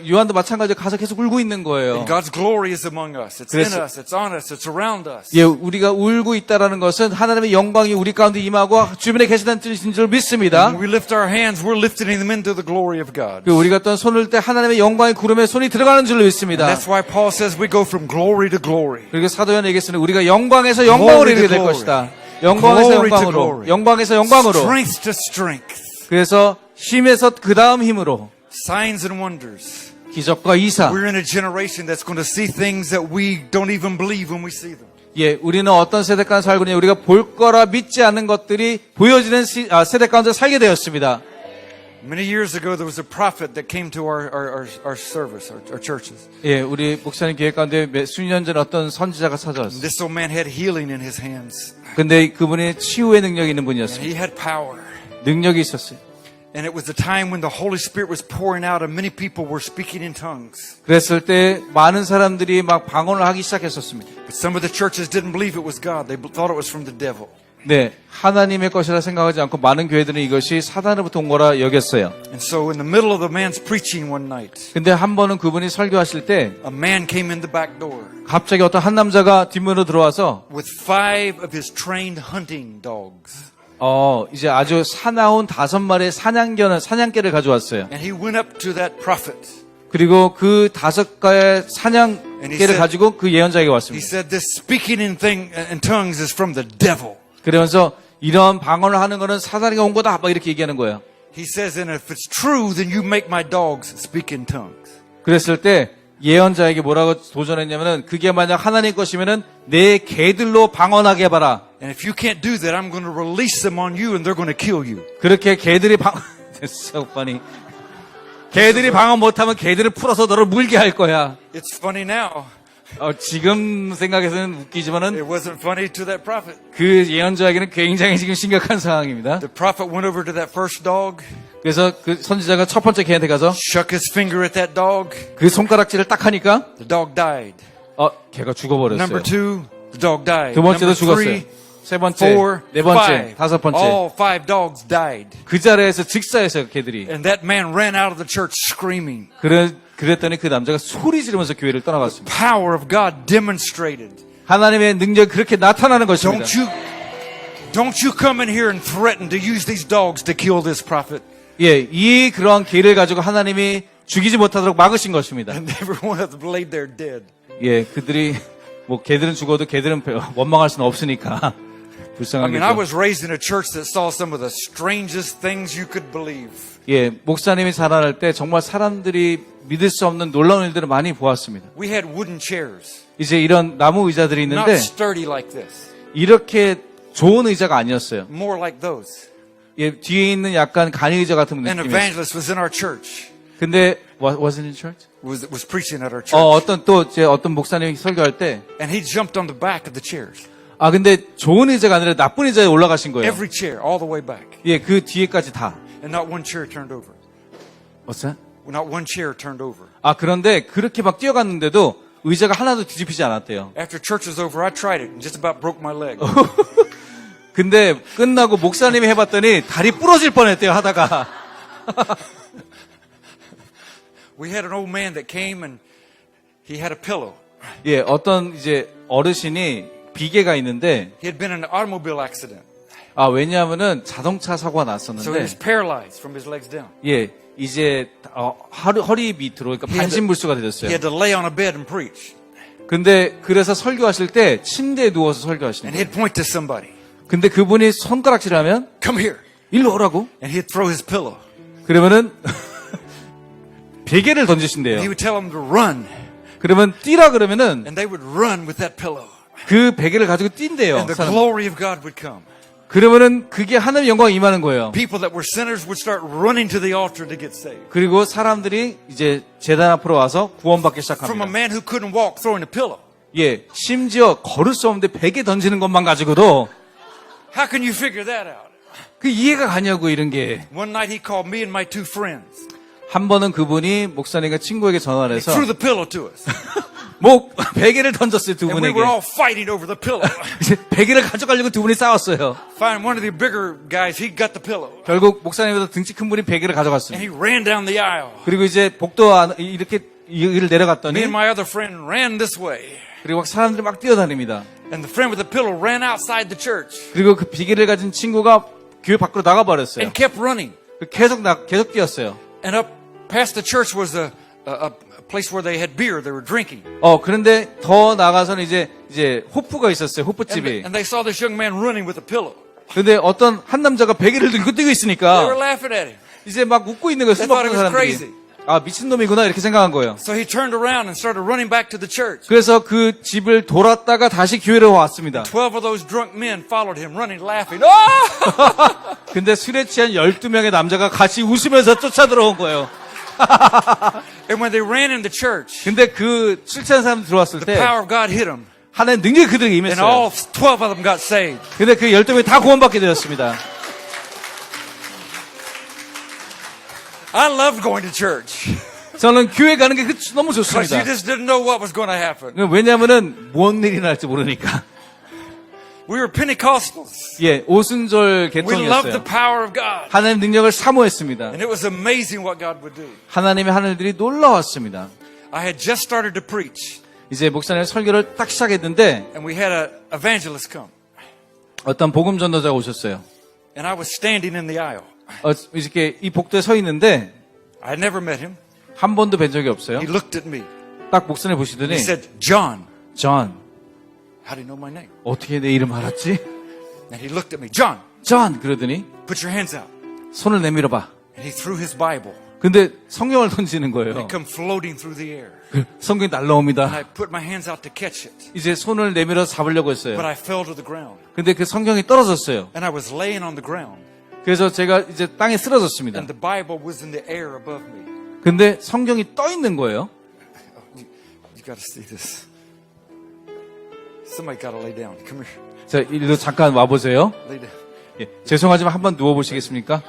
Speaker 3: 요한도 마찬가지로 가서 계속 울고 있는 거예요.
Speaker 2: And God's glory is among us. It's in
Speaker 3: 그래서-
Speaker 2: us. It's on us. It's around us.
Speaker 3: 우리가 울고 있다라는 것은 하나님의 영광이 우리 가운데 임하고 주변에 계시다는 뜻인 줄 믿습니다.
Speaker 2: When we lift our hands, we're lifting them into the glory of God.
Speaker 3: 우리가 또 손을 때 하나님의 영광의 구름에 손이 들어가는 줄로 믿습니다.
Speaker 2: That's why Paul says we go from glory to glory.
Speaker 3: 그리고 사도연 얘기했으니 우리가 영광에서 영광으로
Speaker 2: Glory to
Speaker 3: 이르게 될
Speaker 2: glory.
Speaker 3: 것이다. 영광에서
Speaker 2: Glory to
Speaker 3: 영광으로,
Speaker 2: glory.
Speaker 3: 영광에서 영광으로.
Speaker 2: Strength to strength.
Speaker 3: 그래서 힘에서 그 다음 힘으로
Speaker 2: Signs and wonders.
Speaker 3: 기적과 이사.
Speaker 2: We're in a generation that's going to see things that we don't even believe when we see them.
Speaker 3: 우리는 어떤 세대 가운데 살고 있냐. 우리가 볼 거라 믿지 않는 것들이 보여지는 세대 가운데 살게 되었습니다.
Speaker 2: Many years ago, there was a prophet that came to our service, our churches.
Speaker 3: 우리 목사님 교회 가운데 수년 전 어떤 선지자가 찾아왔어요.
Speaker 2: This old man had healing in his hands.
Speaker 3: 근데 그분이 치유의 능력이 있는
Speaker 2: And
Speaker 3: 분이었어요.
Speaker 2: he had power.
Speaker 3: 능력이 있었어요.
Speaker 2: And it was the time when the Holy Spirit was pouring out and many people were speaking in tongues.
Speaker 3: 그랬을 때 많은 사람들이 막 방언을 하기 시작했었습니다.
Speaker 2: But some of the churches didn't believe it was God. They thought it was from the devil.
Speaker 3: 하나님의 것이라 생각하지 않고 많은 교회들은 이것이 사단으로부터 온 거라 여겼어요.
Speaker 2: And so in the middle of the man's preaching one night,
Speaker 3: 근데 한 번은 그분이 설교하실 때
Speaker 2: a man came in the back door
Speaker 3: 갑자기 어떤 한 남자가 뒷문으로 들어와서
Speaker 2: with 5 of his trained hunting dogs.
Speaker 3: 이제 아주 사나운 5마리의 사냥개를 가져왔어요.
Speaker 2: And he went up to that prophet.
Speaker 3: 그리고 그 5가의
Speaker 2: And he
Speaker 3: 사냥개를
Speaker 2: said-
Speaker 3: 가지고 그 예언자에게
Speaker 2: He
Speaker 3: 왔습니다.
Speaker 2: said, this speaking in tongues is from the devil.
Speaker 3: 그러면서 이런 방언을 하는 거는 사단이 온 거다 막 이렇게 얘기하는 거예요.
Speaker 2: He says, and if it's true, then you make my dogs speak in tongues.
Speaker 3: 그랬을 때 예언자에게 뭐라고 도전했냐면은 그게 만약 하나님 것이면은 내 개들로 방언하게 해봐라.
Speaker 2: And if you can't do that, I'm going to release them on you and they're going to kill you.
Speaker 3: 그렇게 개들이 so funny. 개들이 방언 못하면 개들을 풀어서 너를 물게 할 거야.
Speaker 2: It's funny now.
Speaker 3: 지금 생각해서는 웃기지만은
Speaker 2: It wasn't funny to that prophet.
Speaker 3: 그 예언자에게는 굉장히 지금 심각한 상황입니다.
Speaker 2: The prophet went over to that first dog,
Speaker 3: 그래서 그 선지자가 첫 번째 개한테 가서
Speaker 2: shook his finger at that dog.
Speaker 3: 그 손가락질을 딱 하니까
Speaker 2: The dog died.
Speaker 3: 개가 죽어버렸어요.
Speaker 2: Number 2, the dog died.
Speaker 3: 두 번째도
Speaker 2: Number
Speaker 3: 죽었어요.
Speaker 2: 3,
Speaker 3: 세 번째,
Speaker 2: 4,
Speaker 3: 네 번째,
Speaker 2: 5.
Speaker 3: 다섯 번째.
Speaker 2: All 5 dogs died.
Speaker 3: 그 자리에서 직사했어요, 개들이.
Speaker 2: And that man ran out of the church screaming.
Speaker 3: 그랬더니 그 남자가 소리 지르면서 교회를 떠나갔습니다.
Speaker 2: Power of God demonstrated.
Speaker 3: 하나님의 능력이 그렇게 나타나는 것입니다.
Speaker 2: Don't you come in here and threaten to use these dogs to kill this prophet.
Speaker 3: 그러한 개를 가지고 하나님이 죽이지 못하도록 막으신 것입니다.
Speaker 2: And every one of them laid there dead.
Speaker 3: 그들이 개들은 죽어도 개들은 원망할 수는 없으니까
Speaker 2: I
Speaker 3: 불쌍한
Speaker 2: mean, I
Speaker 3: 거죠.
Speaker 2: was raised in a church that saw some of the strangest things you could believe.
Speaker 3: 목사님이 자라날 때 정말 사람들이 믿을 수 없는 놀라운 일들을 많이 보았습니다.
Speaker 2: We had wooden chairs,
Speaker 3: 이제 이런 나무 의자들이
Speaker 2: not
Speaker 3: 있는데
Speaker 2: sturdy like this,
Speaker 3: 이렇게 좋은 의자가 아니었어요.
Speaker 2: more like those.
Speaker 3: 뒤에 있는 약간 간이 의자 같은
Speaker 2: An
Speaker 3: 느낌이었어요.
Speaker 2: evangelist was in our church,
Speaker 3: 근데 wasn't in church?
Speaker 2: was preaching at our church,
Speaker 3: 어떤 목사님이 설교할 때
Speaker 2: and he jumped on the back of the chairs.
Speaker 3: 근데 좋은 의자가 아니라 나쁜 의자에 올라가신 거예요.
Speaker 2: Every chair, all the way back.
Speaker 3: 그 뒤에까지 다.
Speaker 2: And not one chair turned over.
Speaker 3: What's that?
Speaker 2: Not one chair turned over.
Speaker 3: 그런데 그렇게 막 뛰어갔는데도 의자가 하나도 뒤집히지 않았대요.
Speaker 2: After church was over, I tried it and just about broke my leg.
Speaker 3: 근데 끝나고 목사님이 해봤더니 다리 부러질 뻔했대요, 하다가.
Speaker 2: We had an old man that came and he had a pillow.
Speaker 3: 예, 어떤 이제 어르신이 비계가 있는데,
Speaker 2: He had been in an automobile accident.
Speaker 3: 왜냐하면은 자동차 사고가
Speaker 2: So he
Speaker 3: 났었는데,
Speaker 2: was paralyzed from his legs down.
Speaker 3: 예, 이제, 허리 밑으로, 그러니까
Speaker 2: He had to-
Speaker 3: 반신불수가
Speaker 2: He
Speaker 3: 되셨어요.
Speaker 2: had to lay on a bed and preach.
Speaker 3: 근데 그래서 설교하실 때 침대에 누워서 설교하시는
Speaker 2: And
Speaker 3: 거예요.
Speaker 2: he'd point to somebody.
Speaker 3: 근데 그분이 손가락질하면
Speaker 2: Come here.
Speaker 3: 일로 오라고.
Speaker 2: And he'd throw his pillow.
Speaker 3: 그러면은 베개를
Speaker 2: And he
Speaker 3: 던지신대요.
Speaker 2: would tell them to run.
Speaker 3: 그러면 뛰라 그러면은
Speaker 2: And they would run with that pillow.
Speaker 3: 그 베개를 가지고 뛴대요.
Speaker 2: And the
Speaker 3: 사람.
Speaker 2: glory of God would come.
Speaker 3: 그러면은 그게 하나님의 영광이 임하는 거예요.
Speaker 2: People that were sinners would start running to the altar to get saved.
Speaker 3: 그리고 사람들이 이제 재단 앞으로 와서 구원받기
Speaker 2: From a
Speaker 3: 시작합니다.
Speaker 2: man who couldn't walk throwing a pillow.
Speaker 3: 예, 심지어 걸을 수 없는데 베개 던지는 것만 가지고도
Speaker 2: How can you figure that out?
Speaker 3: 그 이해가 가냐고 이런 게.
Speaker 2: One night he called me and my two friends.
Speaker 3: 한 번은 그분이 목사님과 친구에게 전화를
Speaker 2: He
Speaker 3: 해서
Speaker 2: threw the pillow to us.
Speaker 3: 베개를 던졌어요, 두
Speaker 2: And we
Speaker 3: 분에게.
Speaker 2: were all fighting over the pillow.
Speaker 3: 이제 베개를 가져가려고 두 분이 싸웠어요.
Speaker 2: Finally, one of the bigger guys, he got the pillow.
Speaker 3: 결국 목사님보다 등치 큰 분이 베개를
Speaker 2: And
Speaker 3: 가져갔습니다.
Speaker 2: he ran down the aisle.
Speaker 3: 그리고 이제 복도 이렇게 여기를
Speaker 2: Me
Speaker 3: 내려갔더니
Speaker 2: and my other friend ran this way.
Speaker 3: 그리고 막 사람들이 막 뛰어다닙니다.
Speaker 2: And the friend with the pillow ran outside the church
Speaker 3: 그리고 그 비계를 가진 친구가 교회 밖으로 나가버렸어요.
Speaker 2: and kept running.
Speaker 3: 계속 뛰었어요.
Speaker 2: And up past the church was a place where they had beer. They were drinking.
Speaker 3: 그런데 더 나가서는 이제 호프가 있었어요.
Speaker 2: And,
Speaker 3: 호프집이.
Speaker 2: and they saw this young man running with a pillow.
Speaker 3: 근데 어떤 한 남자가 베개를 들고 뛰고
Speaker 2: They were
Speaker 3: 있으니까
Speaker 2: laughing at him.
Speaker 3: 이제 막 웃고 있는 거예요. 술
Speaker 2: They thought
Speaker 3: 먹는
Speaker 2: he was
Speaker 3: 사람들이.
Speaker 2: crazy.
Speaker 3: 미친놈이구나 이렇게 생각한 거예요.
Speaker 2: So he turned around and started running back to the church.
Speaker 3: 그래서 그 집을 돌았다가 다시 교회로 왔습니다.
Speaker 2: 12 of those drunk men followed him, running, laughing. Oh!
Speaker 3: 근데 술에 취한 12명의 남자가 같이 웃으면서 쫓아 들어온 거예요.
Speaker 2: And when they ran in the church,
Speaker 3: 근데 그 술 취한 사람 들어왔을
Speaker 2: the
Speaker 3: 때
Speaker 2: power of God hit them.
Speaker 3: 하나님 능력이 그들에게
Speaker 2: And all
Speaker 3: 임했어요.
Speaker 2: 12 of them got saved.
Speaker 3: 근데 그 12명이 다 구원받게 되었습니다.
Speaker 2: I loved going to church.
Speaker 3: 저는 교회 가는 게 너무
Speaker 2: Because
Speaker 3: 좋습니다.
Speaker 2: you just didn't know what was going to happen.
Speaker 3: 왜냐하면은 뭔 일이 날지 모르니까.
Speaker 2: We were Pentecostals.
Speaker 3: 예, 오순절
Speaker 2: We loved the
Speaker 3: 개통이었어요.
Speaker 2: power of God.
Speaker 3: 하나님 능력을 사모했습니다.
Speaker 2: And it was amazing what God would do.
Speaker 3: 하나님의 하늘들이 놀라웠습니다.
Speaker 2: I had just started to preach.
Speaker 3: 이제 목사님 설교를 딱 시작했는데
Speaker 2: And we had an evangelist come.
Speaker 3: 어떤 복음 전도자가 오셨어요.
Speaker 2: And I was standing in the aisle.
Speaker 3: 이렇게 이 복도에 서 있는데
Speaker 2: I never met him.
Speaker 3: 한 번도 뵌 적이 없어요.
Speaker 2: He looked at me.
Speaker 3: 딱 목사님 보시더니
Speaker 2: He said, John.
Speaker 3: 존,
Speaker 2: How do you know my name?
Speaker 3: 어떻게 내 이름 알았지?
Speaker 2: And he looked at me. John,
Speaker 3: 존, 그러더니
Speaker 2: put your hands out.
Speaker 3: 손을 내밀어 봐.
Speaker 2: And he threw his Bible.
Speaker 3: 근데 성경을 던지는 거예요.
Speaker 2: It come floating through the air.
Speaker 3: 성경이
Speaker 2: And
Speaker 3: 날라옵니다.
Speaker 2: I put my hands out to catch it.
Speaker 3: 이제 손을 내밀어 잡으려고 했어요.
Speaker 2: But I fell to the ground.
Speaker 3: 근데 그 성경이 떨어졌어요.
Speaker 2: And I was laying on the ground.
Speaker 3: 그래서 제가 이제 땅에 쓰러졌습니다.
Speaker 2: And the Bible was in the air above me.
Speaker 3: 근데 성경이 떠 있는 거예요.
Speaker 2: You got to see this. Somebody got to lay down. Come here.
Speaker 3: 자, 일로 잠깐 와보세요.
Speaker 2: Lay down.
Speaker 3: 예, 죄송하지만 한번 누워보시겠습니까?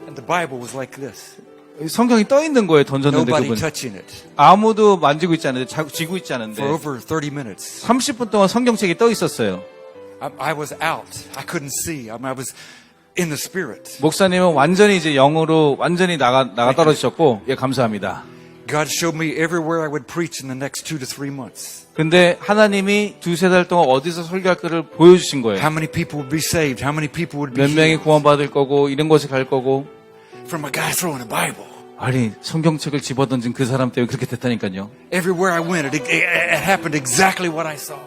Speaker 2: And the Bible was like this.
Speaker 3: 성경이 떠 있는 거예요. 던졌는데
Speaker 2: Nobody
Speaker 3: 그분.
Speaker 2: touching it.
Speaker 3: 아무도 만지고 있지 않은데, 쥐고 있지 않은데.
Speaker 2: For over 30 minutes.
Speaker 3: 30분 동안 성경책이 떠 있었어요.
Speaker 2: I was out. I couldn't see. I was in the spirit.
Speaker 3: 목사님은 완전히 이제 영으로 완전히 나가 떨어지셨고, 예, 감사합니다.
Speaker 2: God showed me everywhere I would preach in the next 2 to 3 months.
Speaker 3: 근데 하나님이 2-3달 동안 어디서 설교할 거를 보여주신 거예요.
Speaker 2: How many people would be saved? How many people would be
Speaker 3: 몇 명이
Speaker 2: healed
Speaker 3: 구원받을 거고, 이런 곳에 갈 거고.
Speaker 2: from a guy throwing a Bible?
Speaker 3: 아니, 성경책을 집어던진 그 사람 때문에 그렇게 됐다니까요.
Speaker 2: Everywhere I went, it happened exactly what I saw.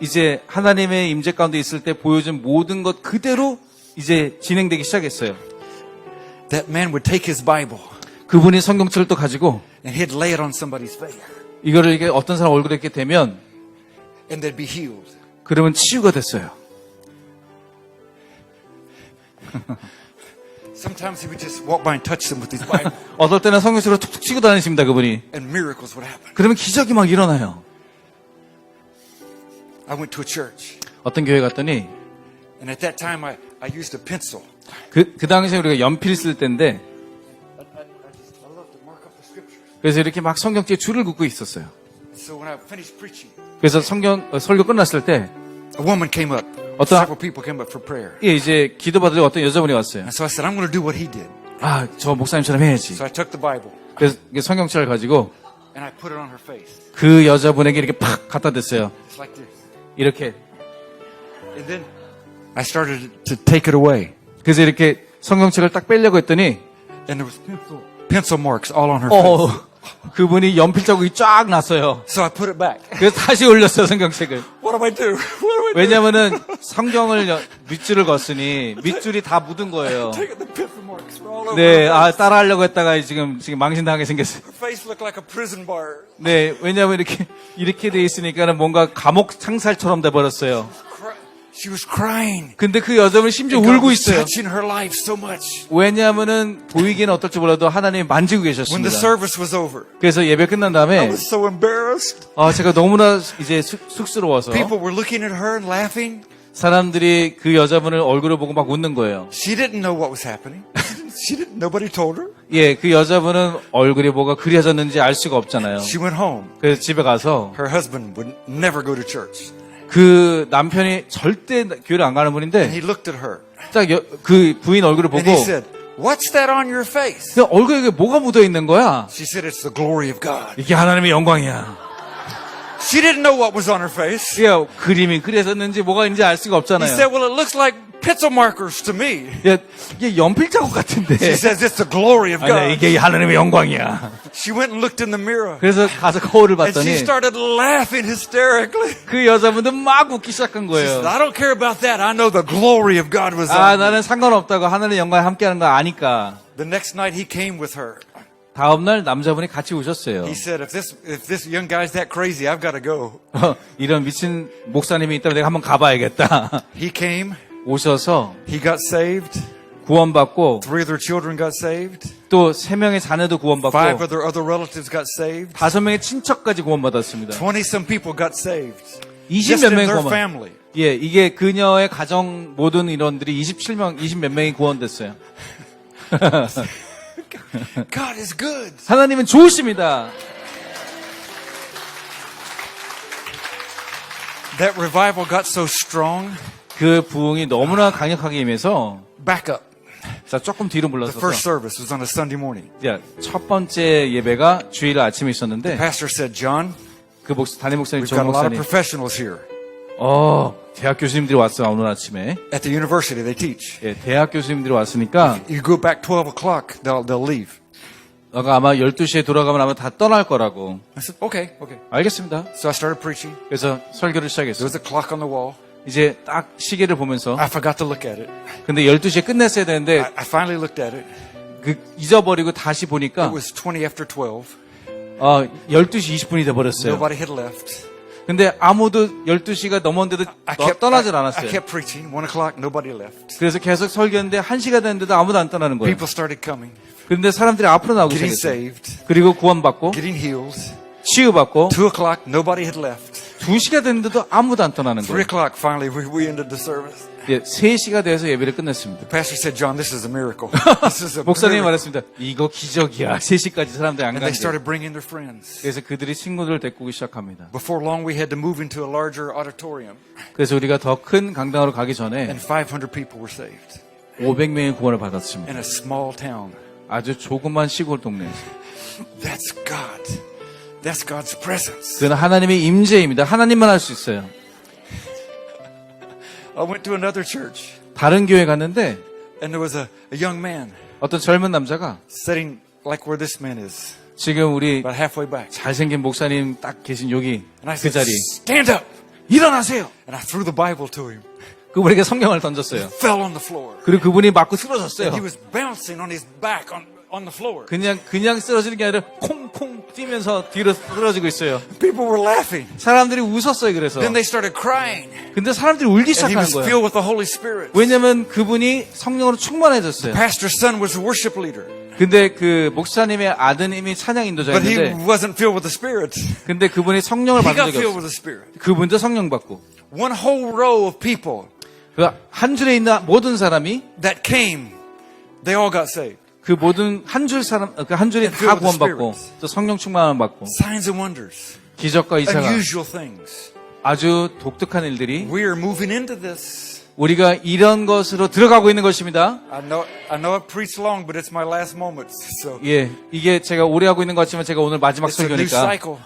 Speaker 3: 이제 하나님의 임재 가운데 있을 때 보여준 모든 것 그대로 이제 진행되기 시작했어요.
Speaker 2: That man would take his Bible
Speaker 3: 그분이 성경책을 또 가지고
Speaker 2: and he'd lay it on somebody's face.
Speaker 3: 이거를 이게 어떤 사람 얼굴에 이렇게 대면
Speaker 2: And they'd be healed.
Speaker 3: 그러면 치유가 됐어요.
Speaker 2: Sometimes he would just walk by and touch them with his Bible.
Speaker 3: 어떨 때는 성경책으로 툭툭 치고 다니십니다, 그분이.
Speaker 2: And miracles would happen.
Speaker 3: 그러면 기적이 막 일어나요.
Speaker 2: I went to a church.
Speaker 3: 어떤 교회 갔더니
Speaker 2: And at that time, I used a pencil.
Speaker 3: 그 당시에 우리가 연필 쓸 때인데
Speaker 2: I love to mark up the scriptures.
Speaker 3: 그래서 이렇게 막 성경책에 줄을 긋고 있었어요.
Speaker 2: So So when I finished preaching,
Speaker 3: 그래서 설교 끝났을 때,
Speaker 2: a woman came up.
Speaker 3: 어떤-
Speaker 2: Several people came up for prayer.
Speaker 3: 예, 이제 기도 받으려고 어떤 여자분이 왔어요.
Speaker 2: And so I said, I'm going to do what he did.
Speaker 3: 아, 저 목사님처럼 해야지.
Speaker 2: So I took the Bible
Speaker 3: 그래서 이게 성경책을 가지고
Speaker 2: and I put it on her face.
Speaker 3: 그 여자분에게 이렇게 팍 갖다 댔어요.
Speaker 2: It's like this.
Speaker 3: 이렇게.
Speaker 2: And then I started to take it away.
Speaker 3: 그래서 이렇게 성경책을 딱 빼려고 했더니,
Speaker 2: And there was pencil marks all on her face.
Speaker 3: 그분이 연필 자국이 쫙 났어요.
Speaker 2: So I put it back.
Speaker 3: 그래서 다시 올렸어요, 성경책을.
Speaker 2: What do I do? What do I do?
Speaker 3: 왜냐면은 성경을 밑줄을 걷으니 밑줄이 다 묻은 거예요.
Speaker 2: Take it, the pencil marks were all over
Speaker 3: 네,
Speaker 2: her
Speaker 3: 아, 따라하려고 했다가 지금 망신당하게 생겼어요.
Speaker 2: Her face looked like a prison bar.
Speaker 3: 네, 왜냐면 이렇게 돼 있으니까는 뭔가 감옥 창살처럼 돼버렸어요.
Speaker 2: She was crying.
Speaker 3: 근데 그 여자분이 심지어
Speaker 2: God
Speaker 3: 울고
Speaker 2: was
Speaker 3: 있어요.
Speaker 2: touching her life so much.
Speaker 3: 왜냐하면은 보이기는 어떨지 몰라도 하나님이 만지고
Speaker 2: When the
Speaker 3: 계셨습니다.
Speaker 2: service was over,
Speaker 3: 그래서 예배 끝난
Speaker 2: I
Speaker 3: 다음에
Speaker 2: was so embarrassed.
Speaker 3: 제가 너무나 이제 쑥스러워서
Speaker 2: People were looking at her and laughing.
Speaker 3: 사람들이 그 여자분을 얼굴을 보고 막 웃는 거예요.
Speaker 2: She didn't know what was happening. Nobody told her.
Speaker 3: 예, 그 여자분은 얼굴이 뭐가 그려졌는지 알 수가 없잖아요.
Speaker 2: She went home.
Speaker 3: 그래서 집에 가서
Speaker 2: Her husband would never go to church.
Speaker 3: 그 남편이 절대 교회를 안 가는
Speaker 2: And
Speaker 3: 분인데
Speaker 2: he looked at her.
Speaker 3: 딱 그 부인 얼굴을 보고
Speaker 2: And he said, "What's that on your face?"
Speaker 3: 그 얼굴에 뭐가 묻어 있는 거야?
Speaker 2: She said, "It's the glory of God."
Speaker 3: 이게 하나님의 영광이야.
Speaker 2: She didn't know what was on her face.
Speaker 3: 이게 그림이 그려졌는지 뭐가 있는지 알 수가
Speaker 2: He
Speaker 3: 없잖아요.
Speaker 2: said, "Well, it looks like pencil markers to me."
Speaker 3: 야, 이게 연필 자국 같은데.
Speaker 2: She says, "It's the glory of
Speaker 3: 아니야,
Speaker 2: God."
Speaker 3: 이게 하나님의 영광이야.
Speaker 2: She went and looked in the mirror.
Speaker 3: 그래서 가서 거울을
Speaker 2: And she
Speaker 3: 봤더니
Speaker 2: started laughing hysterically.
Speaker 3: 그 여자분도 막 웃기 시작한
Speaker 2: She said,
Speaker 3: 거예요.
Speaker 2: "I don't care about that. I know the glory of God was
Speaker 3: 아,
Speaker 2: on me."
Speaker 3: 나는 상관없다고 하나님의 영광에 함께하는 거 아니까.
Speaker 2: The next night he came with her.
Speaker 3: 다음날 남자분이 같이 오셨어요.
Speaker 2: He said, if this young guy's that crazy, I've got to go."
Speaker 3: 이런 미친 목사님이 있다면 내가 한번 가봐야겠다.
Speaker 2: He came.
Speaker 3: 오셔서
Speaker 2: He got saved.
Speaker 3: 구원받고
Speaker 2: 3 of their children got saved.
Speaker 3: 또 3명의 자녀도
Speaker 2: 5
Speaker 3: 구원받고
Speaker 2: of their other relatives got saved.
Speaker 3: 5명의 친척까지 구원받았습니다.
Speaker 2: 20-some people got saved.
Speaker 3: 20
Speaker 2: Just
Speaker 3: 몇
Speaker 2: in
Speaker 3: 명이
Speaker 2: their
Speaker 3: 구원.
Speaker 2: family.
Speaker 3: 예, 이게 그녀의 가정 모든 인원들이 20 몇 명이 구원됐어요.
Speaker 2: God is good.
Speaker 3: 하나님은 좋으십니다.
Speaker 2: That revival got so strong.
Speaker 3: 그 부흥이 너무나 강력하게 임해서
Speaker 2: Back up.
Speaker 3: 자, 조금 뒤로
Speaker 2: The
Speaker 3: 물러서서
Speaker 2: first service was on a Sunday morning.
Speaker 3: 자, 첫 번째 예배가 주일 아침에 있었는데
Speaker 2: Pastor said, "John,
Speaker 3: 그 담임 목사님,
Speaker 2: we've
Speaker 3: 정
Speaker 2: got a lot of
Speaker 3: 목사님
Speaker 2: professionals here.
Speaker 3: 대학 교수님들이 왔어요. 오늘 아침에.
Speaker 2: At the university, they teach.
Speaker 3: 예, 대학 교수님들이 왔으니까
Speaker 2: You go back 12 o'clock, they'll leave."
Speaker 3: 아마 12시에 돌아가면 아마 다 떠날 거라고.
Speaker 2: I said, okay.
Speaker 3: 알겠습니다.
Speaker 2: So I started preaching.
Speaker 3: 그래서 설교를
Speaker 2: There
Speaker 3: 시작했어요.
Speaker 2: was a clock on the wall.
Speaker 3: 이제 딱 시계를 보면서
Speaker 2: I forgot to look at it.
Speaker 3: 근데 12시에 끝냈어야 되는데
Speaker 2: I finally looked at it.
Speaker 3: 잊어버리고 다시 보니까
Speaker 2: It was 20 after 12.
Speaker 3: 12시 20분이 돼 버렸어요.
Speaker 2: Nobody had left.
Speaker 3: 근데 아무도 12시가 넘었는데도 떠나질
Speaker 2: I
Speaker 3: 않았어요.
Speaker 2: kept preaching. 1 o'clock, nobody left.
Speaker 3: 그래서 계속 설교했는데 1시가 됐는데도 아무도 안 떠나는 거예요.
Speaker 2: People started coming,
Speaker 3: 그런데 사람들이 앞으로 나오기
Speaker 2: getting
Speaker 3: 시작했어요.
Speaker 2: saved,
Speaker 3: 그리고 구원받고
Speaker 2: getting healed.
Speaker 3: 치유받고
Speaker 2: 2 o'clock, nobody had left.
Speaker 3: 2시가 됐는데도 아무도 안 떠나는
Speaker 2: 3
Speaker 3: 거예요.
Speaker 2: o'clock, finally, we ended the service.
Speaker 3: 예, 3시가 돼서 예배를 끝냈습니다.
Speaker 2: The pastor said, "John, this is a miracle." This is a
Speaker 3: 목사님이
Speaker 2: miracle.
Speaker 3: 말했습니다. 이거 기적이야. 3시까지 사람들이 안
Speaker 2: And they
Speaker 3: 간대.
Speaker 2: started bringing their friends.
Speaker 3: 그래서 그들이 친구들을 데리고 오기 시작합니다.
Speaker 2: Before long, we had to move into a larger auditorium,
Speaker 3: 그래서 우리가 더 큰 강당으로 가기 전에
Speaker 2: and 500 people were saved
Speaker 3: 500명의 구원을 받았습니다.
Speaker 2: in a small town.
Speaker 3: 아주 조그만 시골 동네에서.
Speaker 2: That's God. That's God's presence.
Speaker 3: 그건 하나님의 임재입니다. 하나님만 할 수 있어요.
Speaker 2: I went to another church,
Speaker 3: 다른 교회 갔는데
Speaker 2: and there was a young man
Speaker 3: 어떤 젊은 남자가
Speaker 2: sitting like where this man is,
Speaker 3: 지금 우리
Speaker 2: about halfway back.
Speaker 3: 잘생긴 목사님 딱 계신 여기
Speaker 2: And I
Speaker 3: 그
Speaker 2: said,
Speaker 3: 자리
Speaker 2: "Stand up!"
Speaker 3: 일어나세요.
Speaker 2: And I threw the Bible to him.
Speaker 3: 그분에게 성경을 던졌어요.
Speaker 2: Fell on the floor.
Speaker 3: 그리고 그분이 맞고
Speaker 2: And
Speaker 3: 쓰러졌어요.
Speaker 2: he was bouncing on his back on the floor.
Speaker 3: 그냥 쓰러지는 게 아니라 콩콩 뛰면서 뒤로 쓰러지고 있어요.
Speaker 2: People were laughing.
Speaker 3: 사람들이 웃었어요. 그래서.
Speaker 2: Then they started crying.
Speaker 3: 근데 사람들이 울기
Speaker 2: And he
Speaker 3: 시작하는
Speaker 2: was
Speaker 3: 거예요.
Speaker 2: filled with the Holy Spirit.
Speaker 3: 왜냐면 그분이 성령으로 충만해졌어요.
Speaker 2: Pastor's son was a worship leader.
Speaker 3: 근데 그 목사님의 아드님이 찬양
Speaker 2: But he
Speaker 3: 인도자였는데
Speaker 2: wasn't filled with the Spirit.
Speaker 3: 근데 그분이 성령을
Speaker 2: He
Speaker 3: 받은
Speaker 2: got
Speaker 3: 적이
Speaker 2: filled
Speaker 3: 없어요.
Speaker 2: with the Spirit.
Speaker 3: 그분도 성령 받고.
Speaker 2: One whole row of people
Speaker 3: 그 한 줄에 있는 모든 사람이
Speaker 2: that came, they all got saved.
Speaker 3: 그 모든 한 줄 사람 그 한 줄이 다 구원받고 또 성령 충만을 받고
Speaker 2: Signs and wonders.
Speaker 3: 기적과 이사가
Speaker 2: unusual things.
Speaker 3: 아주 독특한 일들이
Speaker 2: We are moving into this.
Speaker 3: 우리가 이런 것으로 들어가고 있는 것입니다.
Speaker 2: I know I've preached long, but it's my last moments. So
Speaker 3: 예, 이게 제가 오래 하고 있는 것 같지만 제가 오늘 마지막
Speaker 2: it's a new
Speaker 3: 설교니까
Speaker 2: cycle.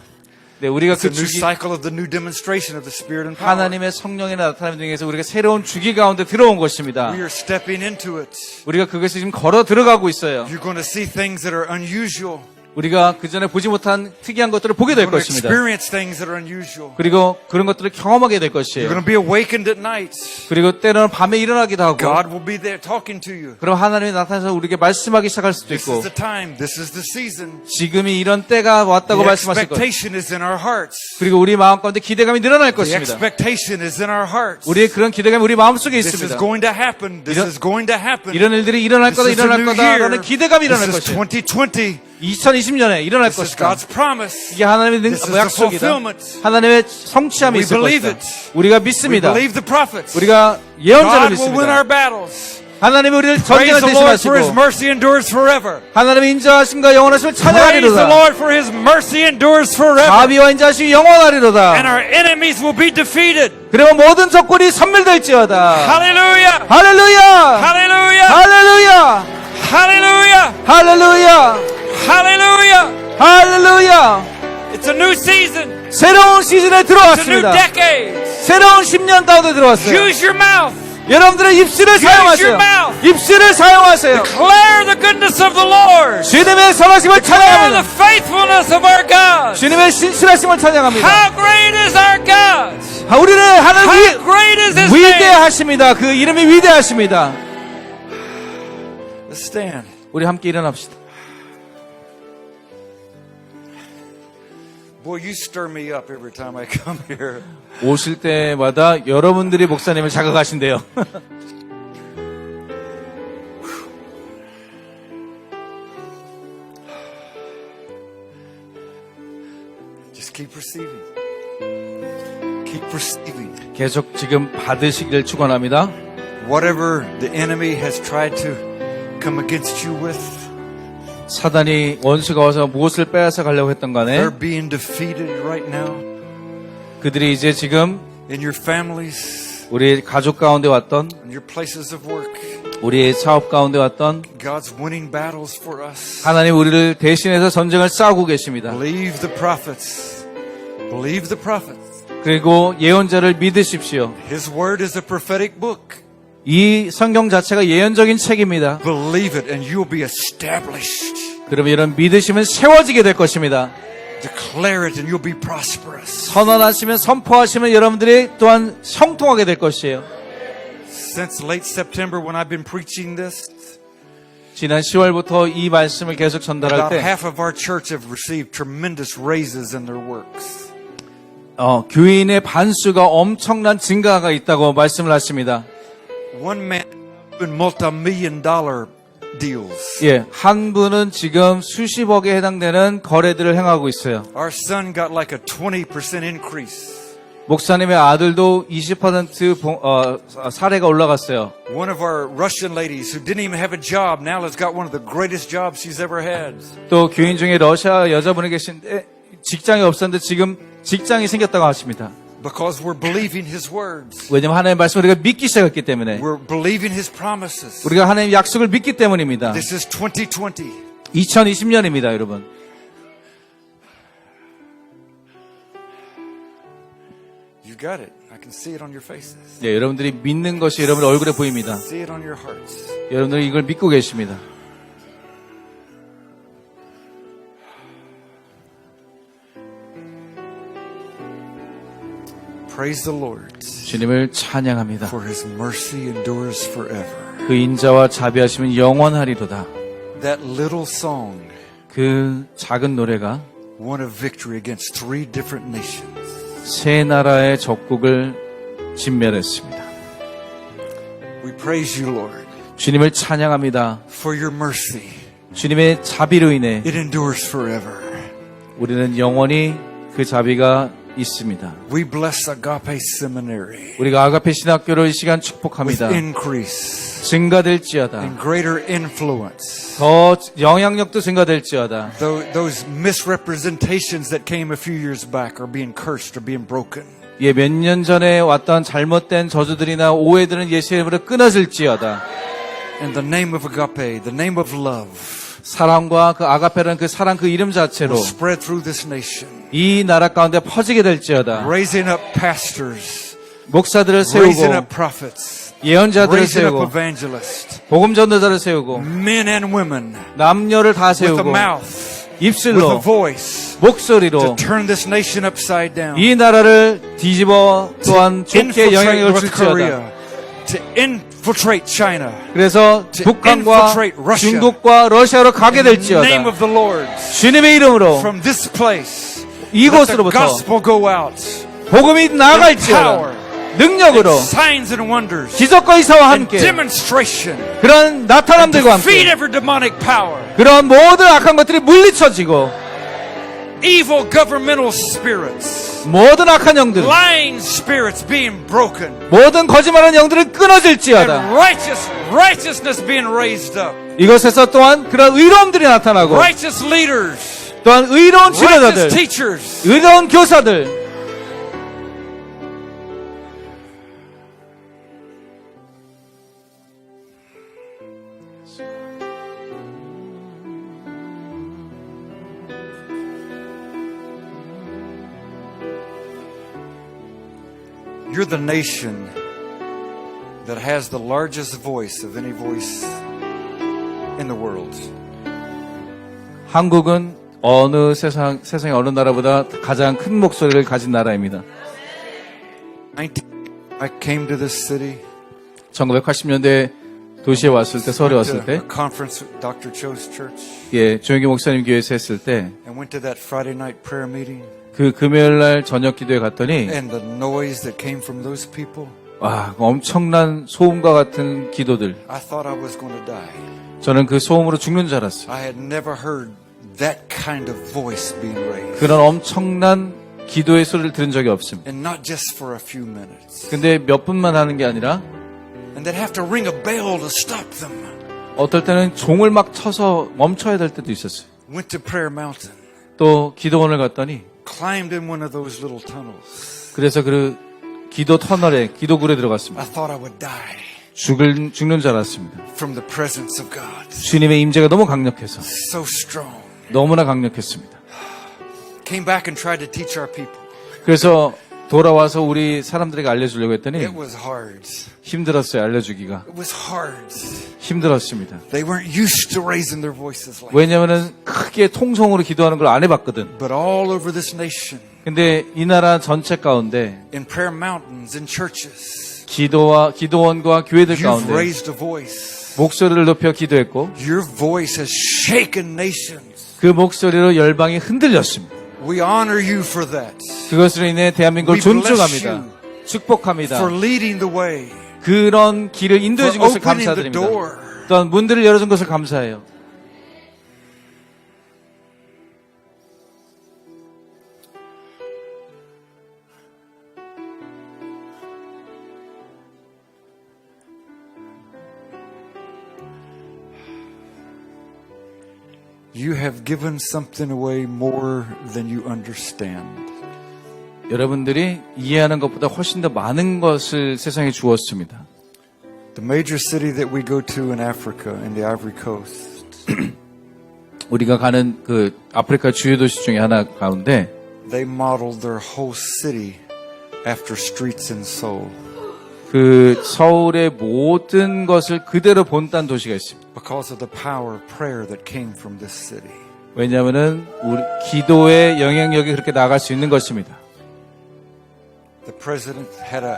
Speaker 3: 네, 우리가
Speaker 2: It's a
Speaker 3: 그
Speaker 2: new
Speaker 3: 주기
Speaker 2: cycle of the new demonstration of the Spirit and power.
Speaker 3: 하나님의 성령의 나타남 중에서 우리가 새로운 주기 가운데 들어온 것입니다.
Speaker 2: We are stepping into it.
Speaker 3: 우리가 그것을 지금 걸어 들어가고 있어요.
Speaker 2: You're going to see things that are unusual.
Speaker 3: 우리가 그전에 보지 못한 특이한 것들을 보게 될
Speaker 2: You're going to
Speaker 3: 것입니다.
Speaker 2: experience things that are unusual.
Speaker 3: 그리고 그런 것들을 경험하게 될
Speaker 2: You're
Speaker 3: 것이에요.
Speaker 2: going to be awakened at night.
Speaker 3: 그리고 때로는 밤에 일어나기도 하고
Speaker 2: God will be there talking to you.
Speaker 3: 그럼 하나님이 나타나서 우리에게 말씀하기 시작할 수도
Speaker 2: This
Speaker 3: 있고
Speaker 2: is the time. This is the season.
Speaker 3: 지금이 이런 때가 왔다고
Speaker 2: The
Speaker 3: 말씀하실 거예요.
Speaker 2: expectation is in our hearts.
Speaker 3: 그리고 우리 마음 가운데 기대감이 늘어날
Speaker 2: The
Speaker 3: 것입니다.
Speaker 2: expectation is in our hearts.
Speaker 3: 우리의 그런 기대감이 우리 마음속에
Speaker 2: This is
Speaker 3: 있습니다.
Speaker 2: going to happen. This
Speaker 3: 이런-
Speaker 2: is going to happen.
Speaker 3: 이런 일들이 일어날 거다
Speaker 2: This is a
Speaker 3: 일어날
Speaker 2: new
Speaker 3: 거다라는
Speaker 2: year.
Speaker 3: 기대감이 일어날
Speaker 2: This is
Speaker 3: 것이에요.
Speaker 2: 2020.
Speaker 3: 2020년에 일어날
Speaker 2: This is
Speaker 3: 것이다.
Speaker 2: God's promise.
Speaker 3: 이게 하나님의
Speaker 2: This is the
Speaker 3: 약속이다.
Speaker 2: fulfillment.
Speaker 3: 하나님의 성취함이
Speaker 2: We
Speaker 3: 있을
Speaker 2: believe
Speaker 3: 것이다.
Speaker 2: it.
Speaker 3: 우리가
Speaker 2: We
Speaker 3: 믿습니다.
Speaker 2: believe the prophets.
Speaker 3: 우리가 예언자를
Speaker 2: God will win our
Speaker 3: 믿습니다.
Speaker 2: battles.
Speaker 3: 하나님이 우리를
Speaker 2: Praise
Speaker 3: 전쟁을
Speaker 2: the Lord for His
Speaker 3: 대신하시고
Speaker 2: mercy endures forever.
Speaker 3: 하나님의 인자하심과 영원하심을
Speaker 2: Praise the
Speaker 3: 찬양하리로다.
Speaker 2: Lord for His mercy endures forever.
Speaker 3: 자비와 인자하심이 영원하리로다.
Speaker 2: And our enemies will be defeated.
Speaker 3: 그리고 모든 적군이 섬멸될지어다.
Speaker 2: Hallelujah.
Speaker 3: 할렐루야!
Speaker 2: Hallelujah.
Speaker 3: 할렐루야!
Speaker 2: Hallelujah.
Speaker 3: 할렐루야!
Speaker 2: Hallelujah.
Speaker 3: 할렐루야!
Speaker 2: It's a new season.
Speaker 3: 새로운 시즌에
Speaker 2: It's a new
Speaker 3: 들어왔습니다.
Speaker 2: decade.
Speaker 3: 새로운 10년 가운데 들어왔어요.
Speaker 2: Use your mouth.
Speaker 3: 여러분들의 입술을 사용하세요.
Speaker 2: your mouth.
Speaker 3: 입술을 사용하세요.
Speaker 2: Declare the goodness of the Lord.
Speaker 3: 주님의 선하심을
Speaker 2: Declare the
Speaker 3: 찬양합니다.
Speaker 2: faithfulness of our God.
Speaker 3: 주님의 신실하심을 찬양합니다.
Speaker 2: How great is our God.
Speaker 3: 우리는 하나님
Speaker 2: How great is His name.
Speaker 3: 위대하십니다. 그 이름이 위대하십니다.
Speaker 2: Let's stand.
Speaker 3: 우리 함께 일어납시다.
Speaker 2: Boy, you stir me up every time I come here.
Speaker 3: 오실 때마다 여러분들이 목사님을 자극하신대요.
Speaker 2: Just keep receiving. Keep receiving.
Speaker 3: 계속 지금 받으시기를 축원합니다.
Speaker 2: Whatever the enemy has tried to come against you with,
Speaker 3: 사단이 원수가 와서 무엇을 빼앗아 가려고 했던 간에
Speaker 2: they're being defeated right now
Speaker 3: 그들이 이제 지금
Speaker 2: in your families,
Speaker 3: 우리 가족 가운데 왔던
Speaker 2: in your places of work.
Speaker 3: 우리의 사업 가운데 왔던
Speaker 2: God's winning battles for us.
Speaker 3: 하나님 우리를 대신해서 전쟁을 싸우고 계십니다.
Speaker 2: Believe the prophets. Believe the prophets.
Speaker 3: 그리고 예언자를 믿으십시오.
Speaker 2: His word is a prophetic book.
Speaker 3: 이 성경 자체가 예언적인 책입니다.
Speaker 2: Believe it and you'll be established.
Speaker 3: 그러면 이런 믿으시면 세워지게 될 것입니다.
Speaker 2: Declare it and you'll be prosperous.
Speaker 3: 선언하시면 선포하시면 여러분들이 또한 형통하게 될 것이에요.
Speaker 2: Since late September when I've been preaching this,
Speaker 3: 지난 10월부터 이 말씀을 계속 전달할
Speaker 2: about
Speaker 3: 때
Speaker 2: half of our church have received tremendous raises in their works.
Speaker 3: 교인의 반수가 엄청난 증가가 있다고 말씀을 하십니다.
Speaker 2: One man doing multi-million-dollar deals.
Speaker 3: 예, 한 분은 지금 수십억에 해당되는 거래들을 행하고 있어요.
Speaker 2: Our son got like a 20% increase.
Speaker 3: 목사님의 아들도 20% 사례가 올라갔어요.
Speaker 2: One of our Russian ladies who didn't even have a job now has got one of the greatest jobs she's ever had.
Speaker 3: 또 교인 중에 러시아 여자분이 계신데 직장이 없었는데 지금 직장이 생겼다고 하십니다.
Speaker 2: Because we're believing His words.
Speaker 3: 왜냐하면 하나님의 말씀을 우리가 믿기 시작했기 때문에
Speaker 2: We're believing His promises.
Speaker 3: 우리가 하나님의 약속을 믿기 때문입니다.
Speaker 2: This is 2020.
Speaker 3: 2020년입니다, 여러분.
Speaker 2: You got it. I can see it on your faces.
Speaker 3: 네, 여러분들이 믿는 것이 여러분 얼굴에 보입니다.
Speaker 2: See it on your hearts.
Speaker 3: 여러분들이 이걸 믿고 계십니다.
Speaker 2: Praise the Lord.
Speaker 3: 주님을 찬양합니다.
Speaker 2: For His mercy endures forever.
Speaker 3: 그 인자와 자비하심은 영원하리로다.
Speaker 2: That little song
Speaker 3: 그 작은 노래가
Speaker 2: won a victory against 3 different nations.
Speaker 3: 세 나라의 적국을 진멸했습니다.
Speaker 2: We praise you, Lord,
Speaker 3: 주님을 찬양합니다.
Speaker 2: for your mercy.
Speaker 3: 주님의 자비로 인해
Speaker 2: It endures forever.
Speaker 3: 우리는 영원히 그 자비가 있습니다.
Speaker 2: We bless Agape Seminary
Speaker 3: 우리가 아가페 신학교를 이 시간
Speaker 2: with
Speaker 3: 축복합니다.
Speaker 2: increase
Speaker 3: 증가될지어다.
Speaker 2: and greater influence.
Speaker 3: 더 영향력도 증가될지어다.
Speaker 2: Those misrepresentations that came a few years back are being cursed, are being broken.
Speaker 3: 예, 몇 년 전에 왔던 잘못된 저주들이나 오해들은 예수의 이름으로 끊어질지어다.
Speaker 2: In the name of Agape, the name of love,
Speaker 3: 사랑과 그 아가페라는 그 사랑 그 이름 자체로
Speaker 2: will spread through this nation,
Speaker 3: 이 나라 가운데 퍼지게 될지어다.
Speaker 2: raising up pastors,
Speaker 3: 목사들을
Speaker 2: raising
Speaker 3: 세우고
Speaker 2: up prophets,
Speaker 3: 예언자들을
Speaker 2: raising up
Speaker 3: 세우고
Speaker 2: evangelists,
Speaker 3: 복음 전도자를 세우고
Speaker 2: men and women
Speaker 3: 남녀를 다
Speaker 2: with a
Speaker 3: 세우고
Speaker 2: mouth, with a
Speaker 3: 입술로
Speaker 2: voice
Speaker 3: 목소리로
Speaker 2: to turn this nation upside down.
Speaker 3: 이 나라를 뒤집어 또한 좋게
Speaker 2: Infiltrate
Speaker 3: 영향력을
Speaker 2: North
Speaker 3: 줄지어다.
Speaker 2: Korea, to infiltrate China.
Speaker 3: 그래서
Speaker 2: to
Speaker 3: 북한과
Speaker 2: infiltrate Russia.
Speaker 3: 중국과 러시아로 가게
Speaker 2: In the name
Speaker 3: 될지어다.
Speaker 2: of the Lord,
Speaker 3: 주님의 이름으로
Speaker 2: from this place, let the
Speaker 3: 이곳으로부터
Speaker 2: gospel go out.
Speaker 3: 복음이
Speaker 2: Power,
Speaker 3: 나아갈지어다. 능력으로
Speaker 2: signs and wonders,
Speaker 3: 기적과 이사와
Speaker 2: and
Speaker 3: 함께
Speaker 2: demonstration,
Speaker 3: 그런 나타남들과
Speaker 2: defeat
Speaker 3: 함께
Speaker 2: every demonic power,
Speaker 3: 그런 모든 악한 것들이 물리쳐지고
Speaker 2: evil governmental spirits,
Speaker 3: 모든 악한 영들
Speaker 2: lying spirits being broken,
Speaker 3: 모든 거짓말하는 영들은
Speaker 2: and
Speaker 3: 끊어질지어다.
Speaker 2: righteousness being raised up,
Speaker 3: 이것에서 또한 그런 의로움들이 나타나고
Speaker 2: righteous leaders,
Speaker 3: 또한 의로운
Speaker 2: righteous
Speaker 3: 지도자들
Speaker 2: teachers,
Speaker 3: 의로운 교사들
Speaker 2: You're the nation that has the largest voice of any voice in the world.
Speaker 3: 한국은 세상의 어느 나라보다 가장 큰 목소리를 가진 나라입니다.
Speaker 2: I came to this city
Speaker 3: 1980년대 도시에 왔을 때, 서울에 왔을
Speaker 2: to
Speaker 3: 때,
Speaker 2: a conference with Dr. Cho's church
Speaker 3: 예, 조영기 목사님 교회에서 했을 때,
Speaker 2: and went to that Friday night prayer meeting,
Speaker 3: 그 금요일 날 저녁 기도에 갔더니,
Speaker 2: and the noise that came from those people,
Speaker 3: 와, 그 엄청난 소음과 같은 기도들.
Speaker 2: I thought I was going to die.
Speaker 3: 저는 그 소음으로 죽는 줄 알았어요.
Speaker 2: I had never heard that kind of voice being raised.
Speaker 3: 그런 엄청난 기도의 소리를 들은 적이 없습니다.
Speaker 2: And not just for a few minutes.
Speaker 3: 근데 몇 분만 하는 게 아니라,
Speaker 2: And they'd have to ring a bell to stop them.
Speaker 3: 어떨 때는 종을 막 쳐서 멈춰야 될 때도 있었어요.
Speaker 2: Went to Prayer Mountain.
Speaker 3: 또 기도원을 갔더니,
Speaker 2: Climbed in one of those little tunnels.
Speaker 3: 그래서 그 기도 터널에, 기도굴에 들어갔습니다.
Speaker 2: I thought I would die
Speaker 3: 죽는 줄 알았습니다.
Speaker 2: from the presence of God.
Speaker 3: 주님의 임재가 너무 강력해서,
Speaker 2: So strong.
Speaker 3: 너무나 강력했습니다.
Speaker 2: Came back and tried to teach our people.
Speaker 3: 그래서 돌아와서 우리 사람들에게 알려주려고 했더니
Speaker 2: It was hard.
Speaker 3: 힘들었어요, 알려주기가.
Speaker 2: It was hard.
Speaker 3: 힘들었습니다.
Speaker 2: They weren't used to raising their voices like that.
Speaker 3: 왜냐면은 크게 통성으로 기도하는 걸 안 해봤거든.
Speaker 2: But all over this nation,
Speaker 3: 근데 이 나라 전체 가운데
Speaker 2: in prayer mountains, in churches,
Speaker 3: 기도원과 교회들
Speaker 2: you've
Speaker 3: 가운데
Speaker 2: raised a voice.
Speaker 3: 목소리를 높여 기도했고
Speaker 2: Your voice has shaken nations.
Speaker 3: 그 목소리로 열방이 흔들렸습니다.
Speaker 2: We honor you for that.
Speaker 3: 그것으로 인해 대한민국을
Speaker 2: We bless
Speaker 3: 존중합니다.
Speaker 2: you
Speaker 3: 축복합니다.
Speaker 2: for leading the way,
Speaker 3: 그런 길을 인도해 준
Speaker 2: for
Speaker 3: 것을
Speaker 2: opening the
Speaker 3: 감사드립니다.
Speaker 2: door.
Speaker 3: 또한 문들을 열어준 것을 감사해요.
Speaker 2: You have given something away more than you understand.
Speaker 3: 여러분들이 이해하는 것보다 훨씬 더 많은 것을 세상에 주었습니다.
Speaker 2: The major city that we go to in Africa, in the Ivory Coast,
Speaker 3: 우리가 가는 그 아프리카 주요 도시 중에 하나 가운데
Speaker 2: they modeled their whole city after streets in Seoul
Speaker 3: 그 서울의 모든 것을 그대로 본딴 도시가 있습니다.
Speaker 2: because of the power of prayer that came from this city.
Speaker 3: 왜냐하면은 우리 기도의 영향력이 그렇게 나갈 수 있는 것입니다.
Speaker 2: The president had a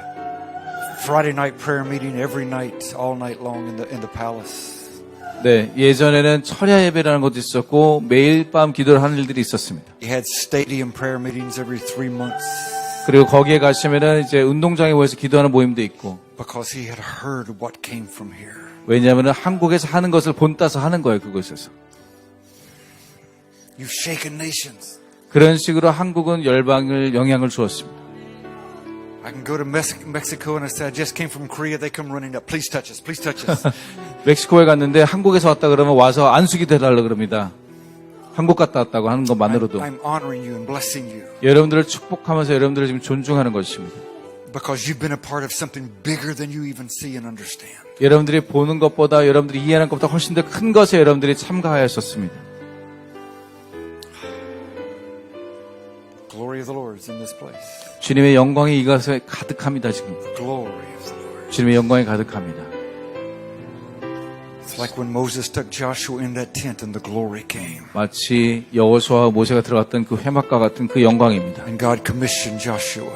Speaker 2: Friday night prayer meeting every night, all night long in the palace.
Speaker 3: 네, 예전에는 철야 예배라는 것도 있었고 매일 밤 기도를 하는 일들이 있었습니다.
Speaker 2: He had stadium prayer meetings every 3 months
Speaker 3: 그리고 거기에 가시면은 이제 운동장에 모여서 기도하는 모임도 있고
Speaker 2: because he had heard what came from here.
Speaker 3: 왜냐하면은 한국에서 하는 것을 본따서 하는 거예요, 그곳에서.
Speaker 2: You've shaken nations.
Speaker 3: 그런 식으로 한국은 열방을 영향을 주었습니다.
Speaker 2: I can go to Mexico and I say, I just came from Korea. They come running up. Please touch us. Please touch us.
Speaker 3: 멕시코에 갔는데 한국에서 왔다 그러면 와서 안수기 대달라 그럽니다. 한국 갔다 왔다고 하는 것만으로도
Speaker 2: I'm honoring you and blessing you
Speaker 3: 여러분들을 축복하면서 여러분들을 지금 존중하는 것입니다.
Speaker 2: because you've been a part of something bigger than you even see and understand.
Speaker 3: 여러분들이 보는 것보다 여러분들이 이해하는 것보다 훨씬 더 큰 것에 여러분들이 참가하였었습니다.
Speaker 2: Glory of the Lord is in this place.
Speaker 3: 주님의 영광이 이것에 가득합니다. 지금
Speaker 2: Glory of the Lord.
Speaker 3: 주님의 영광이 가득합니다.
Speaker 2: It's like when Moses took Joshua in that tent and the glory came.
Speaker 3: 마치 여호수아와 모세가 들어갔던 그 회막과 같은 그 영광입니다.
Speaker 2: And God commissioned Joshua.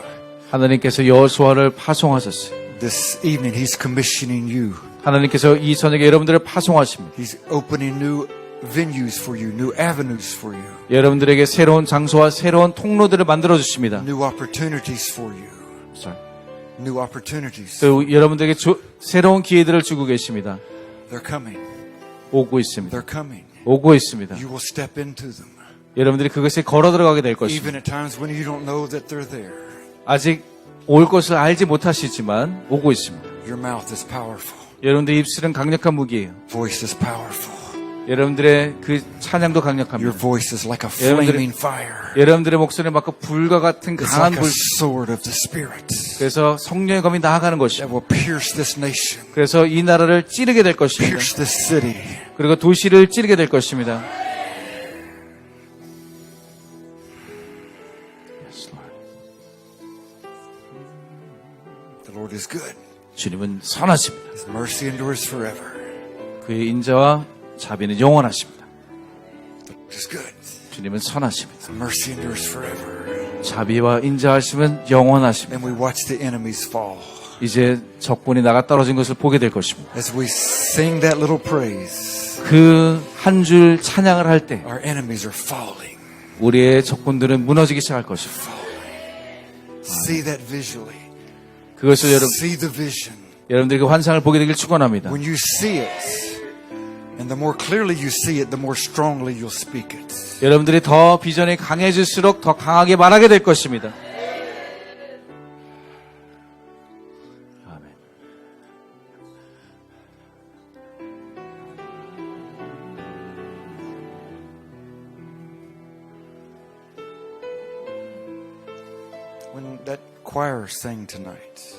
Speaker 3: 하나님께서 여호수아를 파송하셨어요.
Speaker 2: This evening He's commissioning you.
Speaker 3: 하나님께서 이 저녁에 여러분들을 파송하십니다.
Speaker 2: He's opening new venues for you, new avenues for you,
Speaker 3: 여러분들에게 새로운 장소와 새로운 통로들을 만들어 주십니다.
Speaker 2: new opportunities for you, new opportunities.
Speaker 3: 또 여러분들에게 새로운 기회들을 주고 계십니다.
Speaker 2: They're coming.
Speaker 3: 오고 있습니다.
Speaker 2: They're coming.
Speaker 3: 오고 있습니다.
Speaker 2: You will step into them.
Speaker 3: 여러분들이 그것에 걸어 들어가게 될 것입니다.
Speaker 2: Even at times when you don't know that they're there.
Speaker 3: 아직 올 것을 알지 못하시지만 오고 있습니다.
Speaker 2: Your mouth is powerful.
Speaker 3: 여러분들의 입술은 강력한 무기예요.
Speaker 2: Voice is powerful.
Speaker 3: 여러분들의 그 찬양도
Speaker 2: Your
Speaker 3: 강력합니다.
Speaker 2: voice is like a flaming fire.
Speaker 3: 여러분들의 목소리는 막 불과 같은
Speaker 2: It's
Speaker 3: 강한
Speaker 2: like
Speaker 3: 불.
Speaker 2: a sword of the Spirit
Speaker 3: 그래서 성령의 검이 나아가는
Speaker 2: that
Speaker 3: 것이요.
Speaker 2: will pierce this nation,
Speaker 3: 그래서 이 나라를 찌르게 될 것입니다.
Speaker 2: pierce this city.
Speaker 3: 그리고 도시를 찌르게 될 것입니다.
Speaker 2: The Lord is good.
Speaker 3: 주님은 선하십니다.
Speaker 2: His mercy endures forever.
Speaker 3: 그의 인자와 자비는 영원하십니다.
Speaker 2: The Lord is good.
Speaker 3: 주님은 선하십니다.
Speaker 2: His mercy endures forever.
Speaker 3: 자비와 인자하심은 영원하십니다.
Speaker 2: And we watch the enemies fall.
Speaker 3: 이제 적군이 나가 떨어진 것을 보게 될 것입니다.
Speaker 2: As we sing that little praise,
Speaker 3: 그 한 줄 찬양을 할 때
Speaker 2: our enemies are falling.
Speaker 3: 우리의 적군들은 무너지기 시작할 것입니다.
Speaker 2: See that visually.
Speaker 3: 그것을
Speaker 2: See the vision.
Speaker 3: 여러분들이 그 환상을 보게 되길 축원합니다.
Speaker 2: When you see it, and the more clearly you see it, the more strongly you'll speak it.
Speaker 3: 여러분들이 더 비전이 강해질수록 더 강하게 말하게 될 것입니다. 아멘.
Speaker 2: When that choir sang tonight,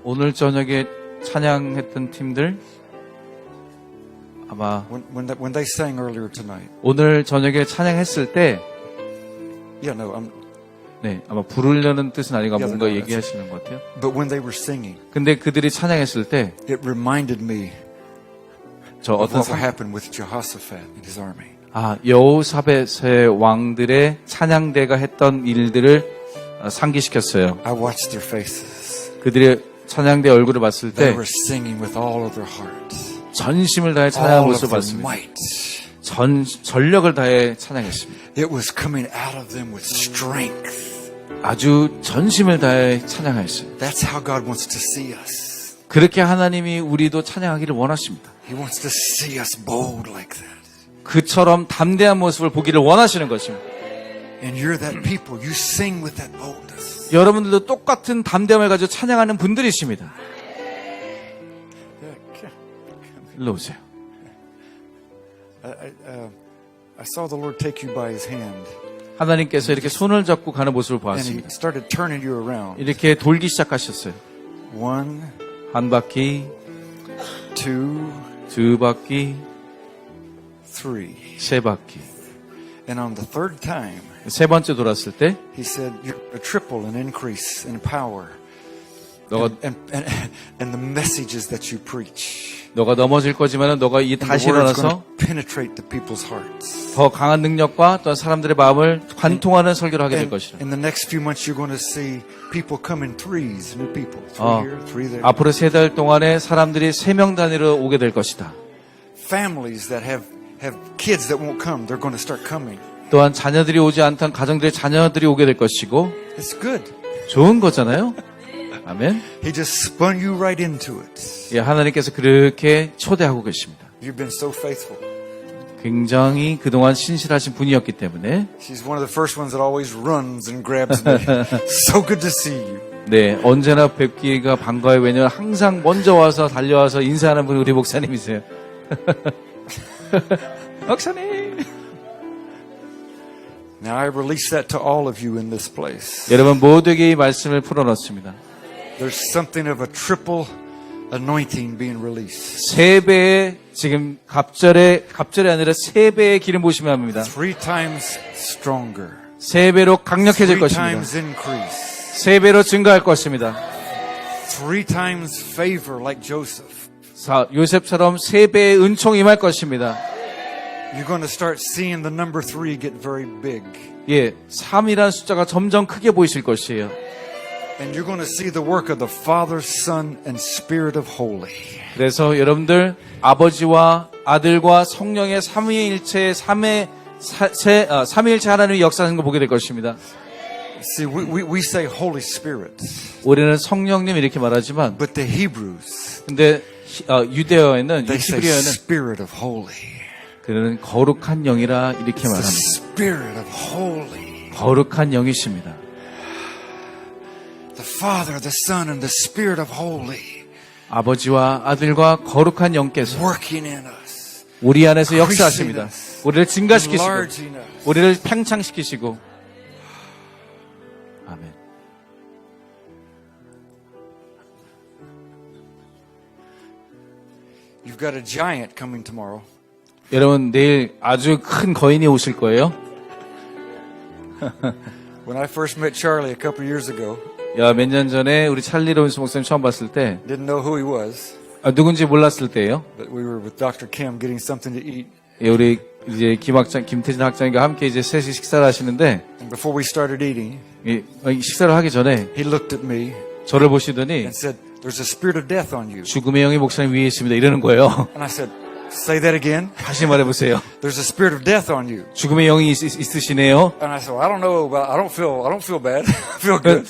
Speaker 3: 오늘 저녁에 찬양했던 팀들 아마
Speaker 2: when they sang earlier tonight,
Speaker 3: 오늘 저녁에 찬양했을 때 아마 부르려는 뜻은 아니고 뭔가 얘기하시는 것 같아요.
Speaker 2: but when they were singing,
Speaker 3: 근데 그들이 찬양했을 때
Speaker 2: it reminded me
Speaker 3: 저
Speaker 2: of
Speaker 3: 어떤
Speaker 2: what happened with Jehoshaphat and his army.
Speaker 3: 여호사밧의 왕들의 찬양대가 했던 일들을 상기시켰어요.
Speaker 2: I watched their faces.
Speaker 3: 그들의 찬양대 얼굴을 봤을
Speaker 2: They
Speaker 3: 때
Speaker 2: were singing with all of their heart,
Speaker 3: 전심을 다해 찬양한
Speaker 2: all of
Speaker 3: 모습을
Speaker 2: their
Speaker 3: 봤습니다.
Speaker 2: might.
Speaker 3: 전력을 다해 찬양했습니다.
Speaker 2: It was coming out of them with strength.
Speaker 3: 아주 전심을 다해 찬양하였어요.
Speaker 2: That's how God wants to see us.
Speaker 3: 그렇게 하나님이 우리도 찬양하기를 원하십니다.
Speaker 2: He wants to see us bold like that.
Speaker 3: 그처럼 담대한 모습을 보기를 원하시는 것입니다.
Speaker 2: And you're that people. You sing with that boldness.
Speaker 3: 여러분들도 똑같은 담대함을 가지고 찬양하는 분들이십니다. 일로 오세요.
Speaker 2: I saw the Lord take you by His hand,
Speaker 3: 하나님께서 이렇게 손을 잡고 가는 모습을
Speaker 2: and He
Speaker 3: 보았습니다.
Speaker 2: started turning you around.
Speaker 3: 이렇게 돌기 시작하셨어요.
Speaker 2: 1,
Speaker 3: 한 바퀴,
Speaker 2: 2,
Speaker 3: 두 바퀴,
Speaker 2: 3.
Speaker 3: 세 바퀴.
Speaker 2: And on the third time,
Speaker 3: 세 번째 돌았을 때
Speaker 2: He said, "You're a triple and increase in power,
Speaker 3: 너가
Speaker 2: and the messages that you preach.
Speaker 3: 넘어질 거지만은 너가 이
Speaker 2: And
Speaker 3: 다시
Speaker 2: the word's going
Speaker 3: 일어나서
Speaker 2: to penetrate the people's hearts."
Speaker 3: 더 강한 능력과 또 사람들의 마음을 관통하는 설교를 하게 될
Speaker 2: And
Speaker 3: 것이라.
Speaker 2: in the next few months, you're going to see people come in threes, new people, 3 here, 3 there.
Speaker 3: 앞으로 3달 동안에 사람들이 3명 단위로 오게 될 것이다.
Speaker 2: Families that have kids that won't come, they're going to start coming.
Speaker 3: 또한 자녀들이 오지 않던 가정들의 자녀들이 오게 될 것이고
Speaker 2: It's good.
Speaker 3: 좋은 거잖아요. 아멘.
Speaker 2: He just spun you right into it.
Speaker 3: 하나님께서 그렇게 초대하고 계십니다.
Speaker 2: You've been so faithful.
Speaker 3: 굉장히 그동안 신실하신 분이었기 때문에
Speaker 2: She's one of the first ones that always runs and grabs me. So good to see you.
Speaker 3: 네, 언제나 뵙기가 반가워요. 왜냐면 항상 먼저 와서 달려와서 인사하는 분이 우리 목사님이세요. 목사님.
Speaker 2: Now I release that to all of you in this place.
Speaker 3: 여러분 모두에게 이 말씀을 풀어놓습니다.
Speaker 2: There's something of a triple anointing being released.
Speaker 3: 세 배의 지금 갑절이 아니라 세 배의 기름 부으심을 합니다.
Speaker 2: 3 times stronger.
Speaker 3: 세 배로 강력해질
Speaker 2: 3
Speaker 3: 것입니다.
Speaker 2: times increase.
Speaker 3: 세 배로 증가할 것입니다.
Speaker 2: 3 times favor like Joseph.
Speaker 3: 요셉처럼 세 배의 은총이 임할 것입니다.
Speaker 2: You're going to start seeing the number 3 get very big.
Speaker 3: 예, 3이라는 숫자가 점점 크게 보이실 것이에요.
Speaker 2: And you're going to see the work of the Father, Son, and Spirit of Holy.
Speaker 3: 그래서 여러분들 아버지와 아들과 성령의 삼위일체의 삼위일체 하나님의 역사하는 걸 보게 될 것입니다.
Speaker 2: See, we say Holy Spirit,
Speaker 3: 우리는 성령님 이렇게 말하지만
Speaker 2: but the Hebrews,
Speaker 3: 근데 유대어에는
Speaker 2: they say
Speaker 3: 히브리어에는
Speaker 2: Spirit of Holy.
Speaker 3: 그는 거룩한 영이라 이렇게
Speaker 2: The
Speaker 3: 말합니다.
Speaker 2: Spirit of Holy.
Speaker 3: 거룩한 영이십니다.
Speaker 2: The Father, the Son, and the Spirit of Holy
Speaker 3: 아버지와 아들과 거룩한 영께서
Speaker 2: working in us,
Speaker 3: 우리 안에서 역사하십니다. 우리를 증가시키시고
Speaker 2: enlarging us.
Speaker 3: 우리를 팽창시키시고 아멘.
Speaker 2: You've got a giant coming tomorrow.
Speaker 3: 여러분 내일 아주 큰 거인이 오실 거예요.
Speaker 2: When I first met Charlie a couple years ago,
Speaker 3: 몇 년 전에 우리 찰리 로빈스 목사님 처음 봤을 때
Speaker 2: didn't know who he was,
Speaker 3: 누군지 몰랐을 때예요.
Speaker 2: but we were with Dr. Kim getting something to eat.
Speaker 3: 예, 우리 이제 김태진 학장님과 함께 이제 셋이 식사를 하시는데
Speaker 2: And before we started eating,
Speaker 3: 식사를 하기 전에
Speaker 2: he looked at me
Speaker 3: 저를 보시더니
Speaker 2: and said, "There's a spirit of death on you."
Speaker 3: 죽음의 영이 목사님 위에 있습니다. 이러는 거예요.
Speaker 2: And I said, "Say that again."
Speaker 3: 다시 말해보세요.
Speaker 2: There's a spirit of death on you.
Speaker 3: 죽음의 영이 있으시네요.
Speaker 2: And I said, well, I don't know, but I don't feel bad. I feel good.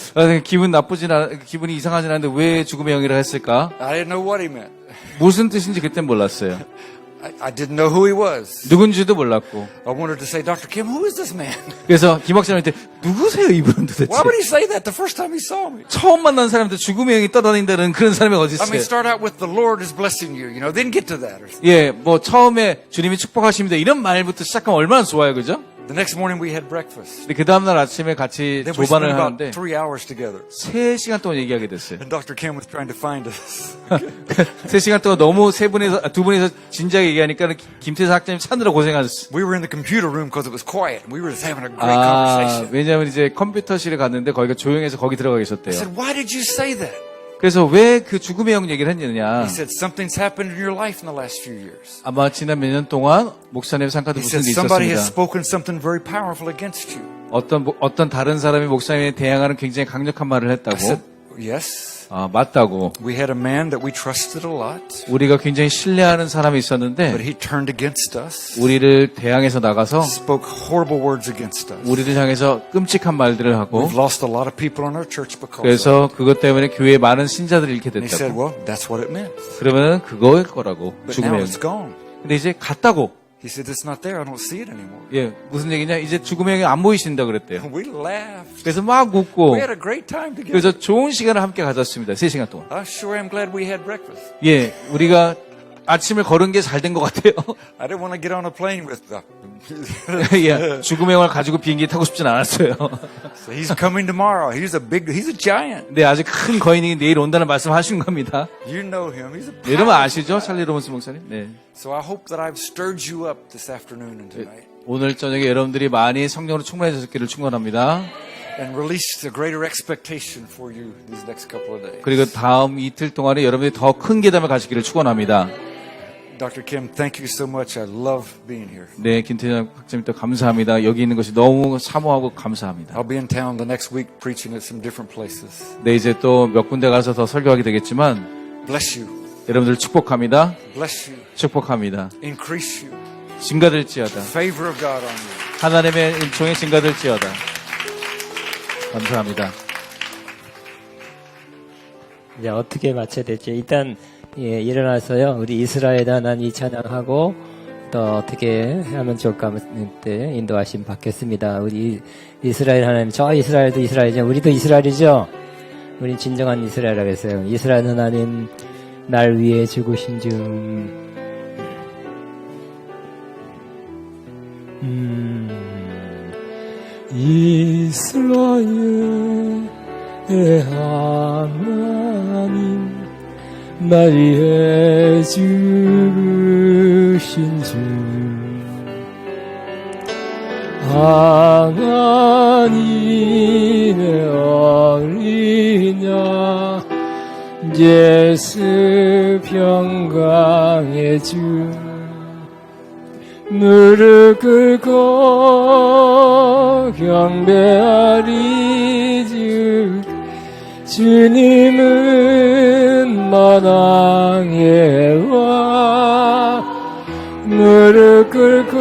Speaker 3: 기분이 이상하진 않은데 왜 죽음의 영이라 했을까?
Speaker 2: I didn't know what he meant.
Speaker 3: 무슨 뜻인지 그땐 몰랐어요.
Speaker 2: I didn't know who he was.
Speaker 3: 누군지도 몰랐고.
Speaker 2: I wanted to say, Dr. Kim, who is this man?
Speaker 3: 그래서 김 박사님한테 누구세요 이분은 도대체?
Speaker 2: Why would he say that the first time he saw me?
Speaker 3: 처음 만난 사람한테 죽음의 영이 떠다닌다는 그런 사람이 어디
Speaker 2: I mean,
Speaker 3: 있어요?
Speaker 2: start out with the Lord is blessing you, then get to that.
Speaker 3: 예, 뭐 처음에 주님이 축복하십니다 이런 말부터 시작하면 얼마나 좋아요, 그죠?
Speaker 2: The next morning we had breakfast.
Speaker 3: 근데 그 다음날 아침에 같이
Speaker 2: Then we spent
Speaker 3: 조반을
Speaker 2: about
Speaker 3: 하는데
Speaker 2: 3 hours together.
Speaker 3: 3시간 동안 얘기하게 됐어요.
Speaker 2: And Dr. Kim was trying to find us.
Speaker 3: 3시간 동안 너무 두 분이서 진지하게 얘기하니까 김태사 학장님 찾느라 고생하셨어요.
Speaker 2: We were in the computer room because it was quiet. And we were just having a great conversation.
Speaker 3: 왜냐하면 이제 컴퓨터실에 갔는데 거기가 조용해서 거기 들어가
Speaker 2: I
Speaker 3: 계셨대요.
Speaker 2: said, why did you say that?
Speaker 3: 그래서 왜 그 죽음의 영 얘기를 했느냐?
Speaker 2: He said, something's happened in your life in the last few years.
Speaker 3: 아마 지난 몇 년 동안 목사님 상가도
Speaker 2: He
Speaker 3: 무슨
Speaker 2: said,
Speaker 3: 일이
Speaker 2: somebody has
Speaker 3: 있었습니다.
Speaker 2: spoken something very powerful against you.
Speaker 3: 어떤 다른 사람이 목사님에 대항하는 굉장히 강력한 말을
Speaker 2: I
Speaker 3: 했다고.
Speaker 2: said, yes.
Speaker 3: 맞다고.
Speaker 2: We had a man that we trusted a lot,
Speaker 3: 우리가 굉장히 신뢰하는 사람이
Speaker 2: but
Speaker 3: 있었는데
Speaker 2: he turned against us,
Speaker 3: 우리를 대항해서 나가서
Speaker 2: spoke horrible words against us.
Speaker 3: 우리를 향해서 끔찍한 말들을 하고
Speaker 2: We've lost a lot of people on our church because of it.
Speaker 3: 그래서 그것 때문에 교회에 많은 신자들을 잃게
Speaker 2: And he said,
Speaker 3: 됐다고.
Speaker 2: well, that's what it meant.
Speaker 3: 그러면 그거일 거라고.
Speaker 2: But now
Speaker 3: 죽음의 영.
Speaker 2: it's gone.
Speaker 3: 근데 이제 갔다고.
Speaker 2: He said, it's not there. I don't see it anymore.
Speaker 3: 예, 무슨 얘기냐? 이제 죽음의 영이 안 보이신다 그랬대요.
Speaker 2: We laughed.
Speaker 3: 그래서 막 웃고
Speaker 2: We had a great time together.
Speaker 3: 그래서 좋은 시간을 함께 가졌습니다. 3시간 동안.
Speaker 2: I sure am glad we had breakfast.
Speaker 3: 예, 우리가 아침을 걸은 게 잘 된 것 같아요.
Speaker 2: I didn't want to get on a plane with
Speaker 3: 예, 죽음의 영을 가지고 비행기 타고 싶진 않았어요.
Speaker 2: So he's coming tomorrow. He's a giant.
Speaker 3: 네, 아주 큰 거인이 내일 온다는 말씀하시는 겁니다.
Speaker 2: You know him. He's a
Speaker 3: 네, 여러분 아시죠? 찰리 로빈스 목사님? 네.
Speaker 2: So I hope that I've stirred you up this afternoon and tonight
Speaker 3: 오늘 저녁에 여러분들이 많이 성령으로 충만해졌기를 축원합니다.
Speaker 2: and released a greater expectation for you these next couple of days.
Speaker 3: 그리고 다음 이틀 동안에 여러분들이 더 큰 기담을 가지기를 축원합니다.
Speaker 2: Dr. Kim, thank you so much. I love being here.
Speaker 3: 네, 김태장 학장님도 감사합니다. 여기 있는 것이 너무 사모하고 감사합니다.
Speaker 2: I'll be in town the next week preaching at some different places.
Speaker 3: 네, 이제 또 몇 군데 가서 더 설교하게 되겠지만
Speaker 2: Bless you.
Speaker 3: 여러분들 축복합니다.
Speaker 2: Bless you.
Speaker 3: 축복합니다.
Speaker 2: Increase you.
Speaker 3: 증가될지어다.
Speaker 2: Favor of God on you.
Speaker 3: 하나님의 은총이 증가될지어다. 감사합니다.
Speaker 4: 이제 어떻게 마쳐야 될지 일단 일어나서요 우리 이스라엘 하나님 찬양하고 또 어떻게 하면 좋을까 때 인도하심 받겠습니다. 우리 이스라엘 하나님, 저 이스라엘도 이스라엘이죠. 우리도 이스라엘이죠. 우리 진정한 이스라엘이라고 했어요. 이스라엘 하나님 날 위해 죽으신 중 이스라엘의 하나님 날 위해 죽으신 주 하나님의 어린 양 예수 평강의 주 무릎 꿇고 경배하리 주 주님은 만왕의 왕 무릎 꿇고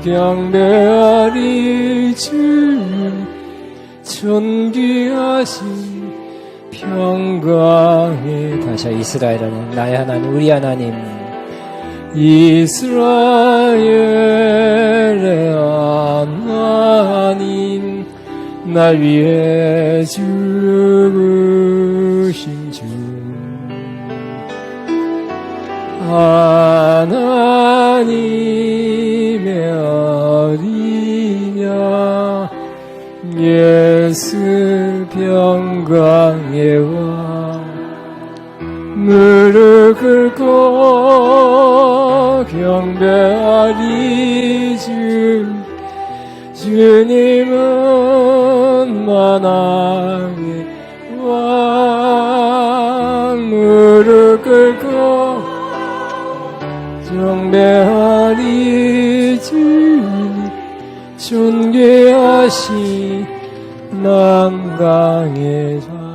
Speaker 4: 경배하리 주 존귀하신 평강의 다시 이스라엘 하나님 나의 하나님 우리 하나님 이스라엘의 하나님 날 위해 죽으신 주 하나님의 어린 양 예수 평강의 왕 무릎 꿇고 경배하리 주 주님은 만왕의 왕 무릎 꿇고 경배하리 주님 존귀하신 만강의 자